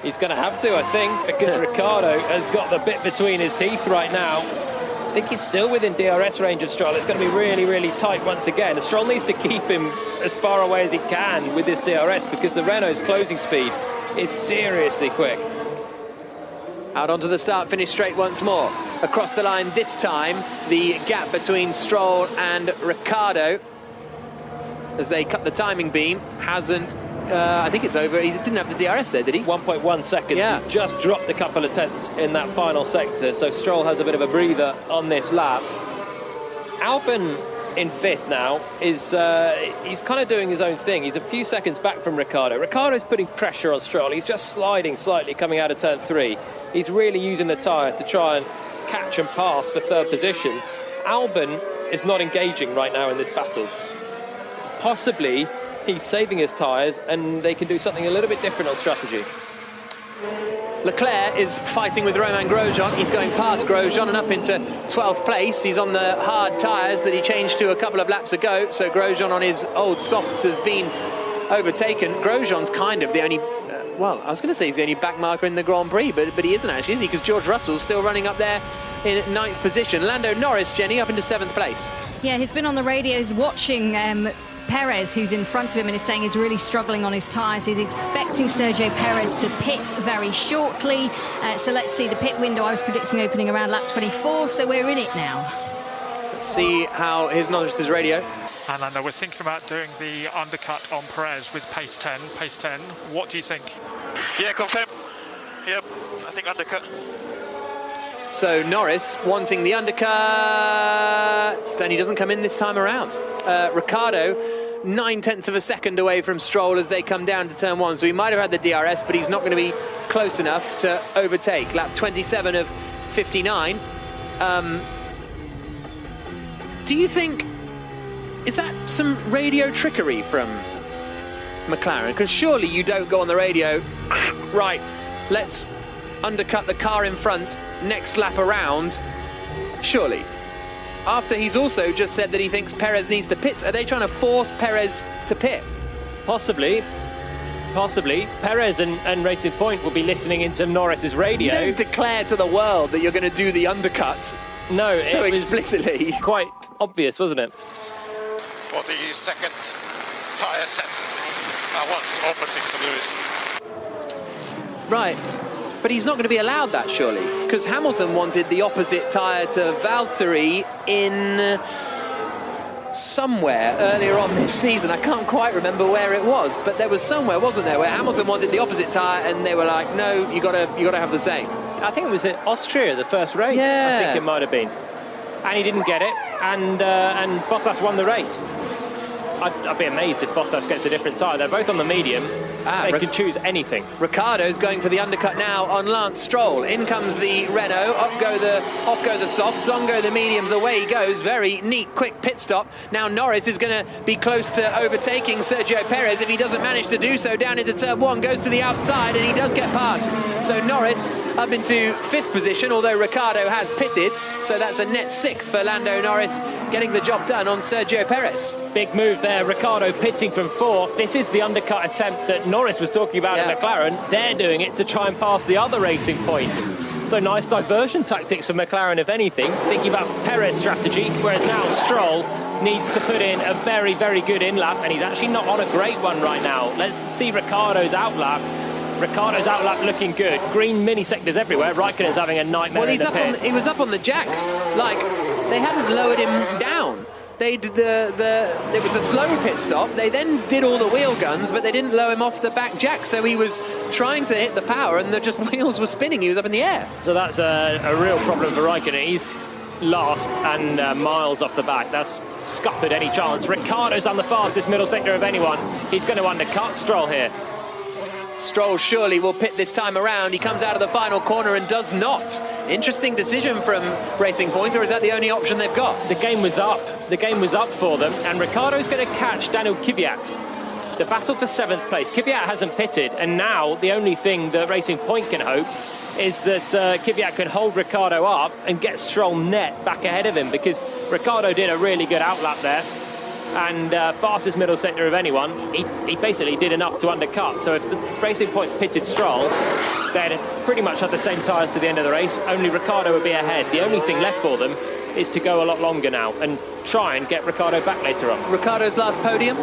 He's going to have to, I think, because Ricciardo has got the bit between his teeth right now. I think he's still within DRS range of Stroll. It's going to be really, really tight once again. Stroll needs to keep him as far away as he can with this DRS because the Renault's closing speed is seriously quick. Out onto the start-finish straight once more. Across the line this time, the gap between Stroll and Ricciardo, as they cut the timing beam, hasn't... I think it's over. He didn't have the DRS there, did he? 1.1 seconds. Yeah. He just dropped a couple of tenths in that final sector. So Stroll has a bit of a breather on this lap. Albon in fifth now is he's kind of doing his own thing. He's a few seconds back from Ricciardo. Ricciardo's putting pressure on Stroll. He's just sliding slightly coming out of turn 3. He's really using the tyre to try and catch and pass for third position. Albon is not engaging right now in this battle. Possibly he's saving his tyres and they can do something a little bit different on strategy. Leclerc is fighting with Romain Grosjean. He's going past Grosjean and up into 12th place. He's on the hard tyres that he changed to a couple of laps ago. So Grosjean on his old softs has been overtaken. Grosjean's kind of the only... well, I was going to say he's the only back marker in the Grand Prix, but he isn't actually, is he? Because George Russell's still running up there in 9th position. Lando Norris, Jenny, up into 7th place. Yeah, he's been on the radios watching Perez, who's in front of him, and is saying he's really struggling on his tyres. He's expecting Sergio Perez to pit very shortly. So let's see the pit window. I was predicting opening around lap 24, so we're in it now. Let's see how his Norris's radio. And I know we're thinking about doing the undercut on Perez with pace 10. Pace 10, what do you think? Yeah, confirm. Yep, I think undercut. So Norris wanting the undercut, and he doesn't come in this time around. Ricciardo, 9/10 of a second away from Stroll as they come down to turn 1. So he might have had the DRS, but he's not going to be close enough to overtake. Lap 27 of 59. Do you think... is that some radio trickery from McLaren? Because surely you don't go on the radio, right, let's undercut the car in front next lap around, surely. After he's also just said that he thinks Perez needs to pit. Are they trying to force Perez to pit? Possibly. possibly. Perez and Racing Point will be listening into Norris's radio. You don't declare to the world that you're going to do the undercut. No, so it was explicitly. Quite obvious, wasn't it? For the second tyre set, I want opposite to Lewis. Right, but he's not going to be allowed that, surely, because Hamilton wanted the opposite tyre to Valtteri in somewhere earlier on this season. I can't quite remember where it was, but there was somewhere, wasn't there, where Hamilton wanted the opposite tyre and they were like, no, you got to have the same. I think it was at Austria, the first race. Yeah. I think it might have been. And he didn't get it, and Bottas won the race. I'd be amazed if Bottas gets a different tyre. They're both on the medium. They can choose anything. Ricciardo's going for the undercut now on Lance Stroll. In comes the Renault. Off go the softs. On go the mediums. Away he goes. Very neat, quick pit stop. Now Norris is going to be close to overtaking Sergio Perez. If he doesn't manage to do so, down into turn 1, goes to the outside, and he does get past. So Norris up into 5th position, although Ricciardo has pitted. So that's a net 6th for Lando Norris, getting the job done on Sergio Perez. Big move there. Ricciardo pitting from 4th. This is the undercut attempt that Norris was talking about in McLaren. They're doing it to try and pass the other Racing Point. So nice diversion tactics for McLaren, if anything. Thinking about Perez strategy, whereas now Stroll needs to put in a very, very good in-lap, and he's actually not on a great one right now. Let's see Ricciardo's outlap. Ricciardo's outlap looking good. Green mini sectors everywhere. Raikkonen's having a nightmare in the pits. He was up on the jacks. Like, they hadn't lowered him down. It was a slow pit stop. They then did all the wheel guns, but they didn't lower him off the back jack, so he was trying to hit the power and the wheels were spinning. He was up in the air. So that's a real problem for Raikkonen. He's last and miles off the back. That's scuppered any chance. Ricciardo's done the fastest middle sector of anyone. He's going to undercut Stroll here. Stroll surely will pit this time around. He comes out of the final corner and does not. Interesting decision from Racing Point, or is that the only option they've got? The game was up. The game was up for them, and Ricciardo's going to catch Daniel Kvyat. The battle for 7th place. Kvyat hasn't pitted, and now the only thing that Racing Point can hope is that Kvyat can hold Ricciardo up and get Stroll net back ahead of him, because Ricciardo did a really good outlap there. And fastest middle sector of anyone, he basically did enough to undercut. So if the Racing Point pitted Stroll, they'd pretty much have the same tyres to the end of the race. Only Ricciardo would be ahead. The only thing left for them is to go a lot longer now and try and get Ricciardo back later on. Ricciardo's last podium?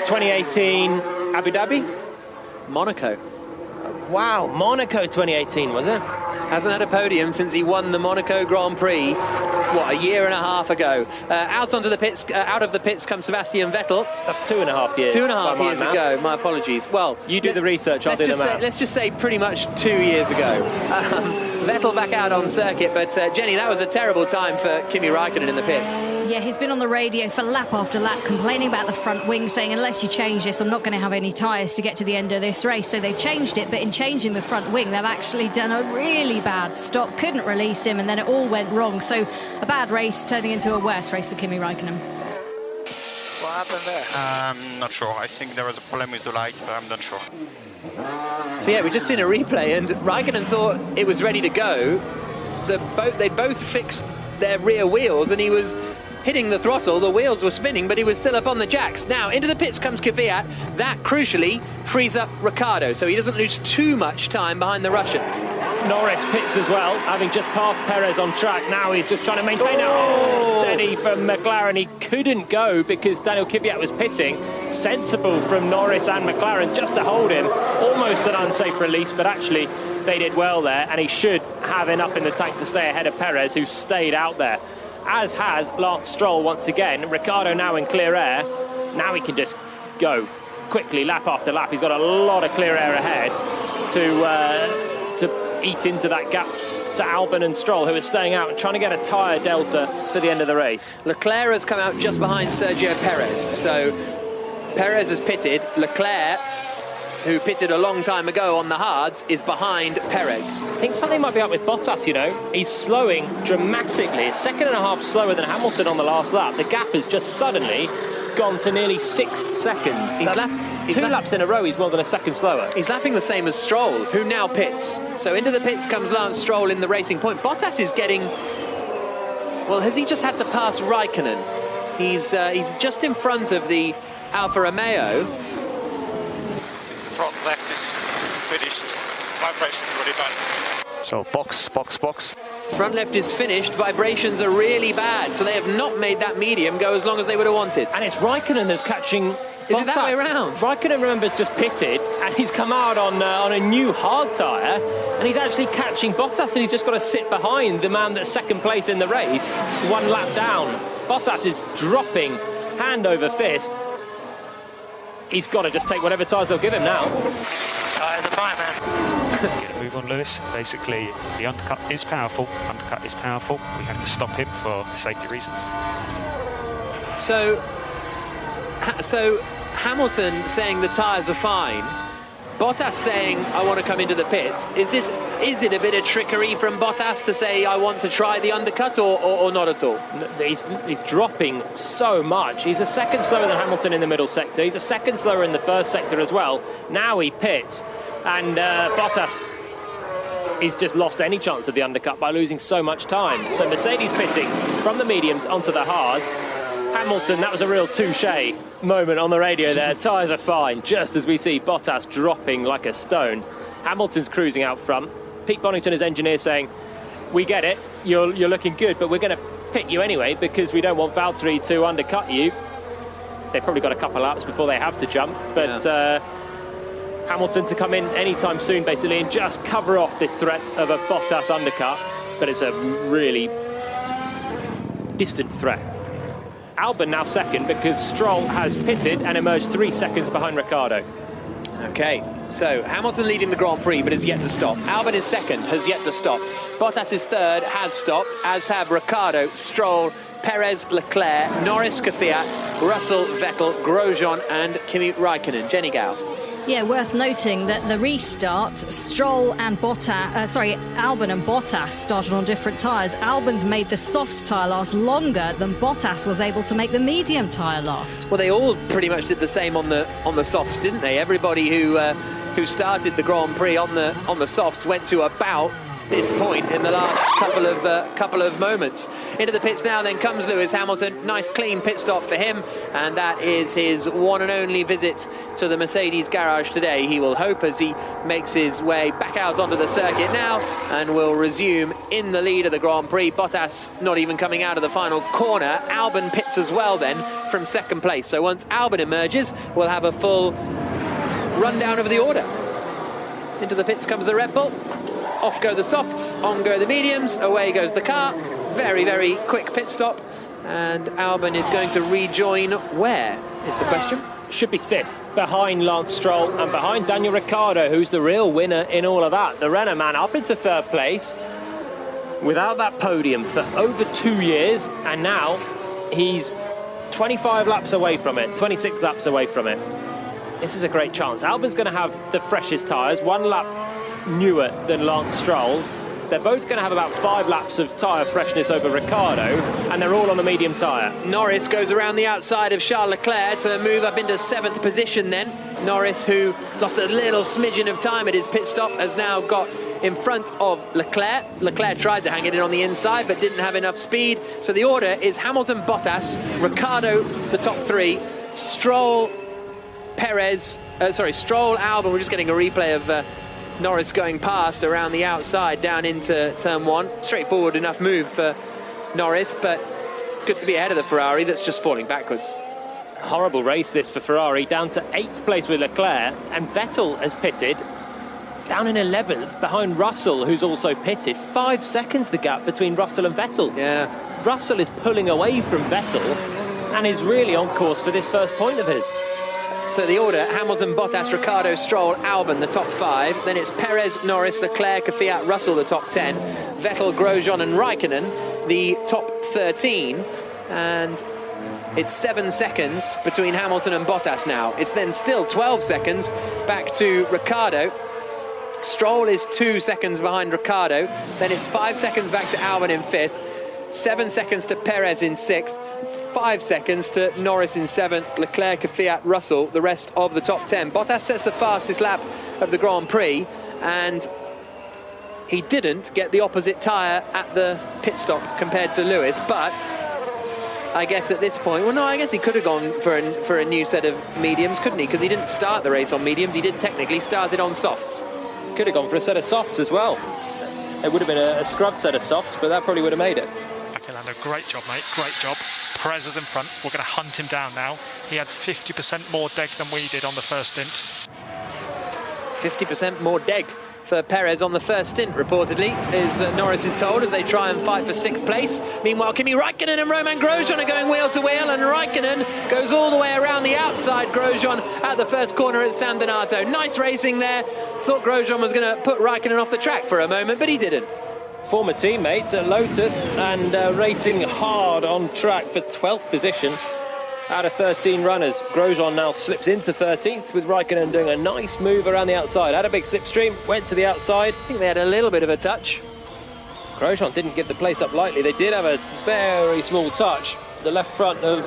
2018 Abu Dhabi? Monaco. Wow, Monaco 2018, was it? Hasn't had a podium since he won the Monaco Grand Prix, what, a year and a half ago. Out of the pits comes Sebastian Vettel. That's 2.5 years. 2.5 years ago, my apologies. Well, you do the research, I'll do the math. Let's just say pretty much 2 years ago. Vettel back out on circuit, but Jenny, that was a terrible time for Kimi Raikkonen in the pits. Yeah, he's been on the radio for lap after lap complaining about the front wing, saying unless you change this, I'm not going to have any tyres to get to the end of this race. So they've changed it, but in changing the front wing, they've actually done a really bad stop, couldn't release him, and then it all went wrong. So a bad race turning into a worse race for Kimi Raikkonen. What happened there? I'm not sure. I think there was a problem with the light, but I'm not sure. So yeah, we've just seen a replay, and Raikkonen thought it was ready to go. They both fixed their rear wheels, and he was hitting the throttle. The wheels were spinning, but he was still up on the jacks. Now, into the pits comes Kvyat. That, crucially, frees up Ricciardo, so he doesn't lose too much time behind the Russian. Norris pits as well, having just passed Perez on track. Now he's just trying to maintain it. Oh, steady from McLaren. He couldn't go because Daniel Kvyat was pitting. Sensible from Norris and McLaren just to hold him. Almost an unsafe release, but actually they did well there, and he should have enough in the tank to stay ahead of Perez, who stayed out there. As has Lance Stroll once again. Ricciardo now in clear air. Now he can just go quickly, lap after lap. He's got a lot of clear air ahead to eat into that gap to Albon and Stroll, who are staying out and trying to get a tyre delta for the end of the race. Leclerc has come out just behind Sergio Perez. So Perez has pitted. Leclerc, who pitted a long time ago on the hards, is behind Perez. I think something might be up with Bottas, you know. He's slowing dramatically. A second and a half slower than Hamilton on the last lap. The gap has just suddenly gone to nearly 6 seconds. Two laps in a row, he's more than a second slower. He's lapping the same as Stroll, who now pits. So into the pits comes Lance Stroll in the Racing Point. Bottas is getting... Well, has he just had to pass Raikkonen? He's just in front of the Alfa Romeo. Front left is finished. Vibration really bad. So box. Front left is finished. Vibrations are really bad, so they have not made that medium go as long as they would have wanted. And it's Raikkonen that's catching Bottas. Is it that way around? Raikkonen, remembers, just pitted, and he's come out on a new hard tyre, and he's actually catching Bottas, and he's just got to sit behind the man that's second place in the race, 1 lap down. Bottas is dropping hand over fist. He's got to just take whatever tyres they'll give him now. Tyres are fine, man. Get a move on Lewis. Basically, the undercut is powerful. Undercut is powerful. We have to stop him for safety reasons. So Hamilton saying the tyres are fine. Bottas saying, I want to come into the pits. Is it a bit of trickery from Bottas to say, I want to try the undercut, or not at all? He's dropping so much. He's a second slower than Hamilton in the middle sector. He's a second slower in the first sector as well. Now he pits, and Bottas, he's just lost any chance of the undercut by losing so much time. So Mercedes pitting from the mediums onto the hards. Hamilton, that was a real touche moment on the radio there. Tyres are fine, just as we see Bottas dropping like a stone. Hamilton's cruising out front. Pete Bonington, his engineer, saying, we get it, you're looking good, but we're going to pit you anyway because we don't want Valtteri to undercut you. They've probably got a couple laps before they have to jump, but Hamilton to come in anytime soon, basically, and just cover off this threat of a Bottas undercut, but it's a really distant threat. Albon now second because Stroll has pitted and emerged 3 seconds behind Ricciardo. Okay, so Hamilton leading the Grand Prix but has yet to stop. Albon is second, has yet to stop. Bottas is third, has stopped, as have Ricciardo, Stroll, Perez, Leclerc, Norris, Kvyat, Russell, Vettel, Grosjean and Kimi Raikkonen. Jenny Gow. Yeah, worth noting that the restart, Albon and Bottas started on different tyres. Albon's made the soft tyre last longer than Bottas was able to make the medium tyre last. Well, they all pretty much did the same on the softs, didn't they? Everybody who started the Grand Prix on the softs went to about this point in the last couple of moments. Into the pits now then comes Lewis Hamilton. Nice clean pit stop for him, and that is his one and only visit to the Mercedes garage today. He will hope as he makes his way back out onto the circuit now and will resume in the lead of the Grand Prix. Bottas not even coming out of the final corner. Albon pits as well then from second place. So once Albon emerges, we'll have a full rundown of the order. Into the pits comes the Red Bull. Off go the softs, on go the mediums, away goes the car. Very, very quick pit stop. And Albon is going to rejoin where, is the question? Should be fifth, behind Lance Stroll and behind Daniel Ricciardo, who's the real winner in all of that. The Renault man up into third place without that podium for over 2 years, and now he's 25 laps away from it, 26 laps away from it. This is a great chance. Albon's going to have the freshest tyres, 1 lap newer than Lance Stroll's. They're both going to have about 5 laps of tyre freshness over Ricciardo, and they're all on the medium tyre. Norris goes around the outside of Charles Leclerc to move up into 7th position then. Norris, who lost a little smidgen of time at his pit stop, has now got in front of Leclerc. Leclerc tried to hang it in on the inside but didn't have enough speed. So the order is Hamilton, Bottas, Ricciardo, the top 3, Stroll, Perez, Stroll, Albon. We're just getting a replay of Norris going past around the outside down into turn 1. Straightforward enough move for Norris, but good to be ahead of the Ferrari that's just falling backwards. Horrible race this for Ferrari, down to 8th place with Leclerc, and Vettel has pitted down in 11th behind Russell, who's also pitted. 5 seconds the gap between Russell and Vettel. Yeah. Russell is pulling away from Vettel and is really on course for this first point of his. So the order, Hamilton, Bottas, Ricciardo, Stroll, Albon, the top 5. Then it's Perez, Norris, Leclerc, Kvyat, Russell, the top 10. Vettel, Grosjean and Raikkonen, the top 13. And it's 7 seconds between Hamilton and Bottas now. It's then still 12 seconds back to Ricciardo. Stroll is 2 seconds behind Ricciardo. Then it's 5 seconds back to Albon in 5th. 7 seconds to Perez in 6th. 5 seconds to Norris in 7th, Leclerc, Kvyat, Russell, the rest of the top 10. Bottas sets the fastest lap of the Grand Prix, and he didn't get the opposite tyre at the pit stop compared to Lewis, but I guess at this point, well, no, I guess he could have gone for a new set of mediums, couldn't he? Because he didn't start the race on mediums. He did technically start it on softs. Could have gone for a set of softs as well. It would have been a scrub set of softs, but that probably would have made it. Okay, Lando, great job, mate, great job. Perez is in front. We're going to hunt him down now. He had 50% more deg than we did on the first stint. 50% more deg for Perez on the first stint, reportedly, as Norris is told, as they try and fight for 6th place. Meanwhile, Kimi Räikkönen and Romain Grosjean are going wheel to wheel, and Räikkönen goes all the way around the outside Grosjean at the first corner at San Donato. Nice racing there. Thought Grosjean was going to put Räikkönen off the track for a moment, but he didn't. Former teammates at Lotus and racing hard on track for 12th position out of 13 runners. Grosjean now slips into 13th with Räikkönen doing a nice move around the outside. Had a big slipstream, went to the outside. I think they had a little bit of a touch. Grosjean didn't give the place up lightly. They did have a very small touch. The left front of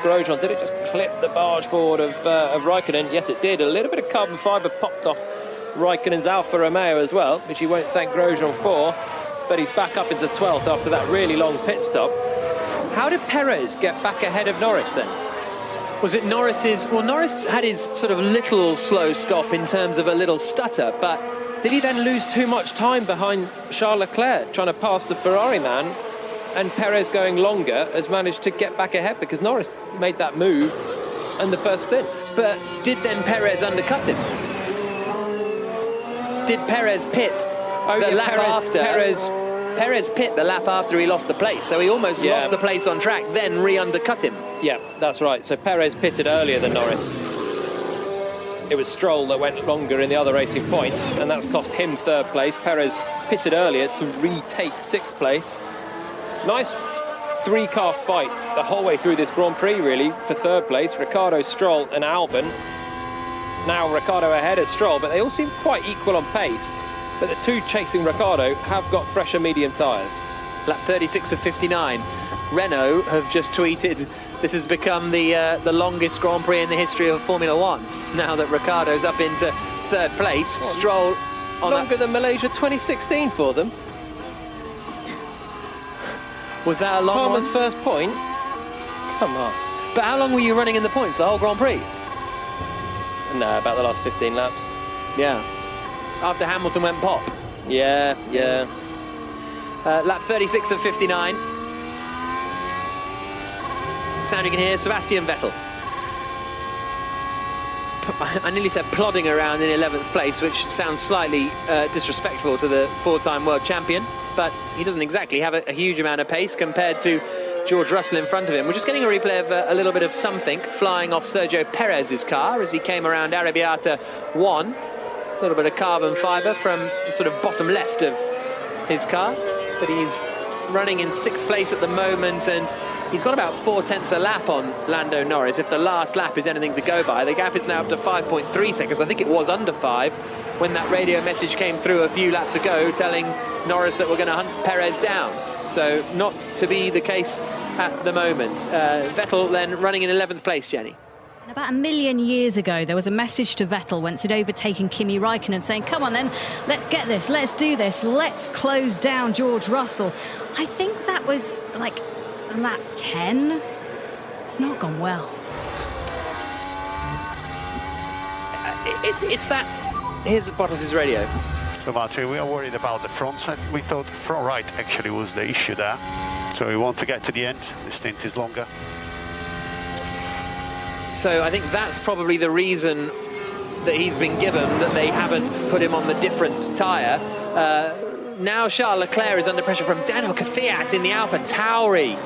Grosjean, did it just clip the barge board of Räikkönen? Yes, it did. A little bit of carbon fibre popped off Räikkönen's Alfa Romeo as well, which he won't thank Grosjean for. But he's back up into 12th after that really long pit stop. How did Perez get back ahead of Norris then? Was it Norris's? Well, Norris had his sort of little slow stop in terms of a little stutter, but did he then lose too much time behind Charles Leclerc trying to pass the Ferrari man, and Perez going longer has managed to get back ahead because Norris made that move in the first stint? But did then Perez undercut him? Did Perez pit the lap after? Perez pit the lap after he lost the place, so he almost lost the place on track, then re-undercut him. Yeah, that's right. So Perez pitted earlier than Norris. It was Stroll that went longer in the other racing point, and that's cost him 3rd place. Perez pitted earlier to retake 6th place. Nice 3-car fight the whole way through this Grand Prix, really, for 3rd place. Ricciardo, Stroll and Albon. Now Ricciardo ahead of Stroll, but they all seem quite equal on pace. But the two chasing Ricciardo have got fresher medium tyres. Lap 36 of 59. Renault have just tweeted, this has become the longest Grand Prix in the history of Formula One. Now that Ricciardo's up into 3rd place, Stroll on longer than Malaysia 2016 for them. Was that a long Palmer's one? first point? Come on. But how long were you running in the points, the whole Grand Prix? No, about the last 15 laps. Yeah. After Hamilton went pop. Yeah. Lap 36 of 59. Sound you can hear, Sebastian Vettel. I nearly said plodding around in 11th place, which sounds slightly disrespectful to the 4-time world champion, but he doesn't exactly have a huge amount of pace compared to George Russell in front of him. We're just getting a replay of a little bit of something flying off Sergio Perez's car as he came around Arrabbiata 1. A little bit of carbon fibre from the sort of bottom left of his car, but he's running in 6th place at the moment, and he's got about 4/10 a lap on Lando Norris. If the last lap is anything to go by, the gap is now up to 5.3 seconds. I think it was under 5 when that radio message came through a few laps ago telling Norris that we're going to hunt Perez down. So not to be the case at the moment. Vettel then running in 11th place, Jenny. And about 1 million years ago, there was a message to Vettel once he'd overtaken Kimi Räikkönen saying, come on then, let's get this, let's do this, let's close down George Russell. I think that was like lap 10. It's not gone well. It's that. Here's Bottas' radio. So Martin, we are worried about the fronts. We thought front right actually was the issue there. So we want to get to the end. The stint is longer. So I think that's probably the reason that he's been given, that they haven't put him on the different tyre. Now Charles Leclerc is under pressure from Daniel Kvyat in the Alpha Tauri.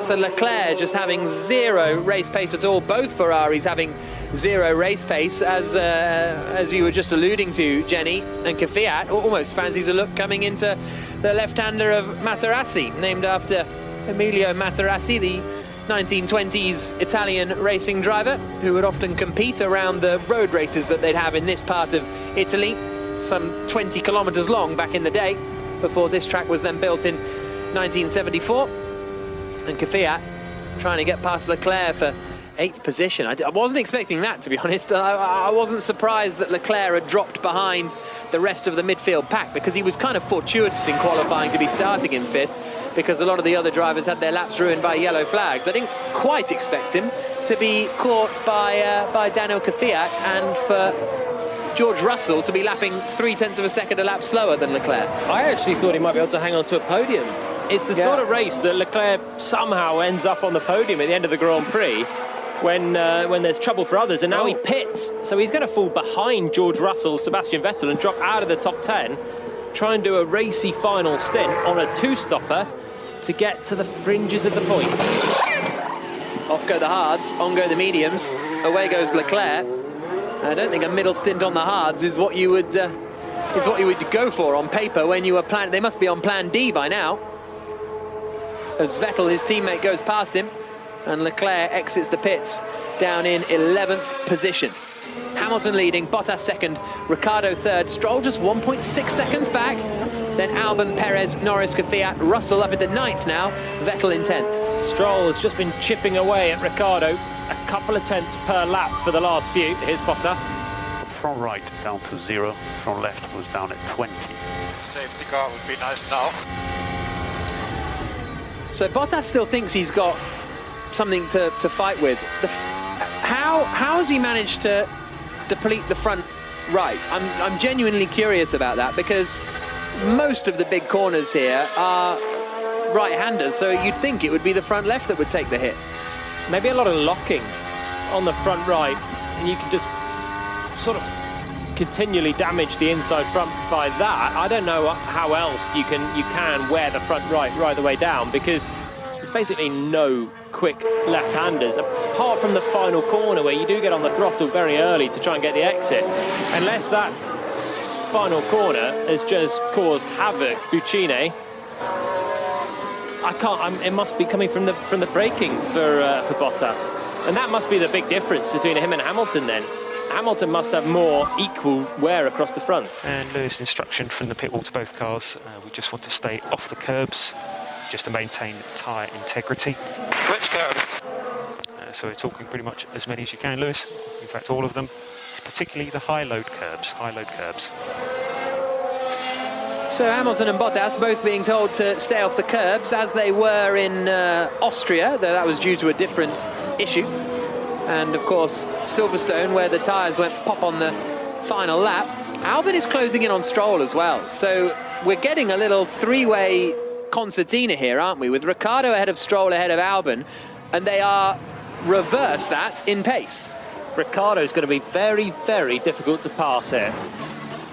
So Leclerc just having 0 race pace at all. Both Ferraris having 0 race pace, as you were just alluding to, Jenny. And Kvyat almost fancies a look coming into the left-hander of Materassi, named after Emilio Materassi, the 1920s Italian racing driver who would often compete around the road races that they'd have in this part of Italy, some 20 kilometres long back in the day, before this track was then built in 1974. And Kvyat trying to get past Leclerc for 8th position. I wasn't expecting that, to be honest. I wasn't surprised that Leclerc had dropped behind the rest of the midfield pack, because he was kind of fortuitous in qualifying to be starting in 5th. because a lot of the other drivers had their laps ruined by yellow flags. I didn't quite expect him to be caught by Daniel Kvyat and for George Russell to be lapping 0.3 of a second a lap slower than Leclerc. I actually thought he might be able to hang on to a podium. It's the sort of race that Leclerc somehow ends up on the podium at the end of the Grand Prix when there's trouble for others, and now he pits. So he's going to fall behind George Russell, Sebastian Vettel, and drop out of the top 10, try and do a racy final stint on a two-stopper to get to the fringes of the point. Off go the hards, on go the mediums, away goes Leclerc. I don't think a middle stint on the hards is what you would go for on paper when you were planning. They must be on plan D by now, as Vettel, his teammate, goes past him, and Leclerc exits the pits down in 11th position. Hamilton leading, Bottas second, Ricciardo third, Stroll just 1.6 seconds back. Then Albon, Perez, Norris, Kvyat, Russell up into 9th now, Vettel in 10th. Stroll has just been chipping away at Ricciardo, a couple of tenths per lap for the last few. Here's Bottas. From right down to 0, from left was down at 20. Safety car would be nice now. So Bottas still thinks he's got something to fight with. How has he managed to deplete the front right? I'm genuinely curious about that, because most of the big corners here are right-handers, so you'd think it would be the front left that would take the hit. Maybe a lot of locking on the front right, and you can just sort of continually damage the inside front by that. I don't know how else you can wear the front right the way down, because there's basically no quick left-handers apart from the final corner where you do get on the throttle very early to try and get the exit. Unless that final corner has just caused havoc, Buccine. It must be coming from the braking for Bottas, and that must be the big difference between him and Hamilton then. Hamilton must have more equal wear across the front. And Lewis, instruction from the pit wall to both cars. We just want to stay off the curbs, just to maintain tyre integrity. Which curbs? So we're talking pretty much as many as you can, Lewis. In fact, all of them. It's particularly the high-load curbs. So Hamilton and Bottas both being told to stay off the curbs, as they were in Austria, though that was due to a different issue. And of course Silverstone, where the tyres went pop on the final lap. Albon is closing in on Stroll as well, so we're getting a little three-way concertina here, aren't we, with Ricciardo ahead of Stroll, ahead of Albon, and they are reverse that in pace. Ricciardo is going to be very, very difficult to pass here.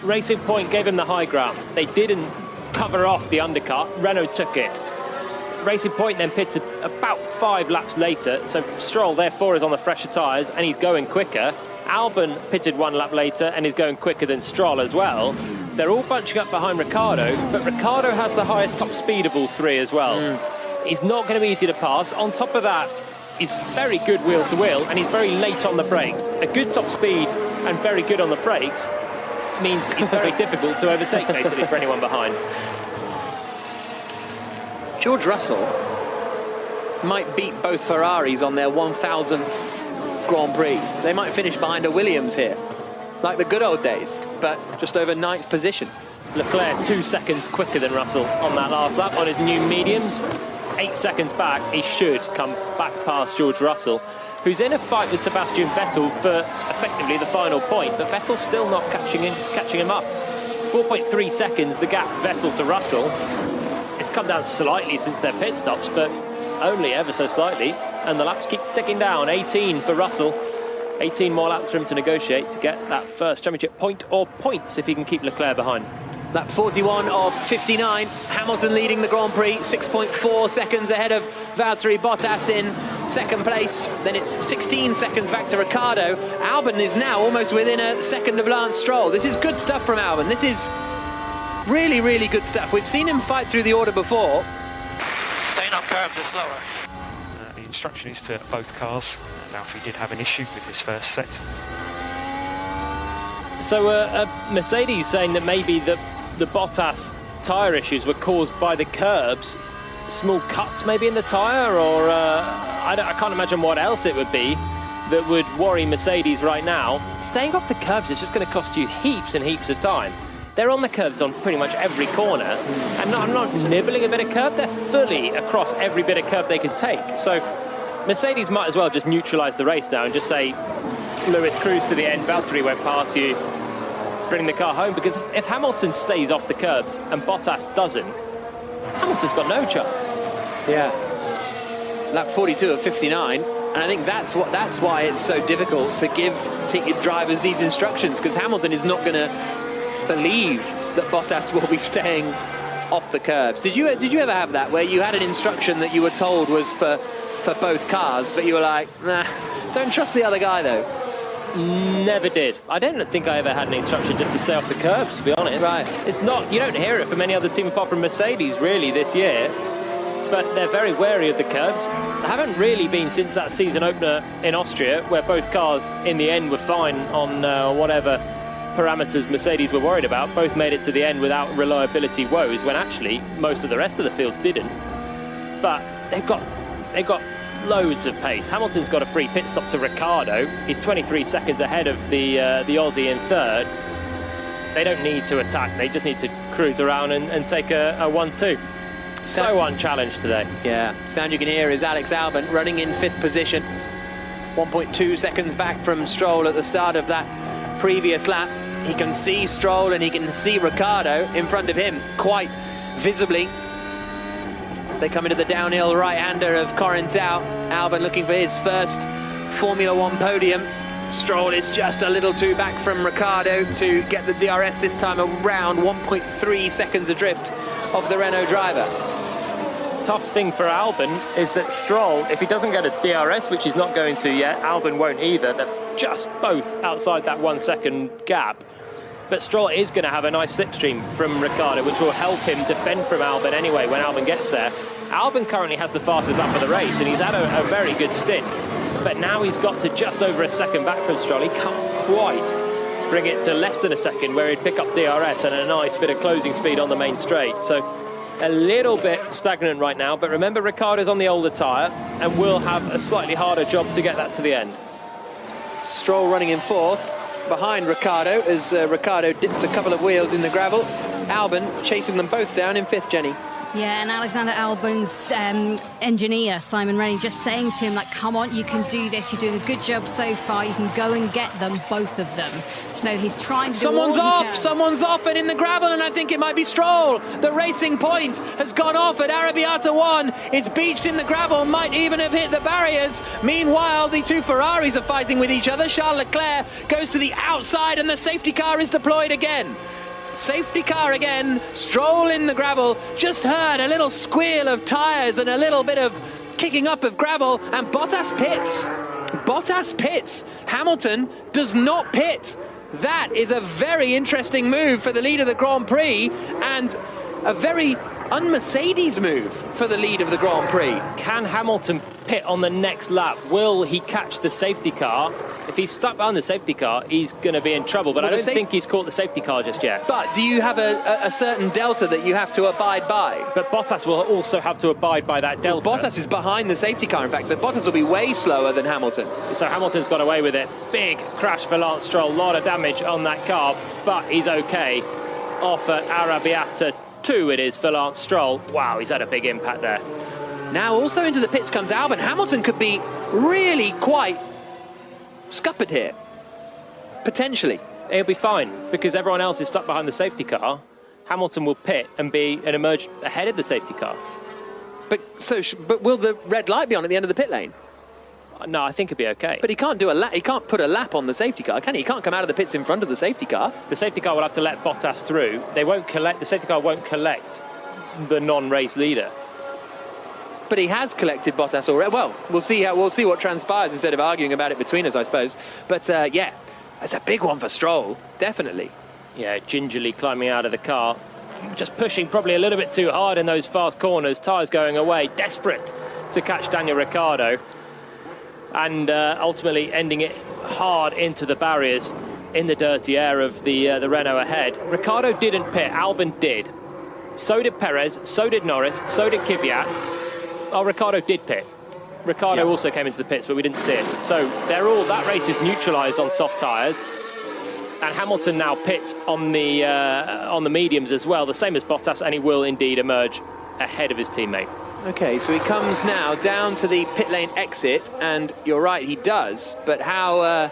Racing Point gave him the high ground. They didn't cover off the undercut. Renault took it. Racing Point then pitted about 5 laps later, so Stroll therefore is on the fresher tyres and he's going quicker. Albon pitted 1 lap later and is going quicker than Stroll as well. They're all bunching up behind Ricciardo, but Ricciardo has the highest top speed of all 3 as well. He's not going to be easy to pass. On top of that, he's very good wheel to wheel and he's very late on the brakes. A good top speed and very good on the brakes means that he's very difficult to overtake, basically, for anyone behind. George Russell might beat both Ferraris on their 1000th Grand Prix. They might finish behind a Williams here, like the good old days, but just over 9th position. Leclerc 2 seconds quicker than Russell on that last lap on his new mediums. 8 seconds back, he should come back past George Russell, who's in a fight with Sebastian Vettel for effectively the final point, but Vettel's still not catching him up. 4.3 seconds, the gap Vettel to Russell. It's come down slightly since their pit stops, but only ever so slightly, and the laps keep ticking down. 18 for Russell, 18 more laps for him to negotiate to get that first championship point, or points if he can keep Leclerc behind. Lap 41 of 59, Hamilton leading the Grand Prix, 6.4 seconds ahead of Valtteri Bottas in 2nd place. Then it's 16 seconds back to Ricciardo. Albon is now almost within a second of Lance Stroll. This is good stuff from Albon. This is really, really good stuff. We've seen him fight through the order before. Staying on curbs is slower. The instruction is to both cars. Valtteri did have an issue with his first set. So Mercedes saying that maybe the Bottas tyre issues were caused by the curbs, small cuts maybe in the tyre, or I can't imagine what else it would be that would worry Mercedes right now. Staying off the curbs is just going to cost you heaps and heaps of time. they're on the curves on pretty much every corner, and I'm not nibbling a bit of curb, they're fully across every bit of curb they can take. So Mercedes might as well just neutralise the race now and just say, Lewis, cruise to the end, Valtteri went past you, bring the car home, because if Hamilton stays off the curbs and Bottas doesn't, Hamilton's got no chance. Yeah. Lap 42 of 59, and I think that's why it's so difficult to give drivers these instructions, because Hamilton is not going to believe that Bottas will be staying off the curbs. Did you ever have that, where you had an instruction that you were told was for both cars, but you were like, nah, don't trust the other guy though? Never did. I don't think I ever had an instruction just to stay off the curbs, to be honest. Right. It's not, you don't hear it from any other team apart from Mercedes really this year, but they're very wary of the curbs. They haven't really been since that season opener in Austria, where both cars in the end were fine on whatever parameters Mercedes were worried about. Both made it to the end without reliability woes, when actually most of the rest of the field didn't. But they've got loads of pace. Hamilton's got a free pit stop to Ricciardo. He's 23 seconds ahead of the Aussie in third. They don't need to attack. They just need to cruise around and take a 1-2. So unchallenged today. Yeah, sound you can hear is Alex Albon running in 5th position. 1.2 seconds back from Stroll at the start of that previous lap. He can see Stroll and he can see Ricciardo in front of him quite visibly as they come into the downhill right-hander of Corintau. Albon looking for his first Formula One podium. Stroll is just a little too back from Ricciardo to get the DRS this time around. 1.3 seconds adrift of the Renault driver. Tough thing for Albon is that Stroll, if he doesn't get a DRS, which he's not going to yet, Albon won't either. They're just both outside that 1 second gap. But Stroll is going to have a nice slipstream from Ricciardo, which will help him defend from Albon anyway when Albon gets there. Albon currently has the fastest lap of the race, and he's had a very good stint. But now he's got to just over a second back from Stroll. He can't quite bring it to less than a second, where he'd pick up DRS and a nice bit of closing speed on the main straight. So a little bit stagnant right now. But remember, Ricciardo's on the older tyre and will have a slightly harder job to get that to the end. Stroll running in 4th. Behind Ricciardo as Ricciardo dips a couple of wheels in the gravel. Albon chasing them both down in 5th, Jenny. Yeah, and Alexander Albon's engineer, Simon Rennie, just saying to him, like, come on, you can do this. You're doing a good job so far. You can go and get them, both of them. So he's trying to Someone's off and in the gravel, and I think it might be Stroll. The Racing Point has gone off at Arrabbiata 1. It's beached in the gravel, might even have hit the barriers. Meanwhile, the two Ferraris are fighting with each other. Charles Leclerc goes to the outside, and the safety car is deployed again. Safety car again, Stroll in the gravel, just heard a little squeal of tyres and a little bit of kicking up of gravel, and Bottas pits. Bottas pits. Hamilton does not pit. That is a very interesting move for the lead of the Grand Prix, and a very un-Mercedes move for the lead of the Grand Prix. Can Hamilton pit on the next lap? Will he catch the safety car? If he's stuck behind the safety car, he's going to be in trouble, but I don't think he's caught the safety car just yet. But do you have a certain delta that you have to abide by? But Bottas will also have to abide by that delta. Well, Bottas is behind the safety car, in fact, so Bottas will be way slower than Hamilton. So Hamilton's got away with it. Big crash for Lance Stroll, a lot of damage on that car, but he's okay. Off at Arrabbiata 2 it is for Lance Stroll. Wow, he's had a big impact there. Now also into the pits comes Albon. Hamilton could be really quite scuppered here, potentially. He'll be fine because everyone else is stuck behind the safety car. Hamilton will pit and emerge ahead of the safety car. But will the red light be on at the end of the pit lane? No, I think he'll be okay. But he can't do a lap. He can't put a lap on the safety car, can he? He can't come out of the pits in front of the safety car. The safety car will have to let Bottas through. They won't collect. The safety car won't collect the non-race leader. But he has collected Bottas already. Well, we'll see what transpires instead of arguing about it between us, I suppose. But yeah, that's a big one for Stroll, definitely. Yeah, gingerly climbing out of the car, just pushing probably a little bit too hard in those fast corners. Tyres going away, desperate to catch Daniel Ricciardo, and ultimately ending it hard into the barriers in the dirty air of the Renault ahead. Ricciardo didn't pit, Albon did. So did Perez, so did Norris, so did Kvyat. Oh, Ricciardo did pit. Ricciardo also came into the pits, but we didn't see it. So that race is neutralised on soft tyres. And Hamilton now pits on the mediums as well, the same as Bottas, and he will indeed emerge ahead of his teammate. Okay, so he comes now down to the pit lane exit, and you're right, he does. But how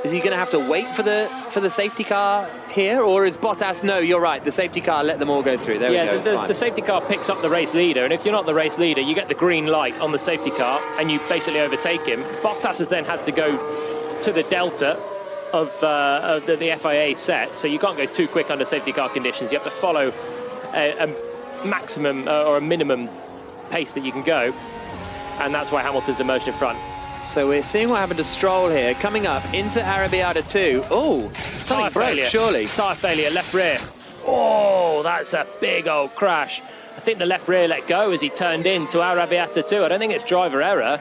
is he going to have to wait for the safety car here, or is Bottas? No, you're right. The safety car let them all go through. There we go. The safety car picks up the race leader, and if you're not the race leader, you get the green light on the safety car, and you basically overtake him. Bottas has then had to go to the delta of the FIA set, so you can't go too quick under safety car conditions. You have to follow a maximum or a minimum pace that you can go, and that's why Hamilton's emerged in front. So we're seeing what happened to Stroll here, coming up into Arrabbiata 2. Oh, something broke, surely. Tyre failure, left rear. Oh, that's a big old crash. I think the left rear let go as he turned into Arrabbiata 2. I don't think it's driver error.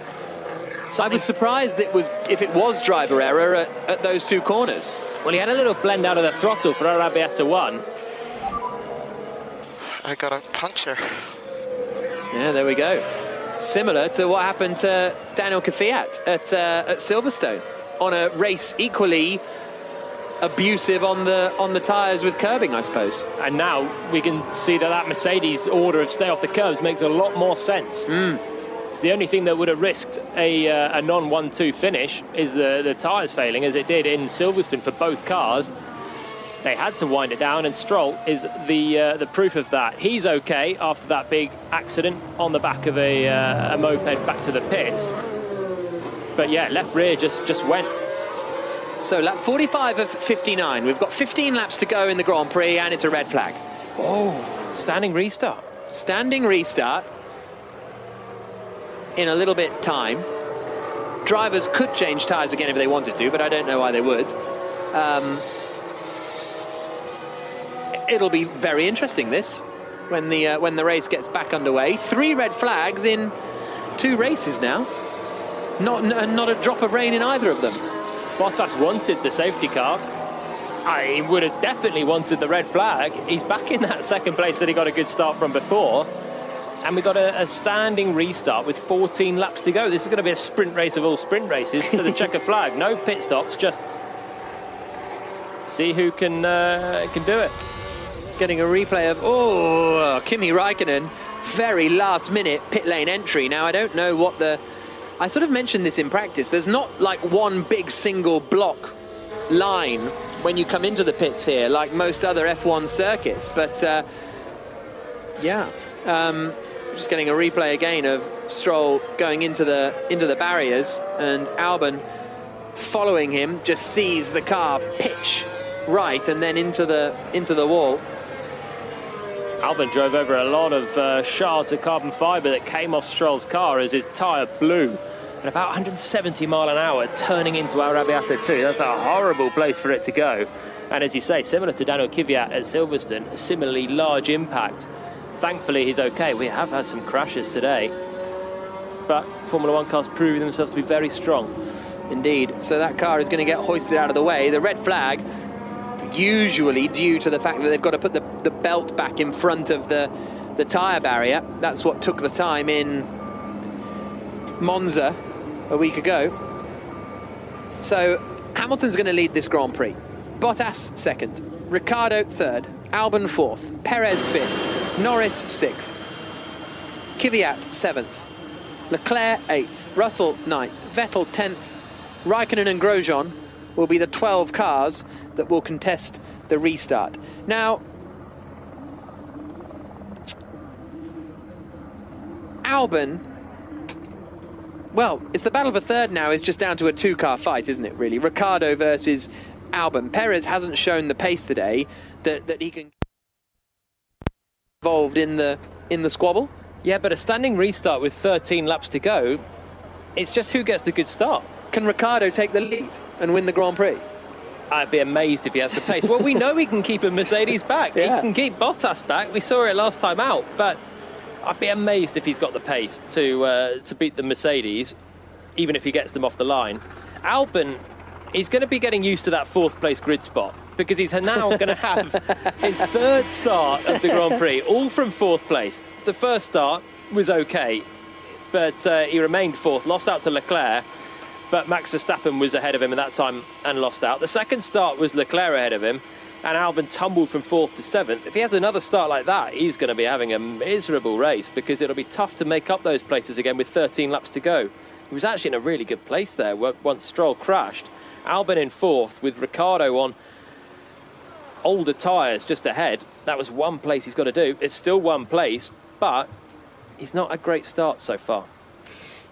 I was surprised if it was driver error at those two corners. Well, he had a little blend out of the throttle for Arrabbiata 1. I got a puncture. Yeah, there we go. Similar to what happened to Daniel Kvyat at Silverstone on a race equally abusive on the tyres with curbing, I suppose. And now we can see that Mercedes order of stay off the curbs makes a lot more sense. It's the only thing that would have risked a non-1-2 finish is the tyres failing, as it did in Silverstone for both cars. They had to wind it down, and Stroll is the proof of that. He's okay after that big accident on the back of a moped back to the pits. But yeah, left rear just went. So lap 45 of 59. We've got 15 laps to go in the Grand Prix, and it's a red flag. Oh, standing restart. Standing restart in a little bit time. Drivers could change tyres again if they wanted to, but I don't know why they would. It'll be very interesting, this, when the race gets back underway. 3 red flags in 2 races now. Not a drop of rain in either of them. Bottas wanted the safety car. He would have definitely wanted the red flag. He's back in that second place that he got a good start from before. And we got a standing restart with 14 laps to go. This is going to be a sprint race of all sprint races to the checker flag. No pit stops, just see who can do it. Getting a replay of, Kimi Räikkönen, very last minute pit lane entry. Now, I don't know what I sort of mentioned this in practice. There's not like one big single block line when you come into the pits here, like most other F1 circuits. But just getting a replay again of Stroll going into the barriers, and Albon following him just sees the car pitch right and then into the wall. Albon drove over a lot of shards of carbon fibre that came off Stroll's car as his tyre blew at about 170 mile an hour, turning into Arrabbiata 2. That's a horrible place for it to go. And as you say, similar to Daniel Kvyat at Silverstone, a similarly large impact. Thankfully, he's okay. We have had some crashes today, but Formula One cars proving themselves to be very strong. Indeed. So that car is going to get hoisted out of the way. The red flag, usually due to the fact that they've got to put the belt back in front of the tyre barrier. That's what took the time in Monza a week ago. So Hamilton's going to lead this Grand Prix. Bottas second, Ricciardo third, Albon fourth, Perez fifth, Norris sixth, Kvyat seventh, Leclerc eighth, Russell ninth, Vettel 10th, Raikkonen and Grosjean will be the 12 cars that will contest the restart. Now, Albon, well, it's the battle for third now. It's just down to a 2-car fight, isn't it, really? Ricciardo versus Albon. Perez hasn't shown the pace today that he can involved in the squabble. Yeah, but a standing restart with 13 laps to go, it's just who gets the good start. Can Ricciardo take the lead and win the Grand Prix? I'd be amazed if he has the pace. Well, we know he can keep a Mercedes back. Yeah. He can keep Bottas back. We saw it last time out. But I'd be amazed if he's got the pace to beat the Mercedes, even if he gets them off the line. Albon is going to be getting used to that 4th place grid spot, because he's now going to have his 3rd start of the Grand Prix, all from 4th place. The first start was okay, but he remained 4th, lost out to Leclerc. but Max Verstappen was ahead of him at that time and lost out. The second start was Leclerc ahead of him, and Albon tumbled from 4th to 7th. If he has another start like that, he's going to be having a miserable race, because it'll be tough to make up those places again with 13 laps to go. He was actually in a really good place there once Stroll crashed. Albon in 4th with Ricciardo on older tyres just ahead. That was one place he's got to do. It's still one place, but he's not a great start so far.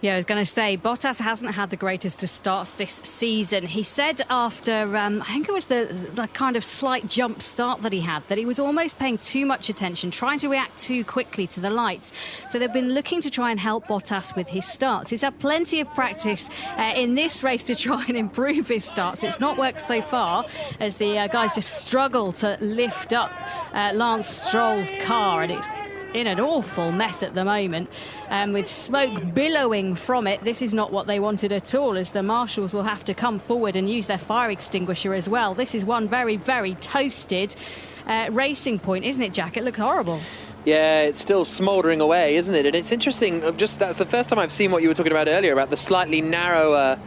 Yeah, I was going to say, Bottas hasn't had the greatest of starts this season. He said after, I think it was the kind of slight jump start that he had, that he was almost paying too much attention, trying to react too quickly to the lights. So they've been looking to try and help Bottas with his starts. He's had plenty of practice in this race to try and improve his starts. It's not worked so far, as the guys just struggle to lift up Lance Stroll's car, and it's in an awful mess at the moment, with smoke billowing from it. This is not what they wanted at all, as the marshals will have to come forward and use their fire extinguisher as well. This is one very, very toasted Racing Point, isn't it, Jack? It looks horrible. Yeah, it's still smouldering away, isn't it? And it's interesting, that's the first time I've seen what you were talking about earlier, about the slightly narrower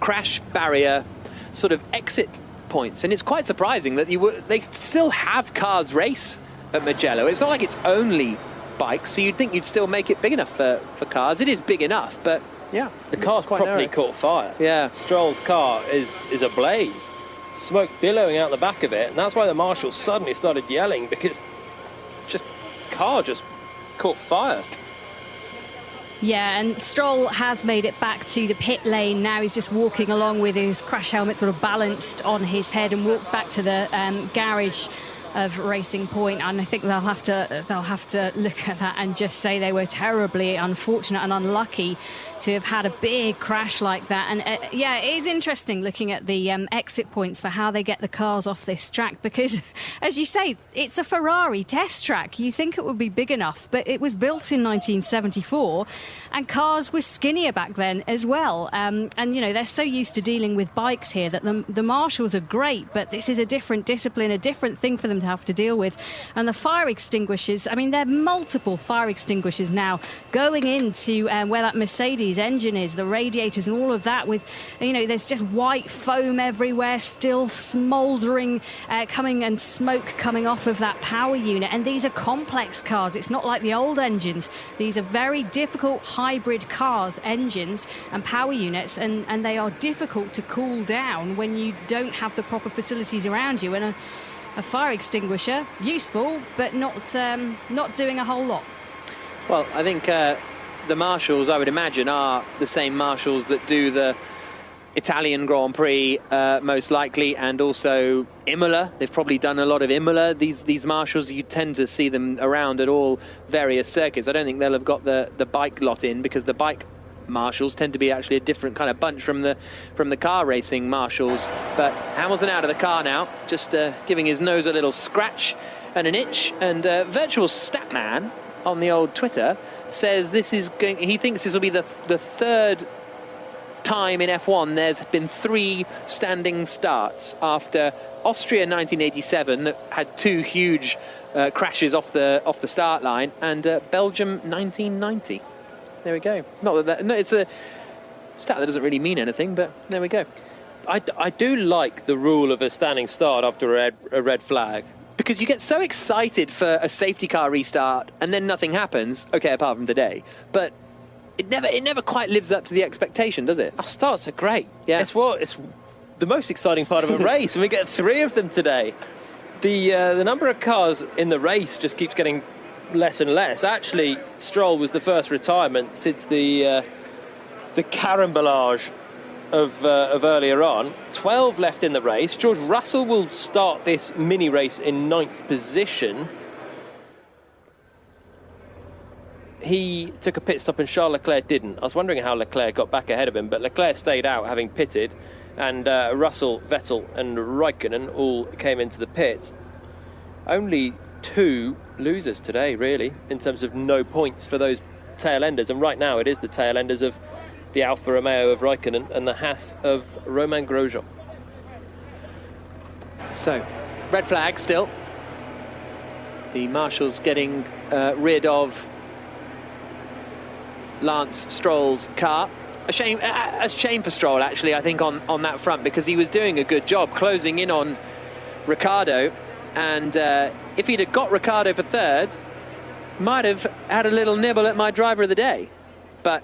crash barrier sort of exit points. And it's quite surprising that they still have cars race at Mugello. It's not like it's only bikes, so you'd think you'd still make it big enough for cars. It is big enough, but yeah, the car's properly caught fire. Yeah, Stroll's car is ablaze, smoke billowing out the back of it, and that's why the marshals suddenly started yelling, because car just caught fire. Yeah, and Stroll has made it back to the pit lane now. He's just walking along with his crash helmet sort of balanced on his head, and walked back to the garage of Racing Point, and I think they'll have to look at that and just say they were terribly unfortunate and unlucky to have had a big crash like that. And yeah, it is interesting looking at the exit points for how they get the cars off this track, because as you say, it's a Ferrari test track. You think it would be big enough, but it was built in 1974 and cars were skinnier back then as well, and you know, they're so used to dealing with bikes here that the marshals are great, but this is a different discipline, a different thing for them to have to deal with. And the fire extinguishers, I mean, there are multiple fire extinguishers now going into where that Mercedes engine is, the radiators and all of that, with, you know, there's just white foam everywhere, still smouldering, coming, and smoke coming off of that power unit. And these are complex cars. It's not like the old engines. These are very difficult hybrid cars, engines and power units, and they are difficult to cool down when you don't have the proper facilities around you. And a fire extinguisher, useful, but not doing a whole lot. Well, I think the marshals, I would imagine, are the same marshals that do the Italian Grand Prix, most likely, and also Imola. They've probably done a lot of Imola. These marshals, you tend to see them around at all various circuits. I don't think they'll have got the bike lot in, because the bike marshals tend to be actually a different kind of bunch from the car racing marshals. But Hamilton out of the car now, just giving his nose a little scratch and an itch. And Virtual Statman on the old Twitter says he thinks this will be the third time in F1 there's been 3 standing starts, after Austria 1987 that had 2 huge crashes off the start line, and Belgium 1990. There we go. Not that no, it's a stat that doesn't really mean anything, but there we go. I do like the rule of a standing start after a red flag, because you get so excited for a safety car restart and then nothing happens. Okay, apart from today, but it never quite lives up to the expectation, does it? Our starts are great. Yeah, it's the most exciting part of a race, and we get 3 of them today. The number of cars in the race just keeps getting less and less. Actually, Stroll was the first retirement since the carambolage of earlier on. 12 left in the race. George Russell will start this mini race in 9th position. He took a pit stop and Charles Leclerc didn't. I was wondering how Leclerc got back ahead of him, but Leclerc stayed out having pitted, and Russell, Vettel and Raikkonen all came into the pits. Only 2 losers today, really, in terms of no points for those tail enders, and right now it is the tail enders of the Alfa Romeo of Raikkonen and the Haas of Romain Grosjean. So, red flag still. The marshals getting rid of Lance Stroll's car. A shame for Stroll, actually, I think, on that front, because he was doing a good job closing in on Ricciardo, and if he'd have got Ricciardo for third, might have had a little nibble at my driver of the day. But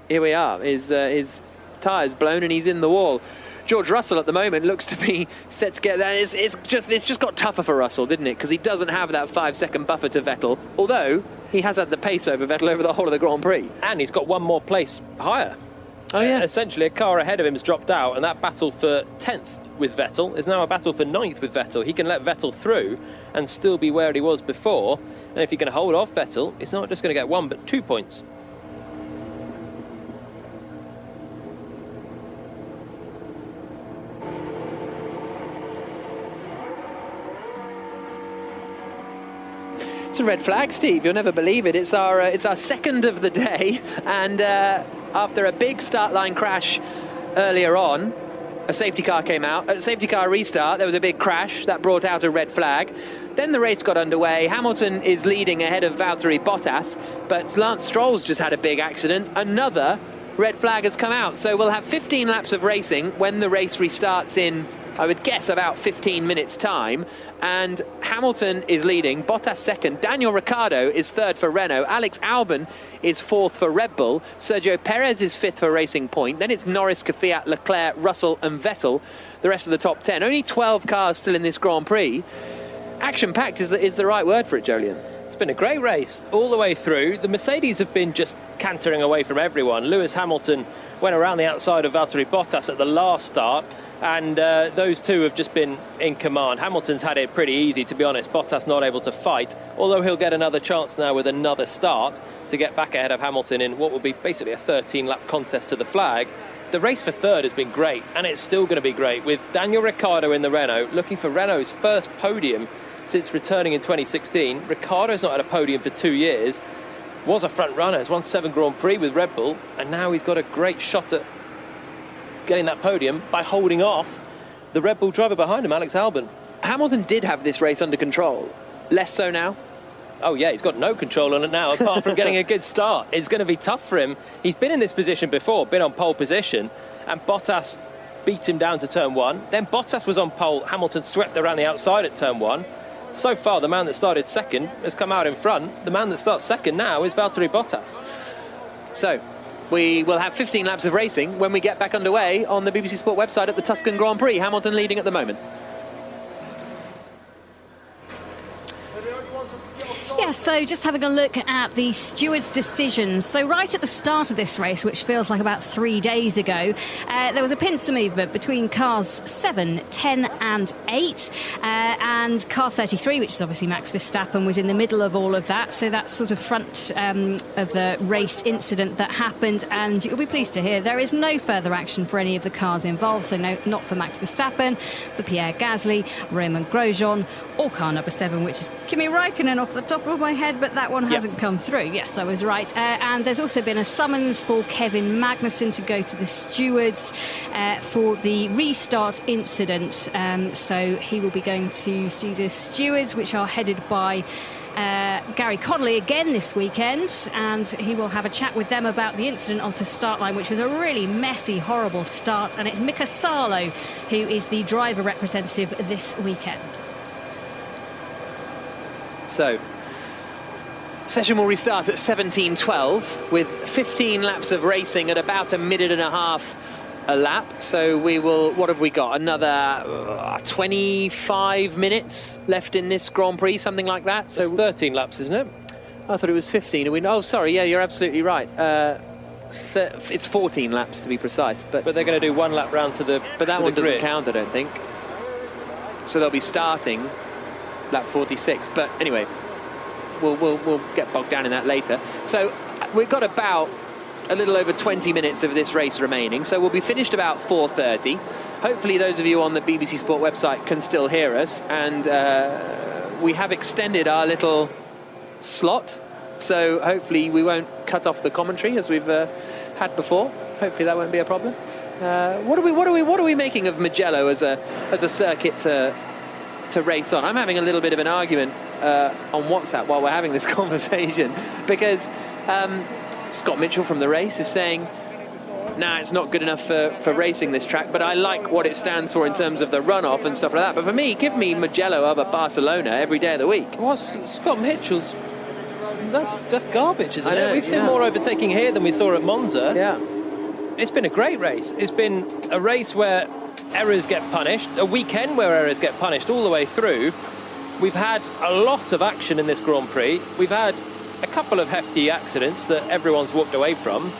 here we are. His tyre's blown and he's in the wall. George Russell at the moment looks to be set to get there. It's just got tougher for Russell, didn't it? Because he doesn't have that 5-second buffer to Vettel, although he has had the pace over Vettel over the whole of the Grand Prix. And he's got one more place higher. Oh, yeah. Essentially, a car ahead of him has dropped out, and that battle for 10th with Vettel is now a battle for 9th with Vettel. He can let Vettel through and still be where he was before. And if he can hold off Vettel, it's not just going to get 1, but 2 points. It's a red flag, Steve. You'll never believe it. It's our second of the day, and after a big start line crash earlier on, a safety car came out. At a safety car restart, there was a big crash that brought out a red flag. Then the race got underway. Hamilton is leading ahead of Valtteri Bottas, but Lance Stroll's just had a big accident. Another red flag has come out. So we'll have 15 laps of racing when the race restarts in, I would guess, about 15 minutes' time. And Hamilton is leading, Bottas second, Daniel Ricciardo is third for Renault, Alex Albon is fourth for Red Bull, Sergio Perez is fifth for Racing Point, then it's Norris, Kvyat, Leclerc, Russell and Vettel, the rest of the top 10. Only 12 cars still in this Grand Prix. Action-packed is the right word for it, Jolyon. It's been a great race all the way through. The Mercedes have been just cantering away from everyone. Lewis Hamilton went around the outside of Valtteri Bottas at the last start, and those two have just been in command. Hamilton's had it pretty easy, to be honest. Bottas not able to fight, although he'll get another chance now with another start to get back ahead of Hamilton in what will be basically a 13-lap contest to the flag. The race for third has been great, and it's still going to be great, with Daniel Ricciardo in the Renault, looking for Renault's first podium since returning in 2016. Ricciardo's not had a podium for 2 years, was a front runner, has won 7 Grand Prix with Red Bull, and now he's got a great shot at getting that podium by holding off the Red Bull driver behind him, Alex Albon. Hamilton did have this race under control. Less so now? Oh yeah, he's got no control on it now, apart from getting a good start. It's going to be tough for him. He's been in this position before, been on pole position, and Bottas beat him down to turn 1. Then Bottas was on pole, Hamilton swept around the outside at turn 1. So far, the man that started second has come out in front. The man that starts second now is Valtteri Bottas. So we will have 15 laps of racing when we get back underway on the BBC Sport website at the Tuscan Grand Prix. Hamilton leading at the moment. Yeah, so just having a look at the stewards' decisions. So right at the start of this race, which feels like about 3 days ago, there was a pincer movement between cars 7, 10 and 8. And car 33, which is obviously Max Verstappen, was in the middle of all of that. So that's sort of front of the race incident that happened. And you'll be pleased to hear there is no further action for any of the cars involved. So no, not for Max Verstappen, for Pierre Gasly, Raymond Grosjean, or car number 7, which is Kimi Räikkönen off the top of my head, but that one hasn't come through. Yes, I was right. And there's also been a summons for Kevin Magnussen to go to the stewards for the restart incident. So he will be going to see the stewards, which are headed by Gary Connolly again this weekend, and he will have a chat with them about the incident on the start line, which was a really messy, horrible start. And it's Mika Salo who is the driver representative this weekend. So session will restart at 17:12 with 15 laps of racing at about a minute and a half a lap. So we will, what have we got? Another 25 minutes left in this Grand Prix, something like that. So it's 13 laps, isn't it? I thought it was 15. Oh, sorry, yeah, you're absolutely right. It's 14 laps to be precise. But they're going to do 1 lap round to the But that to one the doesn't grid. count, I don't think. So they'll be starting lap 46. But anyway, we'll get bogged down in that later. So we've got about a little over 20 minutes of this race remaining, so we'll be finished about 4:30. Hopefully those of you on the BBC Sport website can still hear us, and we have extended our little slot, so hopefully we won't cut off the commentary as we've had before. Hopefully that won't be a problem. What are we making of Mugello as a circuit to race on? I'm having a little bit of an argument on WhatsApp while we're having this conversation, because Scott Mitchell from the race is saying nah, it's not good enough for racing this track, but I like what it stands for in terms of the runoff and stuff like that. But for me, give me Mugello over Barcelona every day of the week. Well, Scott Mitchell's, that's garbage, isn't I know, it? We've seen more overtaking here than we saw at Monza. Yeah. It's been a great race. It's been a race where errors get punished, a weekend where errors get punished all the way through. We've had a lot of action in this Grand Prix. We've had a couple of hefty accidents that everyone's walked away from.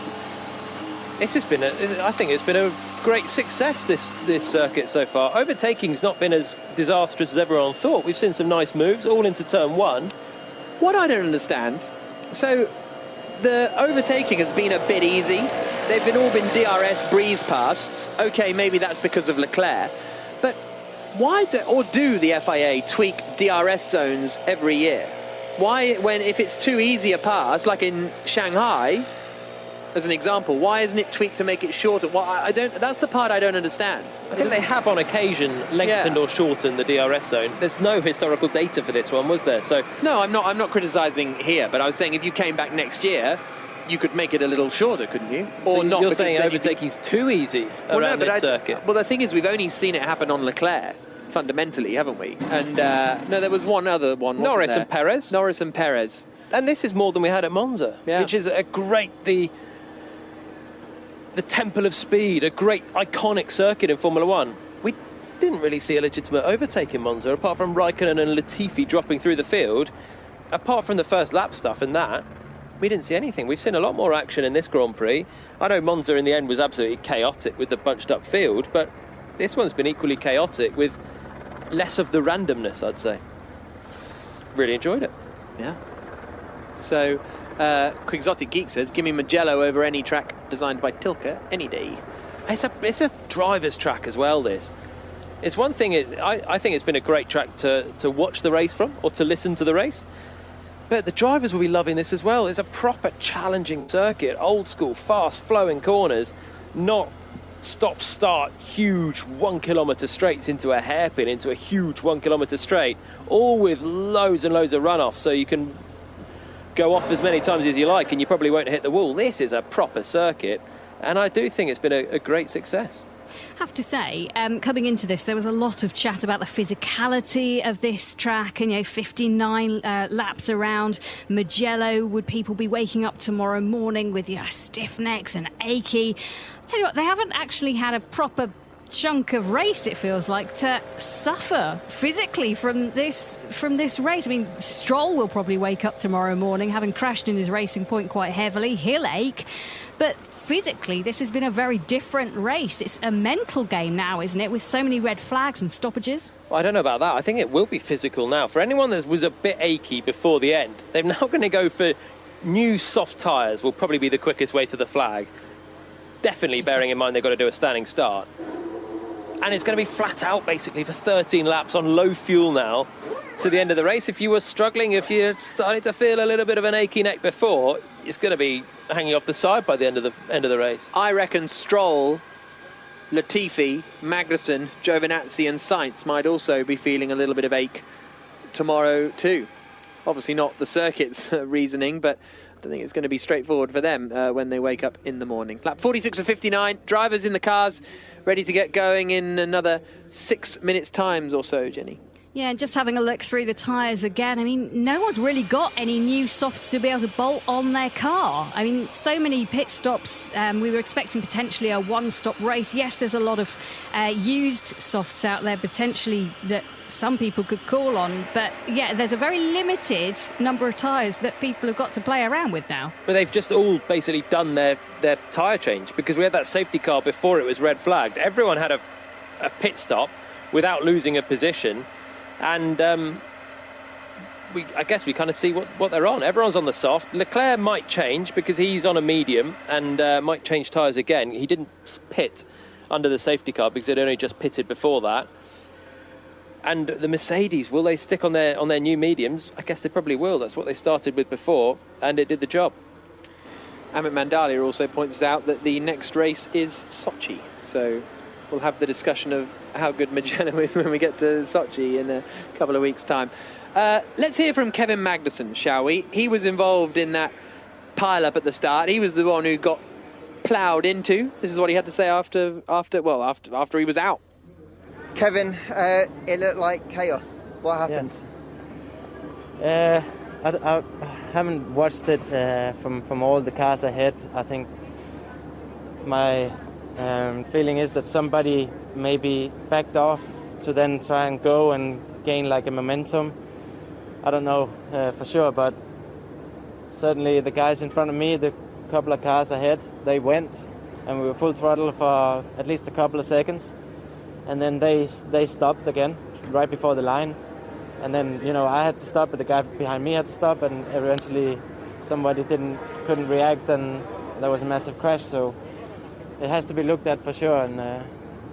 This has been, I think it's been a great success, this circuit so far. Overtaking's not been as disastrous as everyone thought. We've seen some nice moves, all into turn one. What I don't understand, so the overtaking has been a bit easy. They've all been DRS breeze pasts. Okay, maybe that's because of Leclerc. But why do the FIA tweak DRS zones every year? Why, if it's too easy a pass, like in Shanghai, as an example, why isn't it tweaked to make it shorter? Well, that's the part I don't understand. I think they have on occasion lengthened or shortened the DRS zone. There's no historical data for this one, was there? So no, I'm not criticising here, but I was saying if you came back next year, you could make it a little shorter, couldn't you? Or not? You're saying overtaking's too easy around this circuit. Well, the thing is, we've only seen it happen on Leclerc, fundamentally, haven't we? And no, there was one other one. Norris and Perez. Norris and Perez. And this is more than we had at Monza, which is a great the Temple of Speed, a great iconic circuit in Formula One. We didn't really see a legitimate overtake in Monza, apart from Raikkonen and Latifi dropping through the field. Apart from the first lap stuff and that, we didn't see anything. We've seen a lot more action in this Grand Prix. I know Monza in the end was absolutely chaotic with the bunched up field, but this one's been equally chaotic with less of the randomness, I'd say. Really enjoyed it. Yeah. So, Quixotic Geek says, give me Mugello over any track designed by Tilke any day. It's a driver's track as well, this. It's one thing, I think it's been a great track to watch the race from, or to listen to the race. But the drivers will be loving this as well. It's a proper challenging circuit, old school, fast flowing corners, not stop-start, huge 1 kilometre straights into a hairpin, into a huge 1 kilometre straight, all with loads and loads of runoff, so you can go off as many times as you like and you probably won't hit the wall. This is a proper circuit, and I do think it's been a great success. I have to say, coming into this, there was a lot of chat about the physicality of this track, and 59 laps around Mugello. Would people be waking up tomorrow morning with stiff necks and achy? I'll tell you what, they haven't actually had a proper chunk of race, it feels like, to suffer physically from this race. I mean, Stroll will probably wake up tomorrow morning having crashed in his Racing Point quite heavily. He'll ache, but physically this has been a very different race. It's a mental game now, isn't it, with so many red flags and stoppages? Well, I don't know about that. I think it will be physical now. For anyone that was a bit achy before the end, they're now going to go for new soft tyres. Will probably be the quickest way to the flag, definitely bearing in mind they've got to do a standing start. And it's going to be flat out, basically, for 13 laps on low fuel now to the end of the race. If you were struggling, if you're starting to feel a little bit of an achy neck before, it's going to be hanging off the side by the end of the race. I reckon Stroll, Latifi, Magnussen, Giovinazzi and Sainz might also be feeling a little bit of ache tomorrow too. Obviously not the circuit's reasoning, but I don't think it's going to be straightforward for them when they wake up in the morning. Lap 46 of 59, drivers in the cars, ready to get going in another 6 minutes' time or so, Jenny. Yeah, just having a look through the tyres again, I mean, no one's really got any new softs to be able to bolt on their car. I mean, so many pit stops. We were expecting potentially a one-stop race. Yes, there's a lot of used softs out there potentially that some people could call on. But, yeah, there's a very limited number of tyres that people have got to play around with now. But they've just all basically done their tyre change, because we had that safety car before it was red flagged. Everyone had a pit stop without losing a position. And I guess we kind of see what they're on. Everyone's on the soft. Leclerc might change because he's on a medium and might change tyres again. He didn't pit under the safety car because they'd only just pitted before that. And the Mercedes, will they stick on their new mediums? I guess they probably will. That's what they started with before, and it did the job. Amit Mandalia also points out that the next race is Sochi. So we'll have the discussion of how good Mugello is when we get to Sochi in a couple of weeks' time. Let's hear from Kevin Magnussen, shall we? He was involved in that pile-up at the start. He was the one who got ploughed into. This is what he had to say after he was out. Kevin, it looked like chaos. What happened? I haven't watched it from all the cars ahead. I think my feeling is that somebody maybe backed off to then try and go and gain like a momentum. I don't know for sure, but certainly the guys in front of me, the couple of cars ahead, they went, and we were full throttle for at least a couple of seconds, and then they stopped again right before the line, and then I had to stop, but the guy behind me had to stop, and eventually somebody couldn't react, and there was a massive crash. So it has to be looked at for sure and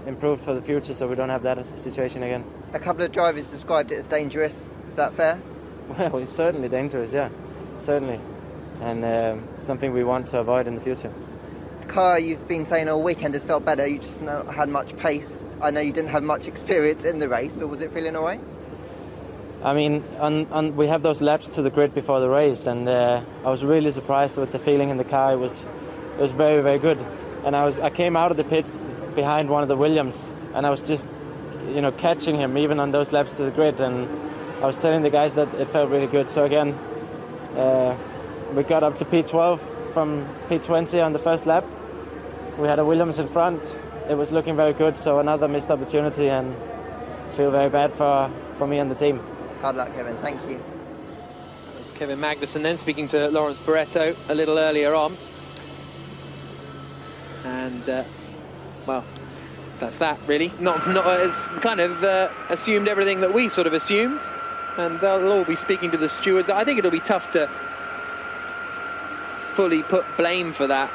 improved for the future, so we don't have that situation again. A couple of drivers described it as dangerous. Is that fair? Well, it's certainly dangerous, yeah, certainly, and something we want to avoid in the future. The car, you've been saying all weekend, has felt better. You just not had much pace. I know you didn't have much experience in the race, but was it feeling all right? I mean, we have those laps to the grid before the race, and I was really surprised with the feeling in the car. It was very, very good. And I came out of the pits behind one of the Williams, and I was just, catching him even on those laps to the grid. And I was telling the guys that it felt really good. So again, we got up to P12 from P20 on the first lap. We had a Williams in front. It was looking very good. So another missed opportunity, and feel very bad for me and the team. Hard luck, Kevin. Thank you. That was Kevin Magnussen then speaking to Lawrence Barretto a little earlier on. And, well, that's that, really. Not as kind of assumed everything that we sort of assumed. And they'll all be speaking to the stewards. I think it'll be tough to fully put blame for that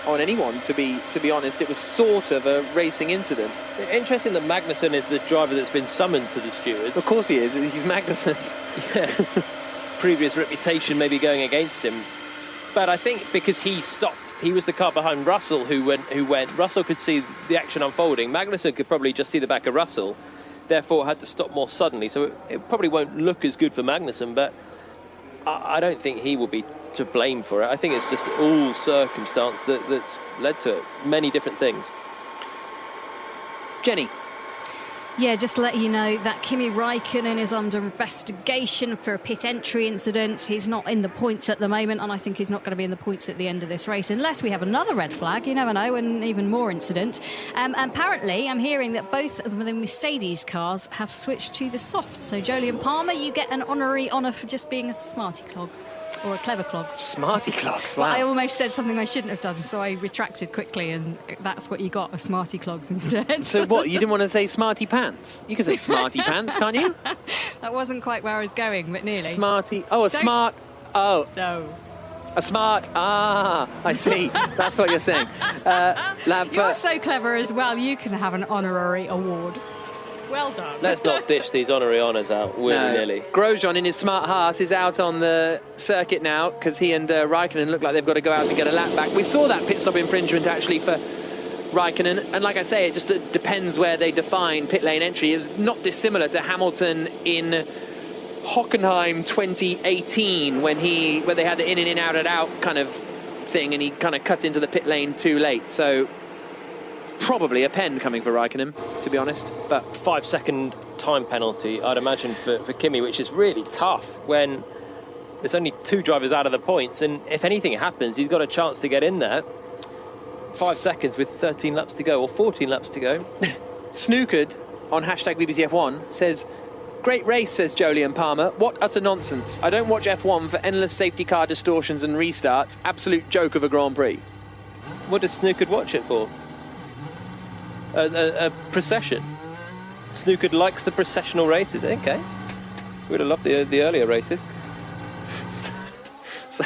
on anyone, to be honest. It was sort of a racing incident. Interesting that Magnussen is the driver that's been summoned to the stewards. Of course he is. He's Magnussen. Yeah. Previous reputation maybe going against him. But I think because he stopped, he was the car behind Russell who went. Russell could see the action unfolding. Magnussen could probably just see the back of Russell, therefore had to stop more suddenly. So it probably won't look as good for Magnussen, but I don't think he will be to blame for it. I think it's just all circumstance that's led to it. Many different things. Jenny. Yeah, just to let you know that Kimi Raikkonen is under investigation for a pit entry incident. He's not in the points at the moment, and I think he's not going to be in the points at the end of this race, unless we have another red flag. You never know, and even more incident. And apparently, I'm hearing that both of the Mercedes cars have switched to the soft. So, Jolyon Palmer, you get an honour for just being a smarty clogs. Or a clever clogs. Smarty clogs, wow. Well, I almost said something I shouldn't have done, so I retracted quickly, and that's what you got, a smarty clogs instead. So what, you didn't want to say smarty pants? You can say smarty pants, can't you? That wasn't quite where I was going, but nearly. Smarty, oh, smart, oh. No. A smart, I see. That's what you're saying. You're so clever as well, you can have an honorary award. Well done. Let's not dish these honorary honours out willy-nilly. No. Grosjean, in his smart Haas, is out on the circuit now because he and Raikkonen look like they've got to go out and get a lap back. We saw that pit stop infringement, actually, for Raikkonen. And like I say, it just depends where they define pit lane entry. It was not dissimilar to Hamilton in Hockenheim 2018 when they had the in and out and out kind of thing, and he kind of cut into the pit lane too late. So probably a pen coming for Raikkonen, to be honest. But 5-second time penalty, I'd imagine, for Kimi, which is really tough when there's only 2 drivers out of the points, and if anything happens, he's got a chance to get in there. 5 seconds with 13 laps to go, or 14 laps to go. Snookered on hashtag BBC F1 says, great race, says Jolyon Palmer. What utter nonsense. I don't watch F1 for endless safety car distortions and restarts. Absolute joke of a Grand Prix. What does Snookered watch it for? A procession. Snookered likes the processional races. Okay, we'd have loved the earlier races. So,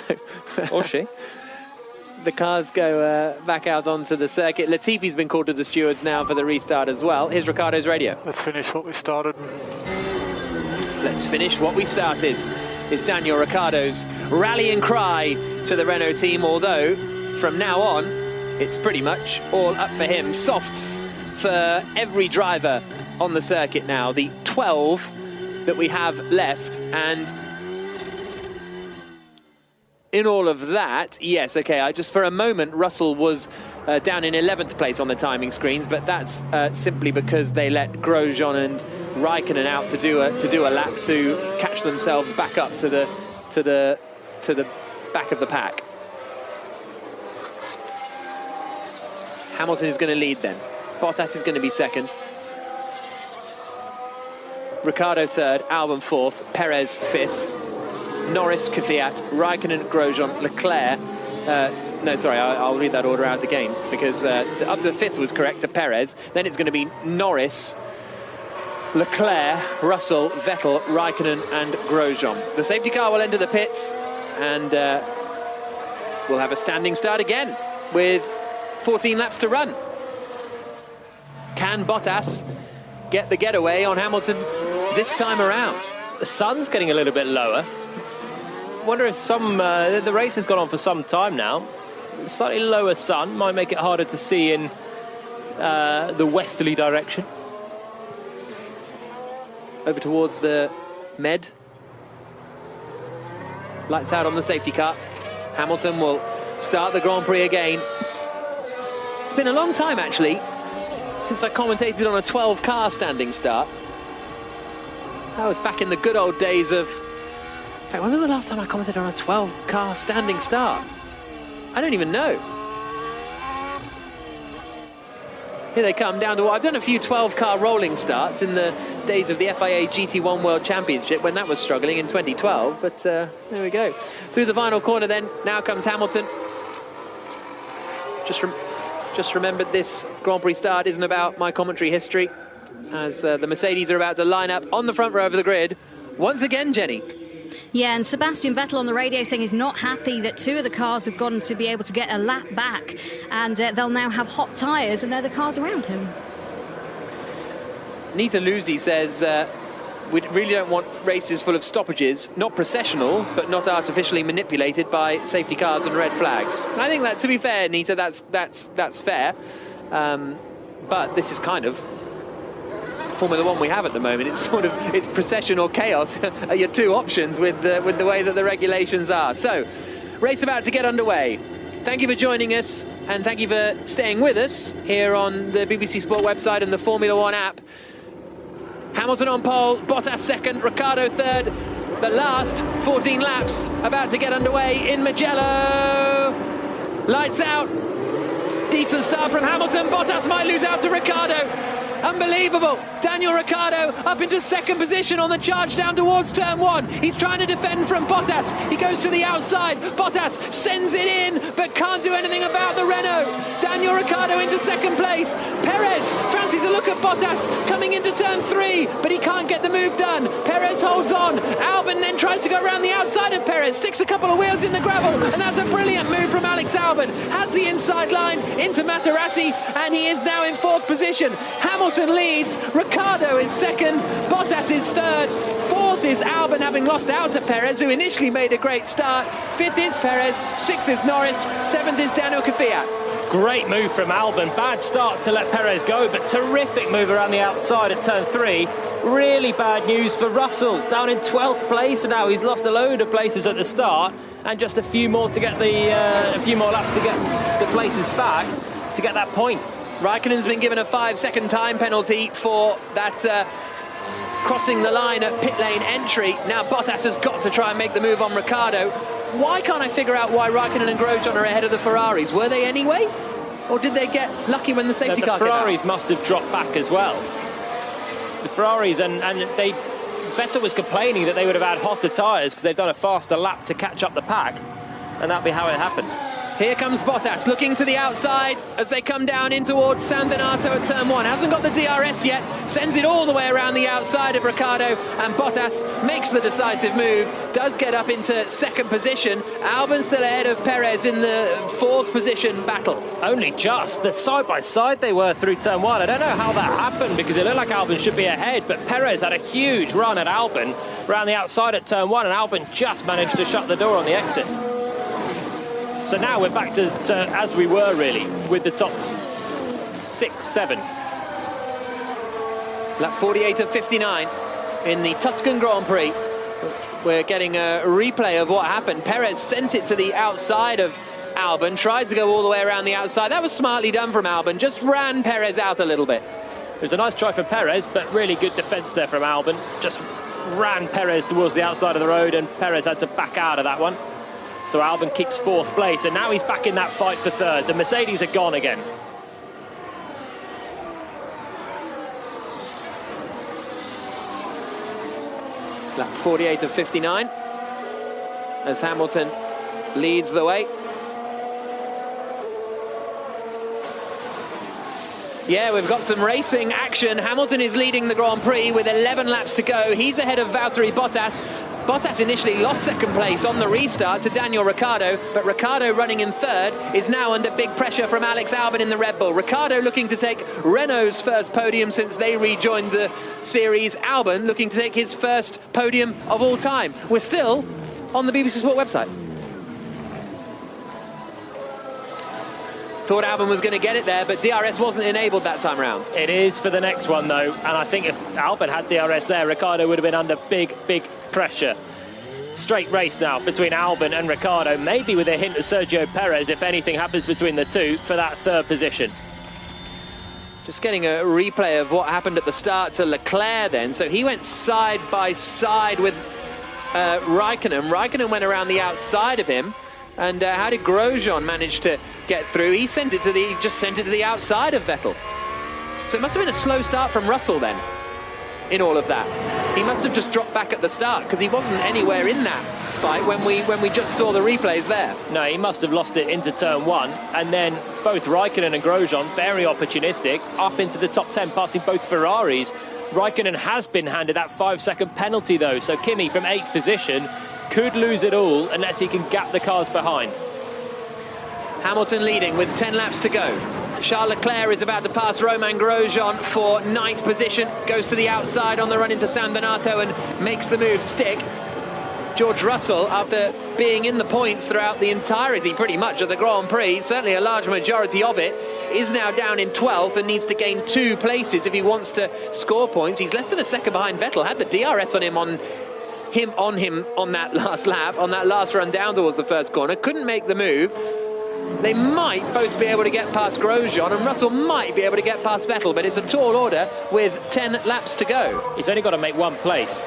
or she. The cars go back out onto the circuit. Latifi's been called to the stewards now for the restart as well. Here's Riccardo's radio. Let's finish what we started. Let's finish what we started, is Daniel Ricciardo's rallying cry to the Renault team, although from now on it's pretty much all up for him. Softs for every driver on the circuit now, the 12 that we have left, and in all of that, yes, okay, I just for a moment, Russell was down in 11th place on the timing screens, but that's simply because they let Grosjean and Raikkonen out to do a lap to catch themselves back up to the back of the pack. Hamilton is going to lead then. Bottas is going to be second. Ricciardo third, Albon fourth, Perez fifth, Norris, Kvyat, Raikkonen, Grosjean, Leclerc. No, sorry, I'll read that order out again because up to fifth was correct to Perez. Then it's going to be Norris, Leclerc, Russell, Vettel, Raikkonen and Grosjean. The safety car will enter the pits and we'll have a standing start again with 14 laps to run. Can Bottas get the getaway on Hamilton this time around? The sun's getting a little bit lower. Wonder if the race has gone on for some time now. Slightly lower sun might make it harder to see in the westerly direction. Over towards the Med. Lights out on the safety car. Hamilton will start the Grand Prix again. It's been a long time, actually, since I commentated on a 12-car standing start. That was back in the good old days of... In fact, when was the last time I commented on a 12-car standing start? I don't even know. Here they come down to... I've done a few 12-car rolling starts in the days of the FIA GT1 World Championship when that was struggling in 2012, but there we go. Through the final corner then, now comes Hamilton. Just remembered this Grand Prix start isn't about my commentary history, as the Mercedes are about to line up on the front row of the grid once again, Jenny. Yeah, and Sebastian Vettel on the radio saying he's not happy that two of the cars have gotten to be able to get a lap back, and they'll now have hot tyres, and they're the cars around him. Nita Luzzi says, we really don't want races full of stoppages, not processional, but not artificially manipulated by safety cars and red flags. And I think that, to be fair, Nita, that's fair. But this is kind of Formula One we have at the moment. It's procession or chaos are your two options with the way that the regulations are. So, race about to get underway. Thank you for joining us, and thank you for staying with us here on the BBC Sport website and the Formula One app. Hamilton on pole, Bottas second, Ricciardo third. The last 14 laps about to get underway in Mugello. Lights out. Decent start from Hamilton. Bottas might lose out to Ricciardo. Unbelievable. Daniel Ricciardo up into second position on the charge down towards turn one. He's trying to defend from Bottas. He goes to the outside. Bottas sends it in, but can't do anything about the Renault. Daniel Ricciardo into second place. Perez fancies a look at Bottas coming into turn three, but he can't get the move done. Perez holds on. Albon then tries to go around the outside of Perez, sticks a couple of wheels in the gravel, and that's a brilliant move from Alex Albon. Has the inside line into Matarassi, and he is now in fourth position. Hamilton leads, Ricciardo is second, Bottas is third, fourth is Albon, having lost out to Perez, who initially made a great start. Fifth is Perez, sixth is Norris, seventh is Daniel Kvyat. Great move from Albon. Bad start to let Perez go, but terrific move around the outside at turn three. Really bad news for Russell, down in 12th place now. He's lost a load of places at the start, and just a few more to get a few more laps to get the places back to get that point. Raikkonen's been given a 5-second time penalty for that crossing the line at pit lane entry. Now Bottas has got to try and make the move on Ricciardo. Why can't I figure out why Raikkonen and Grosjean are ahead of the Ferraris? Were they anyway? Or did they get lucky when the safety car came out? The Ferraris must have dropped back as well. The Ferraris, and Vettel was complaining that they would have had hotter tyres because they've done a faster lap to catch up the pack, and that'll be how it happened. Here comes Bottas, looking to the outside as they come down in towards San Donato at turn one. Hasn't got the DRS yet, sends it all the way around the outside of Ricciardo, and Bottas makes the decisive move, does get up into second position. Albon's still ahead of Perez in the fourth position battle. Only just. The side-by-side they were through turn one. I don't know how that happened because it looked like Albon should be ahead, but Perez had a huge run at Albon around the outside at turn one, and Albon just managed to shut the door on the exit. So now we're back to as we were, really, with the top 6-7. Lap 48 of 59 in the Tuscan Grand Prix. We're getting a replay of what happened. Perez sent it to the outside of Albon, tried to go all the way around the outside. That was smartly done from Albon, just ran Perez out a little bit. It was a nice try for Perez, but really good defence there from Albon. Just ran Perez towards the outside of the road, and Perez had to back out of that one. So Albon keeps 4th place, and now he's back in that fight for 3rd. The Mercedes are gone again. Lap 48 of 59 as Hamilton leads the way. Yeah, we've got some racing action. Hamilton is leading the Grand Prix with 11 laps to go. He's ahead of Valtteri Bottas. Bottas initially lost 2nd place on the restart to Daniel Ricciardo, but Ricciardo running in 3rd is now under big pressure from Alex Albon in the Red Bull. Ricciardo looking to take Renault's first podium since they rejoined the series. Albon looking to take his first podium of all time. We're still on the BBC Sport website. Thought Albon was going to get it there, but DRS wasn't enabled that time round. It is for the next one, though, and I think if Albon had DRS there, Ricciardo would have been under big pressure. Straight race now between Albon and Ricciardo, maybe with a hint of Sergio Perez if anything happens between the two for that 3rd position. Just getting a replay of what happened at the start to Leclerc then. So he went side by side with Raikkonen. Raikkonen went around the outside of him. And how did Grosjean manage to get through? He just sent it to the outside of Vettel. So it must have been a slow start from Russell then, in all of that. He must have just dropped back at the start because he wasn't anywhere in that fight when we just saw the replays there. No, he must have lost it into turn 1, and then both Raikkonen and Grosjean, very opportunistic, up into the top 10, passing both Ferraris. Raikkonen has been handed that 5-second penalty though, so Kimi from 8th position could lose it all unless he can gap the cars behind. Hamilton leading with 10 laps to go. Charles Leclerc is about to pass Romain Grosjean for 9th position. Goes to the outside on the run into San Donato and makes the move stick. George Russell, after being in the points throughout the entirety pretty much of the Grand Prix, certainly a large majority of it, is now down in 12th and needs to gain 2 places if he wants to score points. He's less than a second behind Vettel. Had the DRS on him on that last lap, on that last run down towards the first corner. Couldn't make the move. They might both be able to get past Grosjean, and Russell might be able to get past Vettel, but it's a tall order with 10 laps to go. He's only got to make 1 place.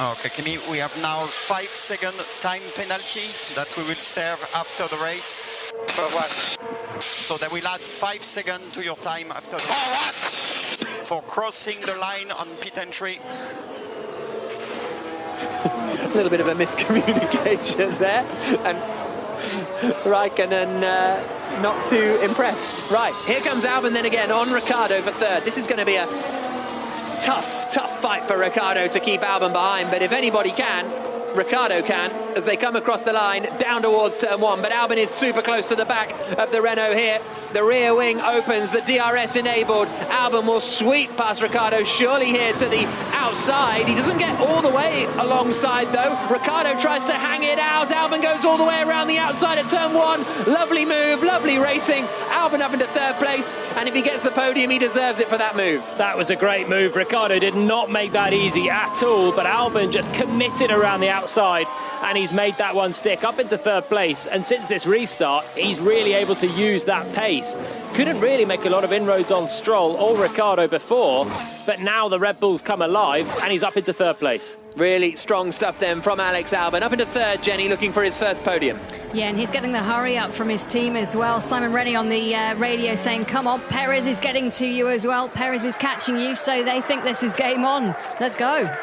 Okay, Kimi, we have now 5-second time penalty that we will serve after the race. For what? So they will add 5 seconds to your time after the race. For crossing the line on pit entry. A little bit of a miscommunication there, and Raikkonen not too impressed. Right, here comes Albon then again on Ricciardo for 3rd. This is going to be a tough fight for Ricciardo to keep Albon behind, but if anybody can, Ricciardo can, as they come across the line down towards turn 1. But Albon is super close to the back of the Renault here. The rear wing opens, the DRS enabled. Albon will sweep past Ricciardo, surely here to the outside. He doesn't get all the way alongside though. Ricciardo tries to hang it out. Albon goes all the way around the outside at turn 1. Lovely move, lovely racing. Albon up into 3rd place, and if he gets the podium, he deserves it for that move. That was a great move. Ricciardo did not make that easy at all, but Albon just committed around the outside, and he's made that one stick up into 3rd place. And since this restart, he's really able to use that pace. Couldn't really make a lot of inroads on Stroll or Ricciardo before, but now the Red Bulls come alive and he's up into 3rd place. Really strong stuff then from Alex Albon. Up into 3rd, Jenny, looking for his first podium. Yeah, and he's getting the hurry up from his team as well. Simon Rennie on the radio saying, come on, Perez is getting to you as well. Perez is catching you, so they think this is game on. Let's go.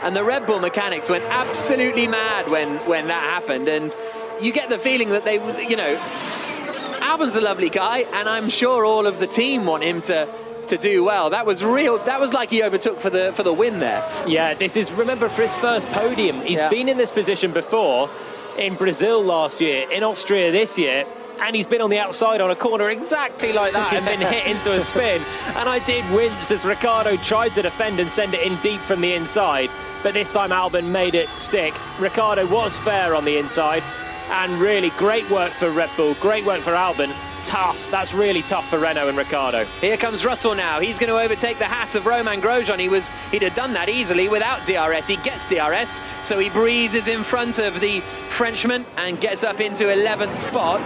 And the Red Bull mechanics went absolutely mad when that happened, and you get the feeling that they, you know, Albon's a lovely guy, and I'm sure all of the team want him to do well. That was real. That was like he overtook for the win there. Yeah, this is, remember, for his first podium. He's been in this position before, in Brazil last year, in Austria this year, and he's been on the outside on a corner exactly like that and been hit into a spin. And I did wince as Ricciardo tried to defend and send it in deep from the inside, but this time Albon made it stick. Ricciardo was fair on the inside, and really great work for Red Bull, great work for Albon, tough. That's really tough for Renault and Ricciardo. Here comes Russell now. He's going to overtake the Haas of Romain Grosjean. He'd have done that easily without DRS. He gets DRS, so he breezes in front of the Frenchman and gets up into 11th spot.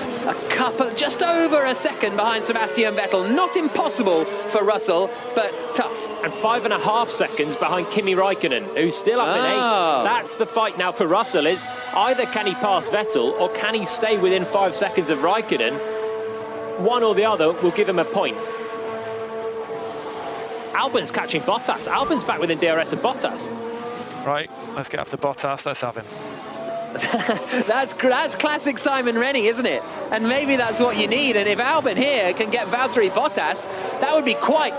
Just over a second behind Sebastian Vettel. Not impossible for Russell, but tough. And 5.5 seconds behind Kimi Räikkönen, who's still up in 8th. That's the fight now for Russell, is either can he pass Vettel or can he stay within 5 seconds of Räikkönen? One or the other will give him a point. Albon's catching Bottas. Albon's back within DRS of Bottas. Right, let's get up to Bottas, let's have him. That's classic Simon Rennie, isn't it? And maybe that's what you need. And if Albon here can get Valtteri Bottas, that would be quite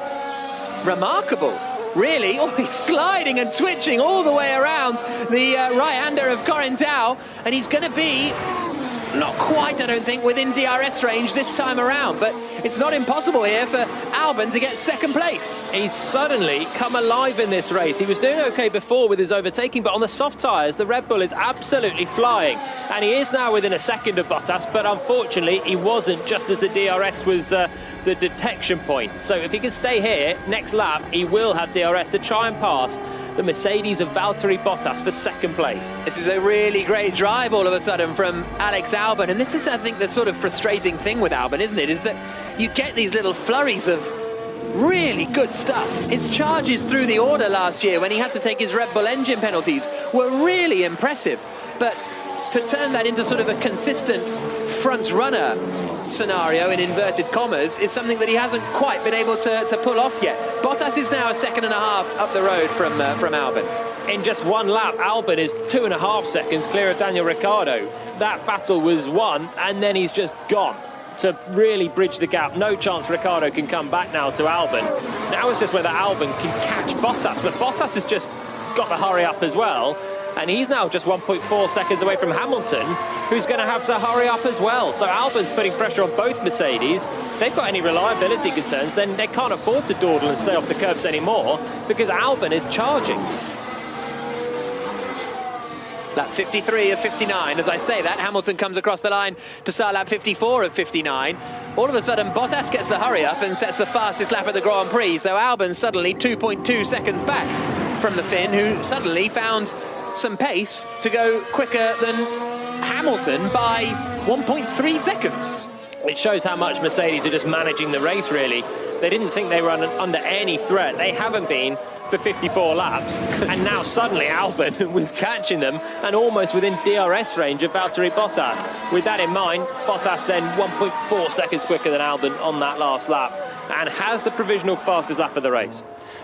remarkable, really. Oh, he's sliding and twitching all the way around the right-hander of Corintau, and he's going to be not quite, I don't think, within DRS range this time around, but it's not impossible here for Albon to get second place. He's suddenly come alive in this race. He was doing okay before with his overtaking, but on the soft tyres, the Red Bull is absolutely flying, and he is now within a second of Bottas, but unfortunately he wasn't just as the DRS was the detection point. So if he can stay here, next lap, he will have DRS to try and pass the Mercedes of Valtteri Bottas for second place. This is a really great drive all of a sudden from Alex Albon, and this is, I think, the sort of frustrating thing with Albon, isn't it, is that you get these little flurries of really good stuff. His charges through the order last year when he had to take his Red Bull engine penalties were really impressive, but to turn that into sort of a consistent front runner scenario in inverted commas is something that he hasn't quite been able to pull off yet. Bottas is now a second and a half up the road from Albon. In just one lap, Albon is 2.5 seconds clear of Daniel Ricciardo. That battle was won, and then he's just gone to really bridge the gap. No chance Ricciardo can come back now to Albon. Now it's just whether Albon can catch Bottas, but Bottas has just got the hurry up as well. And he's now just 1.4 seconds away from Hamilton, who's going to have to hurry up as well. So Albon's putting pressure on both Mercedes. If they've got any reliability concerns, then they can't afford to dawdle and stay off the curbs anymore, because Albon is charging. Lap 53 of 59. As I say that, Hamilton comes across the line to start lap 54 of 59. All of a sudden, Bottas gets the hurry up and sets the fastest lap at the Grand Prix. So Albon suddenly 2.2 seconds back from the Finn, who suddenly found some pace to go quicker than Hamilton by 1.3 seconds. It shows how much Mercedes are just managing the race, really. They didn't think they were under any threat. They haven't been for 54 laps, and now suddenly Albon was catching them and almost within DRS range of Valtteri Bottas. With that in mind, Bottas then 1.4 seconds quicker than Albon on that last lap, and has the provisional fastest lap of the race,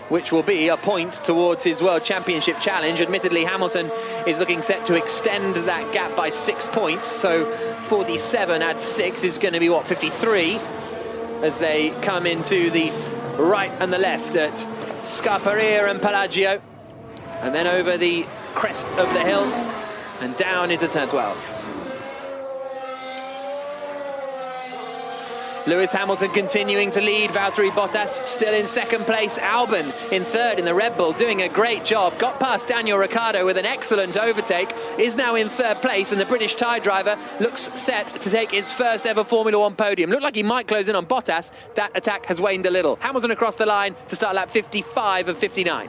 which will be a point towards his World Championship challenge. Admittedly, Hamilton is looking set to extend that gap by 6 points, so 47 add 6 is going to be, what, 53, as they come into the right and the left at Scarperia and Palagio, and then over the crest of the hill and down into turn 12. Lewis Hamilton continuing to lead. Valtteri Bottas still in second place. Albon in third in the Red Bull, doing a great job. Got past Daniel Ricciardo with an excellent overtake. Is now in third place, and the British tyre driver looks set to take his first ever Formula One podium. Looked like he might close in on Bottas. That attack has waned a little. Hamilton across the line to start lap 55 of 59.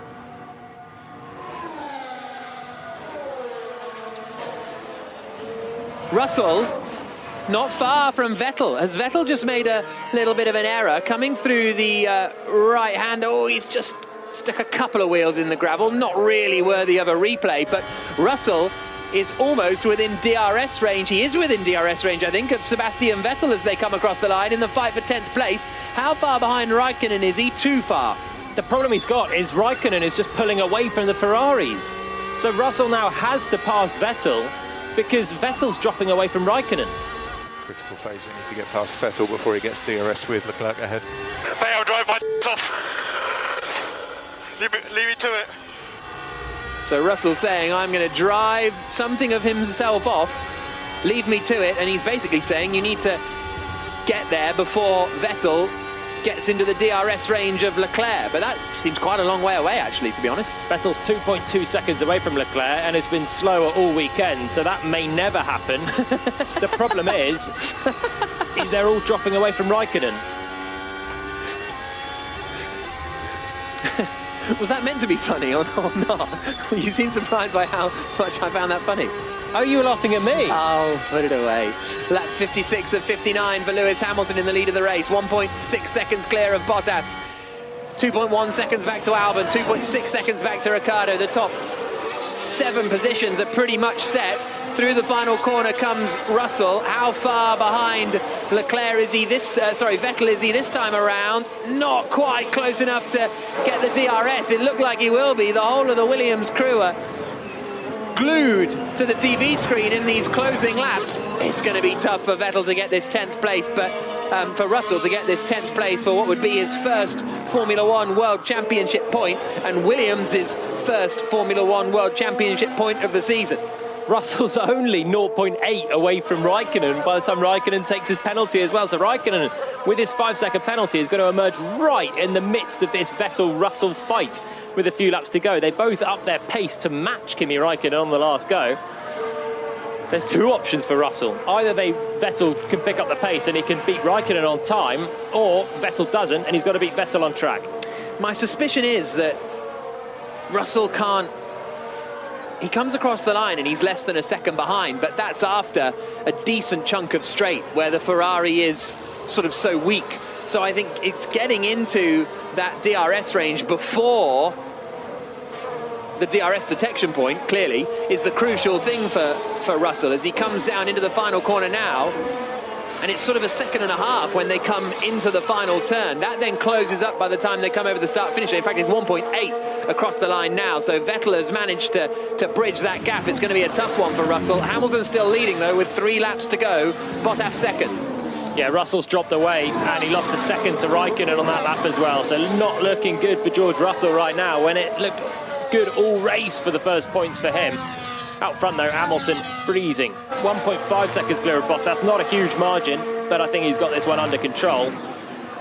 Russell not far from Vettel, as Vettel just made a little bit of an error coming through the right hand. Oh, he's just stuck a couple of wheels in the gravel, not really worthy of a replay, but Russell is almost within DRS range. He is within DRS range, I think, of Sebastian Vettel as they come across the line in the fight for 10th place. How far behind Räikkönen is he? Too far. The problem he's got is Räikkönen is just pulling away from the Ferraris. So Russell now has to pass Vettel because Vettel's dropping away from Räikkönen. Critical phase, we need to get past Vettel before he gets DRS with Leclerc ahead. Hey, I'll drive my off. Leave me to it. So Russell's saying, I'm going to drive something of himself off, leave me to it, and he's basically saying you need to get there before Vettel gets into the DRS range of Leclerc. But that seems quite a long way away, actually, to be honest. Vettel's 2.2 seconds away from Leclerc and has been slower all weekend, so that may never happen. The problem is they're all dropping away from Raikkonen. Was that meant to be funny or not? You seem surprised by how much I found that funny. Oh, you were laughing at me. Oh, put it away. Lap 56 of 59 for Lewis Hamilton in the lead of the race. 1.6 seconds clear of Bottas. 2.1 seconds back to Albon. 2.6 seconds back to Ricciardo. The top 7 positions are pretty much set. Through the final corner comes Russell. How far behind Leclerc is he Vettel is he this time around? Not quite close enough to get the DRS. It looked like he will be. The whole of the Williams crew are glued to the TV screen in these closing laps. It's going to be tough for Vettel to get this 10th place, but for Russell to get this 10th place for what would be his first Formula One World Championship point, and Williams' first Formula One World Championship point of the season. Russell's only 0.8 away from Raikkonen by the time Raikkonen takes his penalty as well. So Raikkonen, with his 5-second penalty, is going to emerge right in the midst of this Vettel-Russell fight with a few laps to go. They both up their pace to match Kimi Raikkonen on the last go. There's 2 options for Russell. Either Vettel can pick up the pace and he can beat Raikkonen on time, or Vettel doesn't and he's got to beat Vettel on track. My suspicion is that Russell can't. He comes across the line and he's less than a second behind, but that's after a decent chunk of straight where the Ferrari is sort of so weak. So I think it's getting into that DRS range before the DRS detection point, clearly, is the crucial thing for Russell as he comes down into the final corner now. And it's sort of a second and a half when they come into the final turn. That then closes up by the time they come over the start-finish. In fact, it's 1.8 across the line now. So Vettel has managed to bridge that gap. It's going to be a tough one for Russell. Hamilton's still leading, though, with 3 laps to go. Bottas second. Yeah, Russell's dropped away, and he lost a second to Raikkonen on that lap as well. So not looking good for George Russell right now, when it looked good all race for the first points for him. Out front, though, Hamilton freezing. 1.5 seconds clear of Bottas. Not a huge margin, but I think he's got this one under control.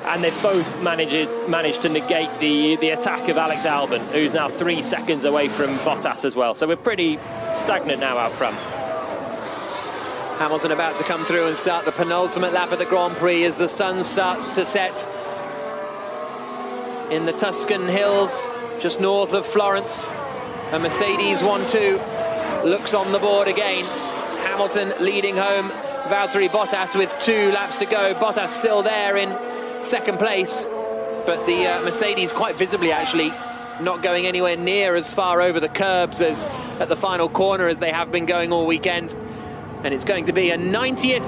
And they've both managed to negate the attack of Alex Albon, who's now 3 seconds away from Bottas as well. So we're pretty stagnant now out front. Hamilton about to come through and start the penultimate lap of the Grand Prix as the sun starts to set in the Tuscan hills just north of Florence. A Mercedes 1-2 looks on the board again. Hamilton leading home Valtteri Bottas with 2 laps to go. Bottas still there in second place, but the Mercedes quite visibly actually not going anywhere near as far over the curbs as at the final corner as they have been going all weekend. And it's going to be a 90th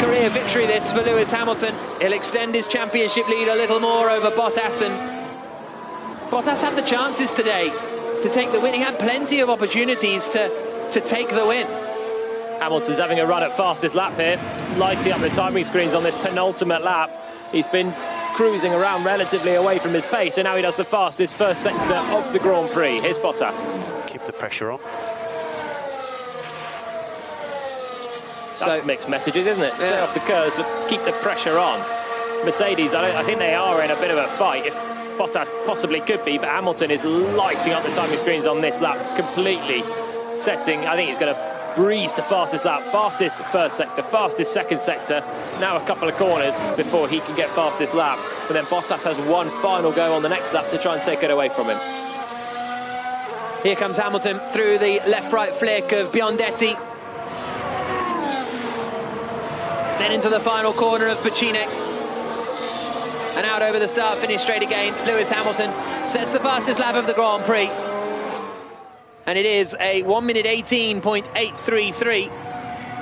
career victory this for Lewis Hamilton. He'll extend his championship lead a little more over Bottas, and Bottas had the chances today to take the win. He had plenty of opportunities to take the win. Hamilton's having a run at fastest lap here, lighting up the timing screens on this penultimate lap. He's been cruising around relatively away from his pace, and now he does the fastest first sector of the Grand Prix. Here's Bottas. Keep the pressure on. That's mixed messages, isn't it? Stay off the curves, but keep the pressure on. Mercedes, I think they are in a bit of a fight. If Bottas possibly could be, but Hamilton is lighting up the timing screens on this lap, completely setting. I think he's going to breeze to fastest lap, fastest first sector, fastest second sector. Now a couple of corners before he can get fastest lap. But then Bottas has one final go on the next lap to try and take it away from him. Here comes Hamilton through the left-right flick of Biondetti. Then into the final corner of Pecine. And out over the start-finish straight again. Lewis Hamilton sets the fastest lap of the Grand Prix. And it is a 1 minute 18.833.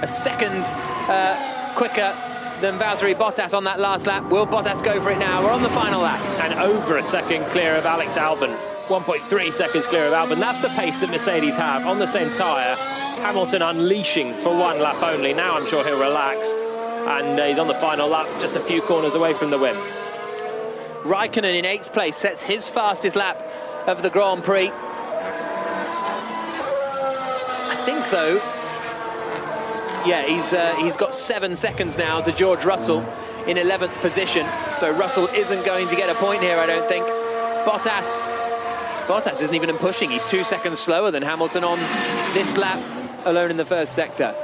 A second quicker than Valtteri Bottas on that last lap. Will Bottas go for it now? We're on the final lap. And over a second clear of Alex Albon. 1.3 seconds clear of Albon. That's the pace that Mercedes have on the same tyre. Hamilton unleashing for 1 lap only. Now I'm sure he'll relax. And he's on the final lap, just a few corners away from the win. Raikkonen in 8th place sets his fastest lap of the Grand Prix. I think, though, yeah, he's got 7 seconds now to George Russell in 11th position. So Russell isn't going to get a point here, I don't think. Bottas isn't even pushing. He's 2 seconds slower than Hamilton on this lap alone in the first sector.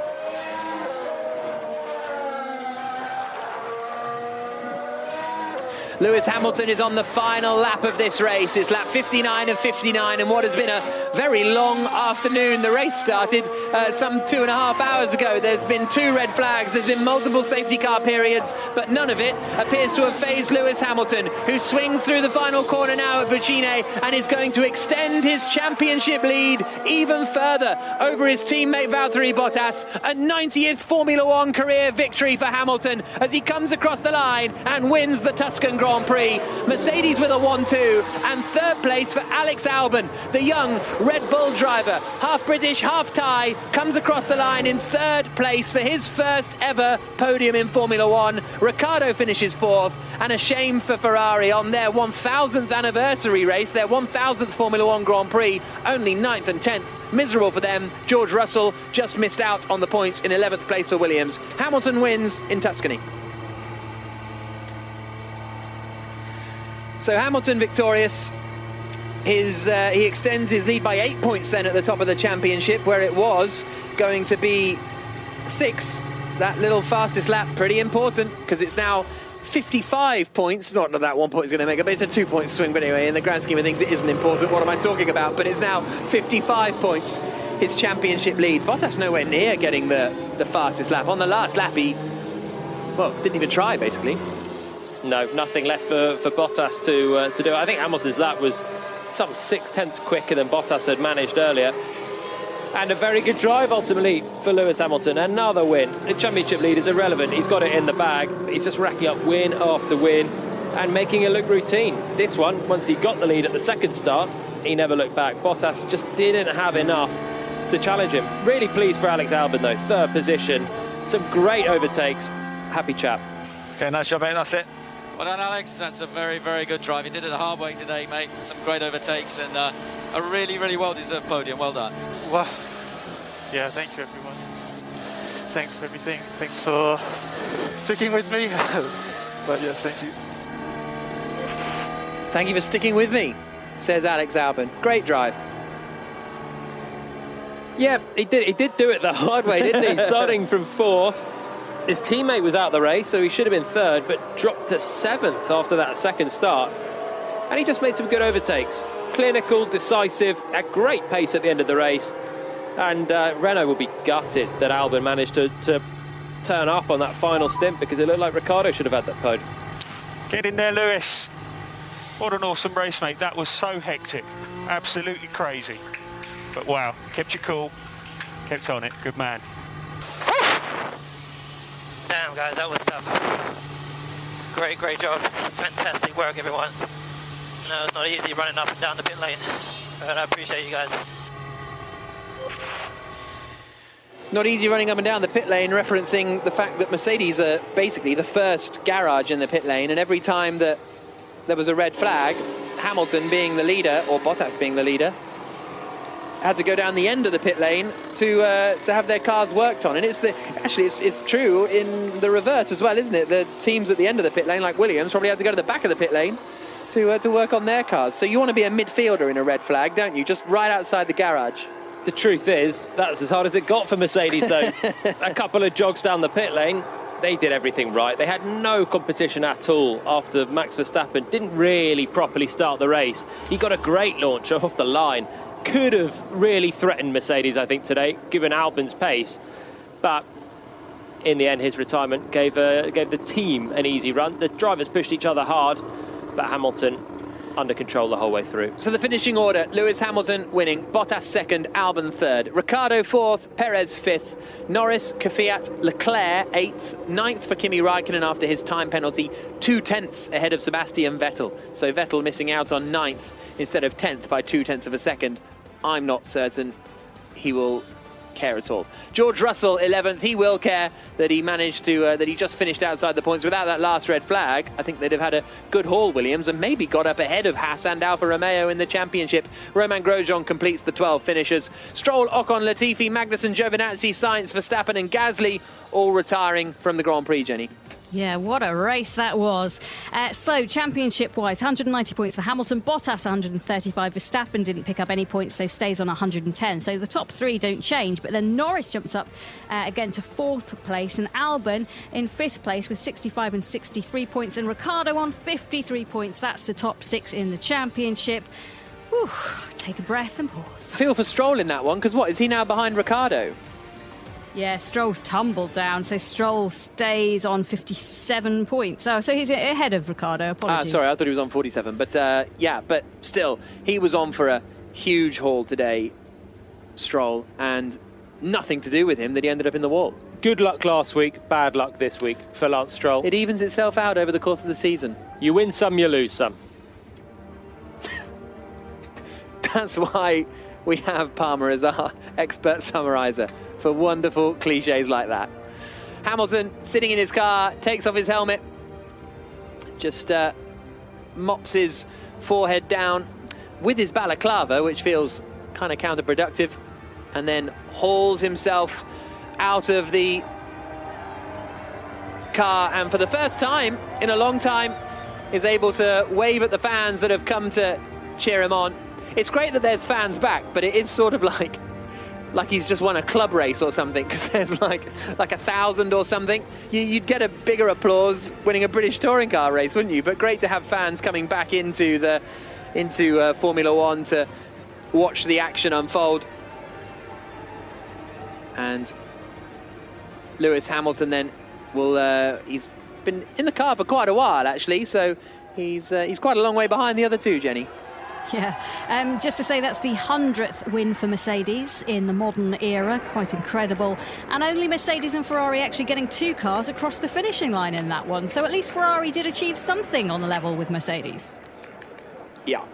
Lewis Hamilton is on the final lap of this race. It's lap 59 of 59, and what has been a very long afternoon. The race started some 2.5 hours ago. There's been 2 red flags, there's been multiple safety car periods, but none of it appears to have fazed Lewis Hamilton, who swings through the final corner now at Buccine and is going to extend his championship lead even further over his teammate Valtteri Bottas. A 90th Formula One career victory for Hamilton as he comes across the line and wins the Tuscan Grand Prix. Mercedes with a 1-2, and third place for Alex Albon, the young Red Bull driver, half British, half Thai, comes across the line in third place for his first ever podium in Formula One. Ricciardo finishes fourth, and a shame for Ferrari on their 1000th anniversary race, their 1000th Formula One Grand Prix, only 9th and 10th. Miserable for them. George Russell just missed out on the points in 11th place for Williams. Hamilton wins in Tuscany. So Hamilton victorious. He extends his lead by 8 points then at the top of the championship, where it was going to be 6. That little fastest lap, pretty important, because it's now 55 points. Not that 1 point is going to make it, but it's a 2-point swing. But anyway, in the grand scheme of things, it isn't important. What am I talking about? But it's now 55 points, his championship lead. Bottas nowhere near getting the fastest lap. On the last lap, he, well, didn't even try, basically. No, nothing left for Bottas to do. I think Hamilton's lap was some 0.6 quicker than Bottas had managed earlier. And a very good drive, ultimately, for Lewis Hamilton. Another win. The championship lead is irrelevant. He's got it in the bag. He's just racking up win after win and making it look routine. This one, once he got the lead at the second start, he never looked back. Bottas just didn't have enough to challenge him. Really pleased for Alex Albon, though. Third position. Some great overtakes. Happy chap. Okay, nice job, mate. That's it. Well done, Alex. That's a very, very good drive. You did it the hard way today, mate. Some great overtakes and a really, really well-deserved podium. Well done. Well, yeah, thank you, everyone. Thanks for everything. Thanks for sticking with me. But yeah, thank you. Thank you for sticking with me, says Alex Albon. Great drive. Yeah, he did do it the hard way, didn't he? Starting from fourth. His teammate was out the race, so he should have been third, but dropped to 7th after that second start. And he just made some good overtakes. Clinical, decisive, at great pace at the end of the race. And Renault will be gutted that Albon managed to turn up on that final stint, because it looked like Ricciardo should have had that podium. Get in there, Lewis. What an awesome race, mate. That was so hectic. Absolutely crazy. But wow, kept you cool, kept on it. Good man. Damn, guys, that was tough. Great job. Fantastic work, everyone. No, it's not easy running up and down the pit lane, but I appreciate you guys. Not easy running up and down the pit lane, referencing the fact that Mercedes are basically the first garage in the pit lane, and every time that there was a red flag, Hamilton being the leader, or Bottas being the leader, had to go down the end of the pit lane to have their cars worked on. And it's true in the reverse as well, isn't it? The teams at the end of the pit lane, like Williams, probably had to go to the back of the pit lane to work on their cars. So you want to be a midfielder in a red flag, don't you? Just right outside the garage. The truth is, that's as hard as it got for Mercedes, though. A couple of jogs down the pit lane, they did everything right. They had no competition at all after Max Verstappen didn't really properly start the race. He got a great launch off the line. Could have really threatened Mercedes, I think, today, given Albon's pace. But in the end, his retirement gave the team an easy run. The drivers pushed each other hard, but Hamilton under control the whole way through. So the finishing order: Lewis Hamilton winning, Bottas second, Albon third, Ricciardo fourth, Perez fifth, Norris, Kvyat, Leclerc eighth, ninth for Kimi Raikkonen after his time penalty, 2/10 ahead of Sebastian Vettel. So Vettel missing out on ninth instead of 10th by 0.2 of a second. I'm not certain he will care at all. George Russell 11th. He will care that he managed to that he just finished outside the points. Without that last red flag, I think they'd have had a good haul, Williams, and maybe got up ahead of Haas and Alfa Romeo in the championship. Romain Grosjean completes the 12 finishers. Stroll, Ocon, Latifi, Magnussen, Giovinazzi, Sainz, Verstappen and Gasly all retiring from the Grand Prix, Jenny. Yeah, what a race that was. So, championship-wise, 190 points for Hamilton, Bottas 135. Verstappen didn't pick up any points, so stays on 110. So the top three don't change, but then Norris jumps up again to 4th place, and Albon in 5th place with 65 and 63 points, and Ricciardo on 53 points. That's the top 6 in the championship. Whew, take a breath and pause. Feel for Stroll in that one, because what, is he now behind Ricciardo? Yeah, Stroll's tumbled down, so Stroll stays on 57 points. Oh, so he's ahead of Ricciardo, apologies. Sorry, I thought he was on 47. But yeah, but still, he was on for a huge haul today, Stroll, and nothing to do with him that he ended up in the wall. Good luck last week, bad luck this week for Lance Stroll. It evens itself out over the course of the season. You win some, you lose some. That's why we have Palmer as our expert summariser for wonderful cliches like that. Hamilton, sitting in his car, takes off his helmet, just mops his forehead down with his balaclava, which feels kind of counterproductive, and then hauls himself out of the car, and for the first time in a long time is able to wave at the fans that have come to cheer him on. It's great that there's fans back, but it is sort of like he's just won a club race or something, because there's like 1,000 or something. You'd get a bigger applause winning a British touring car race, wouldn't you? But great to have fans coming back into Formula One to watch the action unfold. And Lewis Hamilton then he's been in the car for quite a while actually, so he's quite a long way behind the other two, Jenny. Yeah, just to say that's the 100th win for Mercedes in the modern era. Quite incredible. And only Mercedes and Ferrari actually getting 2 cars across the finishing line in that one. So at least Ferrari did achieve something on the level with Mercedes. Yeah.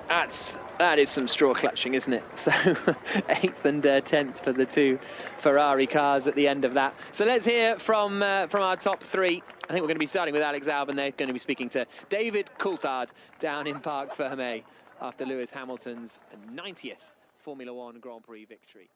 That is some straw clutching, isn't it? So 8th and 10th for the 2 Ferrari cars at the end of that. So let's hear from our top 3. I think we're going to be starting with Alex Albon. They're going to be speaking to David Coulthard down in Parc Fermé after Lewis Hamilton's 90th Formula One Grand Prix victory.